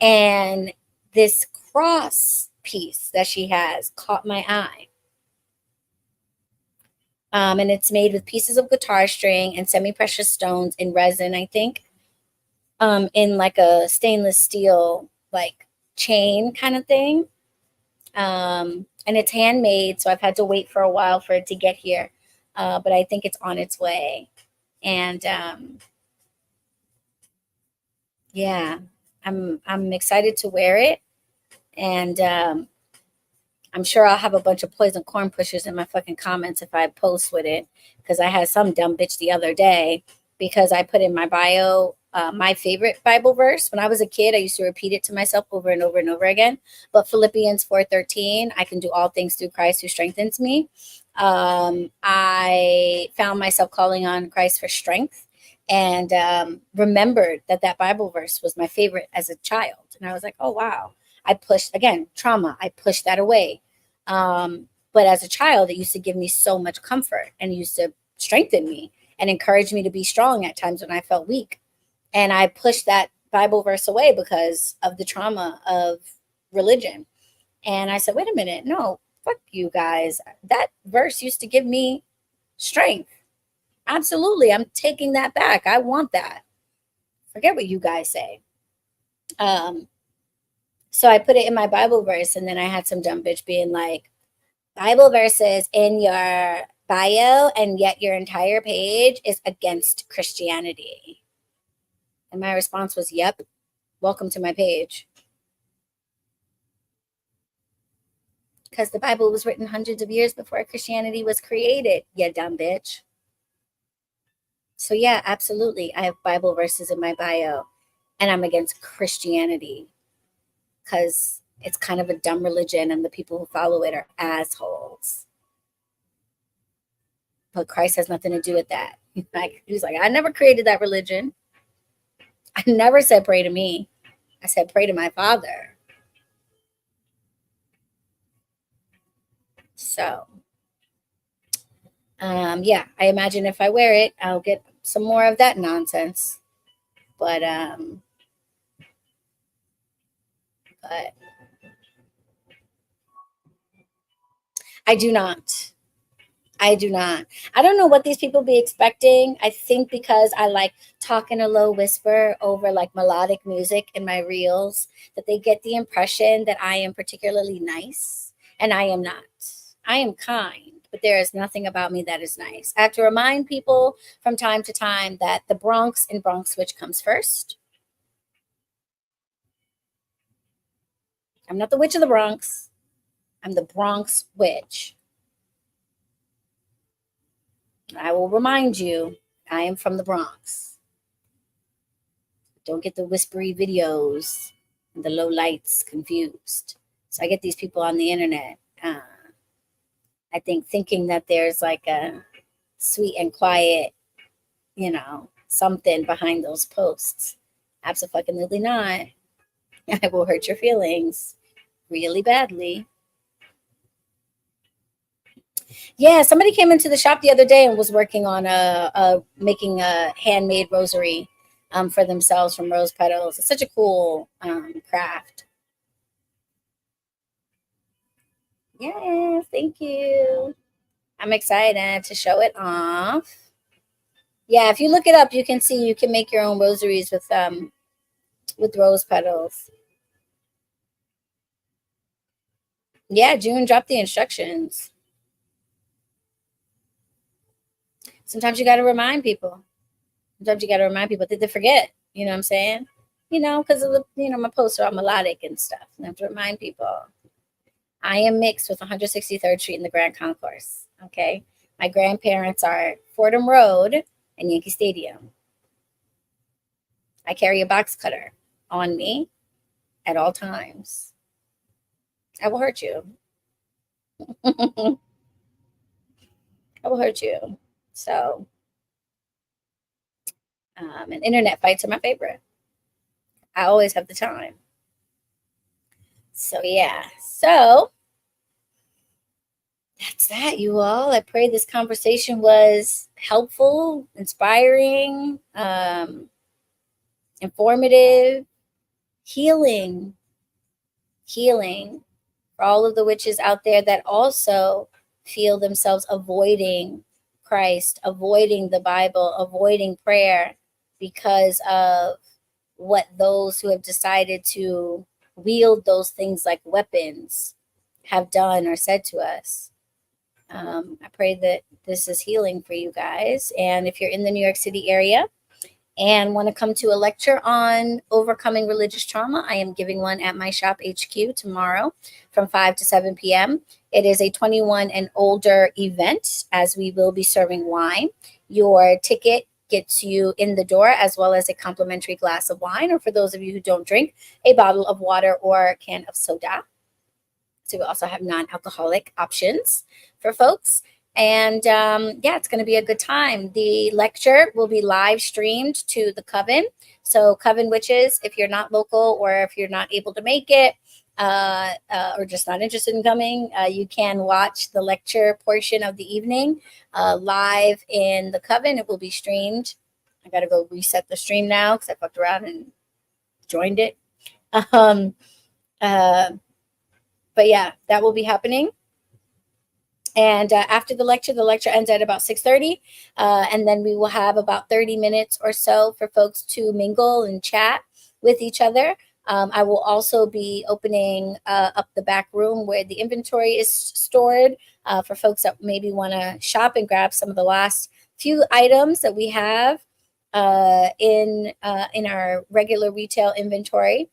And this cross piece that she has caught my eye. And it's made with pieces of guitar string and semi-precious stones in resin, I think, in like a stainless steel, like chain kind of thing. And it's handmade, so I've had to wait for a while for it to get here. But I think it's on its way. And yeah, I'm excited to wear it. And I'm sure I'll have a bunch of poison corn pushers in my fucking comments if I post with it, because I had some dumb bitch the other day because I put in my bio my favorite Bible verse. When I was a kid, I used to repeat it to myself over and over and over again. But Philippians 4:13, I can do all things through Christ who strengthens me. I found myself calling on Christ for strength, and remembered that that Bible verse was my favorite as a child. And I was like, oh, wow. I pushed, again, trauma. I pushed that away. But as a child, it used to give me so much comfort and used to strengthen me and encourage me to be strong at times when I felt weak. And I pushed that Bible verse away because of the trauma of religion. And I said, wait a minute, no, fuck you guys. That verse used to give me strength. Absolutely. I'm taking that back. I want that. Forget what you guys say. So I put it in my Bible verse, and then I had some dumb bitch being like, Bible verses in your bio, and yet your entire page is against Christianity. And my response was, yep, welcome to my page. Because the Bible was written hundreds of years before Christianity was created, you dumb bitch. So yeah, absolutely. I have Bible verses in my bio, and I'm against Christianity because it's kind of a dumb religion, and the people who follow it are assholes. But Christ has nothing to do with that. He's like, I never created that religion. I never said pray to me. I said pray to my Father. So, yeah, I imagine if I wear it, I'll get some more of that nonsense. But I do not. I do not. I don't know what these people be expecting. I think because I like talk in a low whisper over like melodic music in my reels, that they get the impression that I am particularly nice, and I am not. I am kind, but there is nothing about me that is nice. I have to remind people from time to time that the Bronx and BronxWitch comes first. I'm not the witch of the Bronx. I'm the Bronx witch. I will remind you, I am from the Bronx. Don't get the whispery videos and the low lights confused. So I get these people on the internet, I think, thinking that there's like a sweet and quiet, something behind those posts. Absolutely not. I will hurt your feelings really badly. Yeah, somebody came into the shop the other day and was working on making a handmade rosary for themselves from rose petals. It's such a cool craft. Yeah, thank you. I'm excited to show it off. Yeah, if you look it up, you can see you can make your own rosaries with rose petals. Yeah, June, drop the instructions. Sometimes you got to remind people. Sometimes you got to remind people that they forget. You know what I'm saying? Because of my posts are all melodic and stuff. And I have to remind people. I am mixed with 163rd Street in the Grand Concourse. Okay, my grandparents are Fordham Road and Yankee Stadium. I carry a box cutter on me at all times. I will hurt you. I will hurt you. So, and internet fights are my favorite. I always have the time. So, yeah. So, that's that, you all. I pray this conversation was helpful, inspiring, informative, healing for all of the witches out there that also feel themselves avoiding Christ, avoiding the Bible, avoiding prayer because of what those who have decided to wield those things like weapons have done or said to us. I pray that this is healing for you guys. And if you're in the New York City area and want to come to a lecture on overcoming religious trauma, I am giving one at my shop HQ tomorrow from 5 to 7 p.m. It is a 21 and older event, as we will be serving wine. Your ticket gets you in the door, as well as a complimentary glass of wine, or for those of you who don't drink, a bottle of water or a can of soda. So we also have non-alcoholic options for folks. And yeah, it's going to be a good time. The lecture will be live streamed to the Coven. So Coven Witches, if you're not local or if you're not able to make it or just not interested in coming, you can watch the lecture portion of the evening live in the Coven. It will be streamed. I got to go reset the stream now because I fucked around and joined it. But yeah, that will be happening. And after the lecture ends at about 6:30. And then we will have about 30 minutes or so for folks to mingle and chat with each other. I will also be opening up the back room where the inventory is stored for folks that maybe want to shop and grab some of the last few items that we have in our regular retail inventory.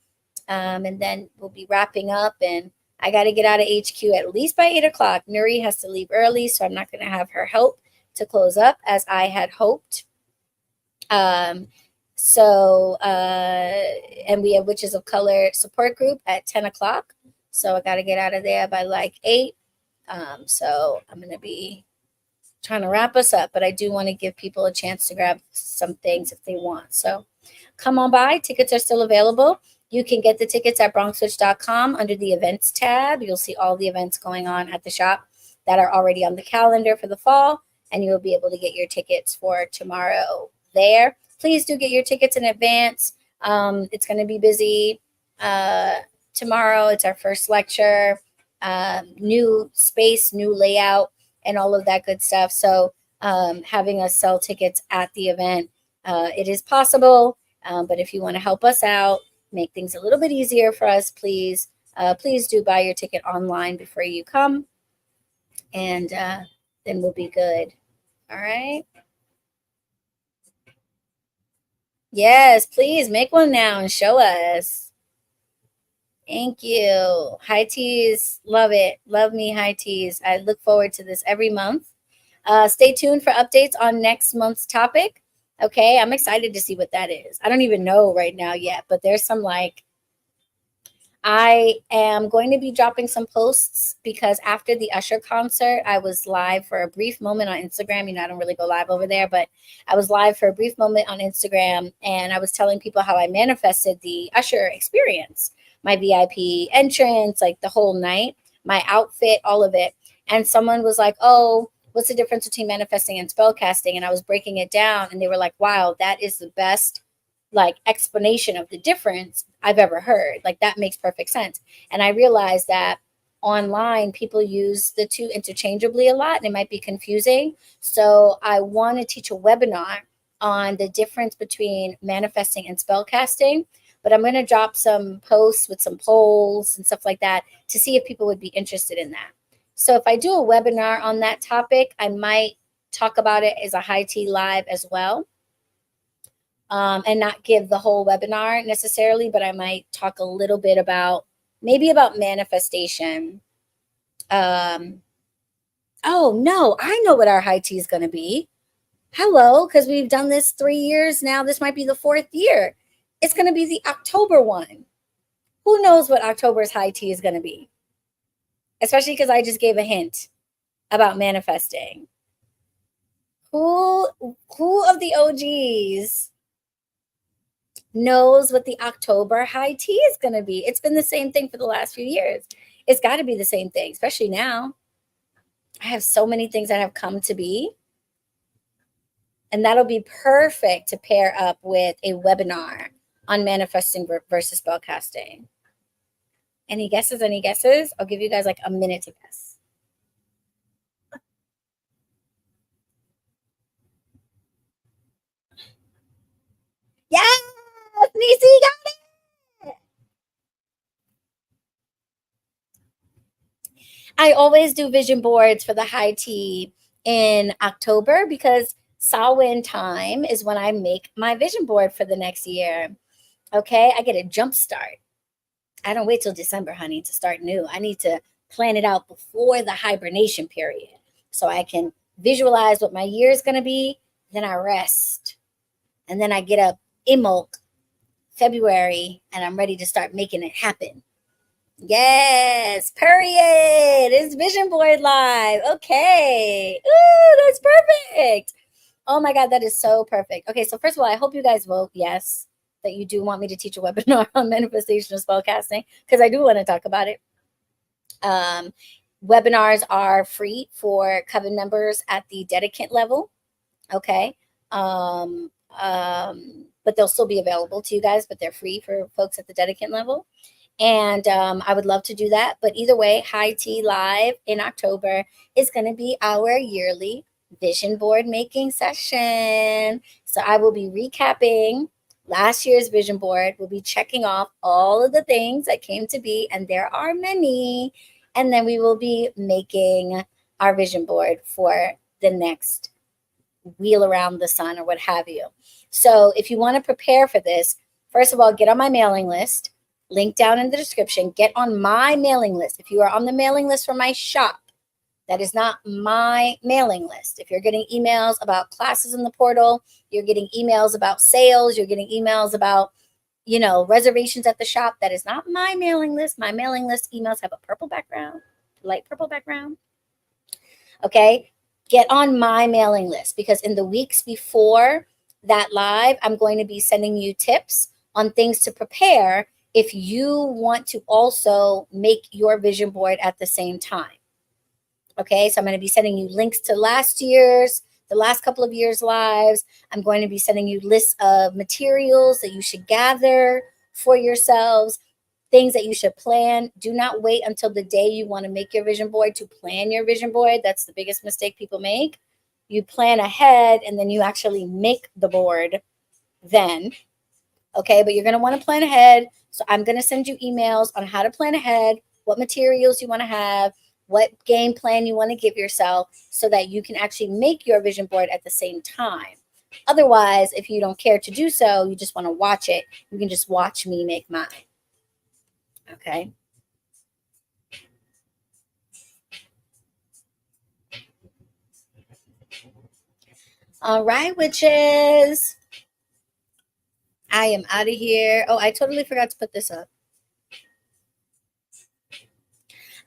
And then we'll be wrapping up, and I got to get out of HQ at least by 8 o'clock. Nuri has to leave early, so I'm not going to have her help to close up as I had hoped. And we have Witches of Color support group at 10 o'clock. So I got to get out of there by like 8. So I'm going to be trying to wrap us up, but I do want to give people a chance to grab some things if they want. So come on by. Tickets are still available. You can get the tickets at bronxwitch.com under the events tab. You'll see all the events going on at the shop that are already on the calendar for the fall, and you'll be able to get your tickets for tomorrow there. Please do get your tickets in advance. It's going to be busy tomorrow. It's our first lecture, new space, new layout, and all of that good stuff. So having us sell tickets at the event, it is possible. But if you want to help us out, make things a little bit easier for us, please do buy your ticket online before you come, and then we'll be good. All right. Yes, please make one now and show us. Thank you. High teas, love it. Love me high teas. I look forward to this every month. Stay tuned for updates on next month's topic. Okay, I'm excited to see what that is. I don't even know right now yet, but there's some I am going to be dropping some posts because after the Usher concert, I was live for a brief moment on Instagram. I don't really go live over there, but I was live for a brief moment on Instagram, and I was telling people how I manifested the Usher experience, my VIP entrance, like the whole night, my outfit, all of it. And someone was like, "Oh, what's the difference between manifesting and spellcasting?" And I was breaking it down, and they were like, "Wow, that is the best explanation of the difference I've ever heard. That makes perfect sense." And I realized that online people use the two interchangeably a lot, and it might be confusing. So I want to teach a webinar on the difference between manifesting and spellcasting. But I'm going to drop some posts with some polls and stuff like that to see if people would be interested in that. So if I do a webinar on that topic, I might talk about it as a high tea live as well. And not give the whole webinar necessarily, but I might talk a little bit about manifestation. Oh no, I know what our high tea is going to be. Hello, because we've done this 3 years now. This might be the 4th year. It's going to be the October one. Who knows what October's high tea is going to be? Especially because I just gave a hint about manifesting. Who of the OGs knows what the October high tea is going to be? It's been the same thing for the last few years. It's got to be the same thing, especially now. I have so many things that have come to be. And that'll be perfect to pair up with a webinar on manifesting versus spellcasting. Any guesses? Any guesses? I'll give you guys a minute to guess. Yes! Nisi got it! I always do vision boards for the high tea in October because Samhain time is when I make my vision board for the next year. Okay, I get a jump start. I don't wait till December, honey, to start new. I need to plan it out before the hibernation period so I can visualize what my year is going to be. Then I rest. And then I get up Imulk February and I'm ready to start making it happen. Yes, period. It's vision board live. Okay. Ooh, that's perfect. Oh my God, that is so perfect. Okay, so first of all, I hope you guys vote yes, that you do want me to teach a webinar on manifestation and spellcasting, because I do want to talk about it. Webinars are free for Coven members at the dedicant level. Okay. But they'll still be available to you guys, but they're free for folks at the dedicant level. And I would love to do that. But either way, High Tea Live in October is going to be our yearly vision board making session. So I will be recapping last year's vision board. We'll be checking off all of the things that came to be, and there are many. And then we will be making our vision board for the next wheel around the sun or what have you. So if you want to prepare for this, first of all, get on my mailing list. Link down in the description. Get on my mailing list. If you are on the mailing list for my shop, that is not my mailing list. If you're getting emails about classes in the portal, you're getting emails about sales, you're getting emails about, reservations at the shop, that is not my mailing list. My mailing list emails have a purple background, light purple background. Okay. Get on my mailing list, because in the weeks before that live, I'm going to be sending you tips on things to prepare if you want to also make your vision board at the same time. Okay, so I'm going to be sending you links to the last couple of years' lives. I'm going to be sending you lists of materials that you should gather for yourselves, things that you should plan. Do not wait until the day you want to make your vision board to plan your vision board. That's the biggest mistake people make. You plan ahead and then you actually make the board then. Okay, but you're going to want to plan ahead. So I'm going to send you emails on how to plan ahead, what materials you want to have, what game plan you want to give yourself, so that you can actually make your vision board at the same time. Otherwise, if you don't care to do so, you just want to watch it, you can just watch me make mine. Okay. All right, witches. I am out of here. Oh, I totally forgot to put this up.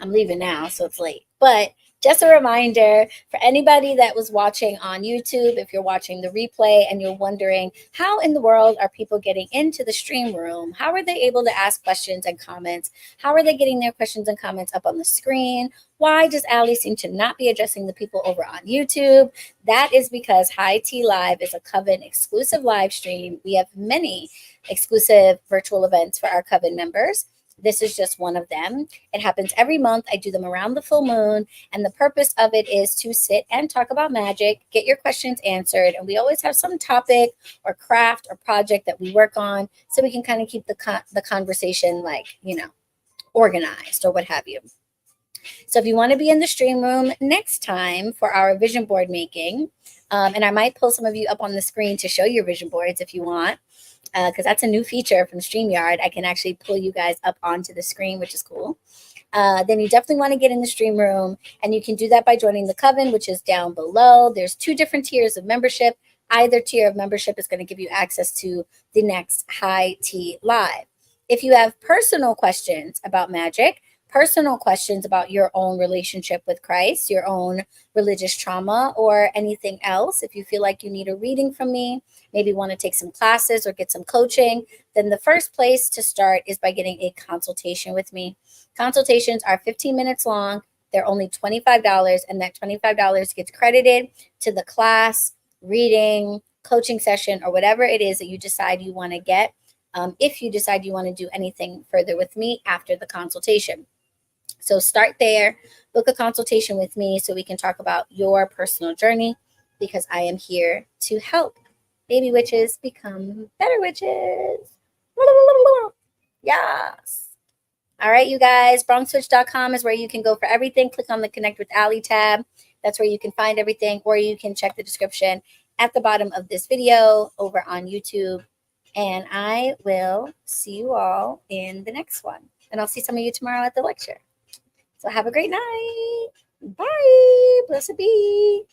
I'm leaving now, so it's late. But just a reminder for anybody that was watching on YouTube, if you're watching the replay and you're wondering how in the world are people getting into the stream room? How are they able to ask questions and comments? How are they getting their questions and comments up on the screen? Why does Allie seem to not be addressing the people over on YouTube? That is because High Tea Live is a Coven exclusive live stream. We have many exclusive virtual events for our Coven members. This is just one of them. It happens every month. I do them around the full moon. And the purpose of it is to sit and talk about magic, get your questions answered. And we always have some topic or craft or project that we work on, so we can kind of keep the conversation organized or what have you. So if you want to be in the stream room next time for our vision board making, and I might pull some of you up on the screen to show your vision boards if you want, because that's a new feature from StreamYard. I can actually pull you guys up onto the screen, which is cool. Then you definitely want to get in the stream room, and you can do that by joining the Coven, which is down below. There's 2 different tiers of membership. Either tier of membership is going to give you access to the next High Tea Live. If you have personal questions about magic, personal questions about your own relationship with Christ, your own religious trauma, or anything else, if you feel like you need a reading from me, maybe want to take some classes or get some coaching, then the first place to start is by getting a consultation with me. Consultations are 15 minutes long. They're only $25, and that $25 gets credited to the class, reading, coaching session, or whatever it is that you decide you want to get, if you decide you want to do anything further with me after the consultation. So start there, book a consultation with me so we can talk about your personal journey, because I am here to help baby witches become better witches. Yes. All right, you guys, BronxWitch.com is where you can go for everything. Click on the Connect with Allie tab. That's where you can find everything, or you can check the description at the bottom of this video over on YouTube. And I will see you all in the next one. And I'll see some of you tomorrow at the lecture. So have a great night. Bye. Blessed be.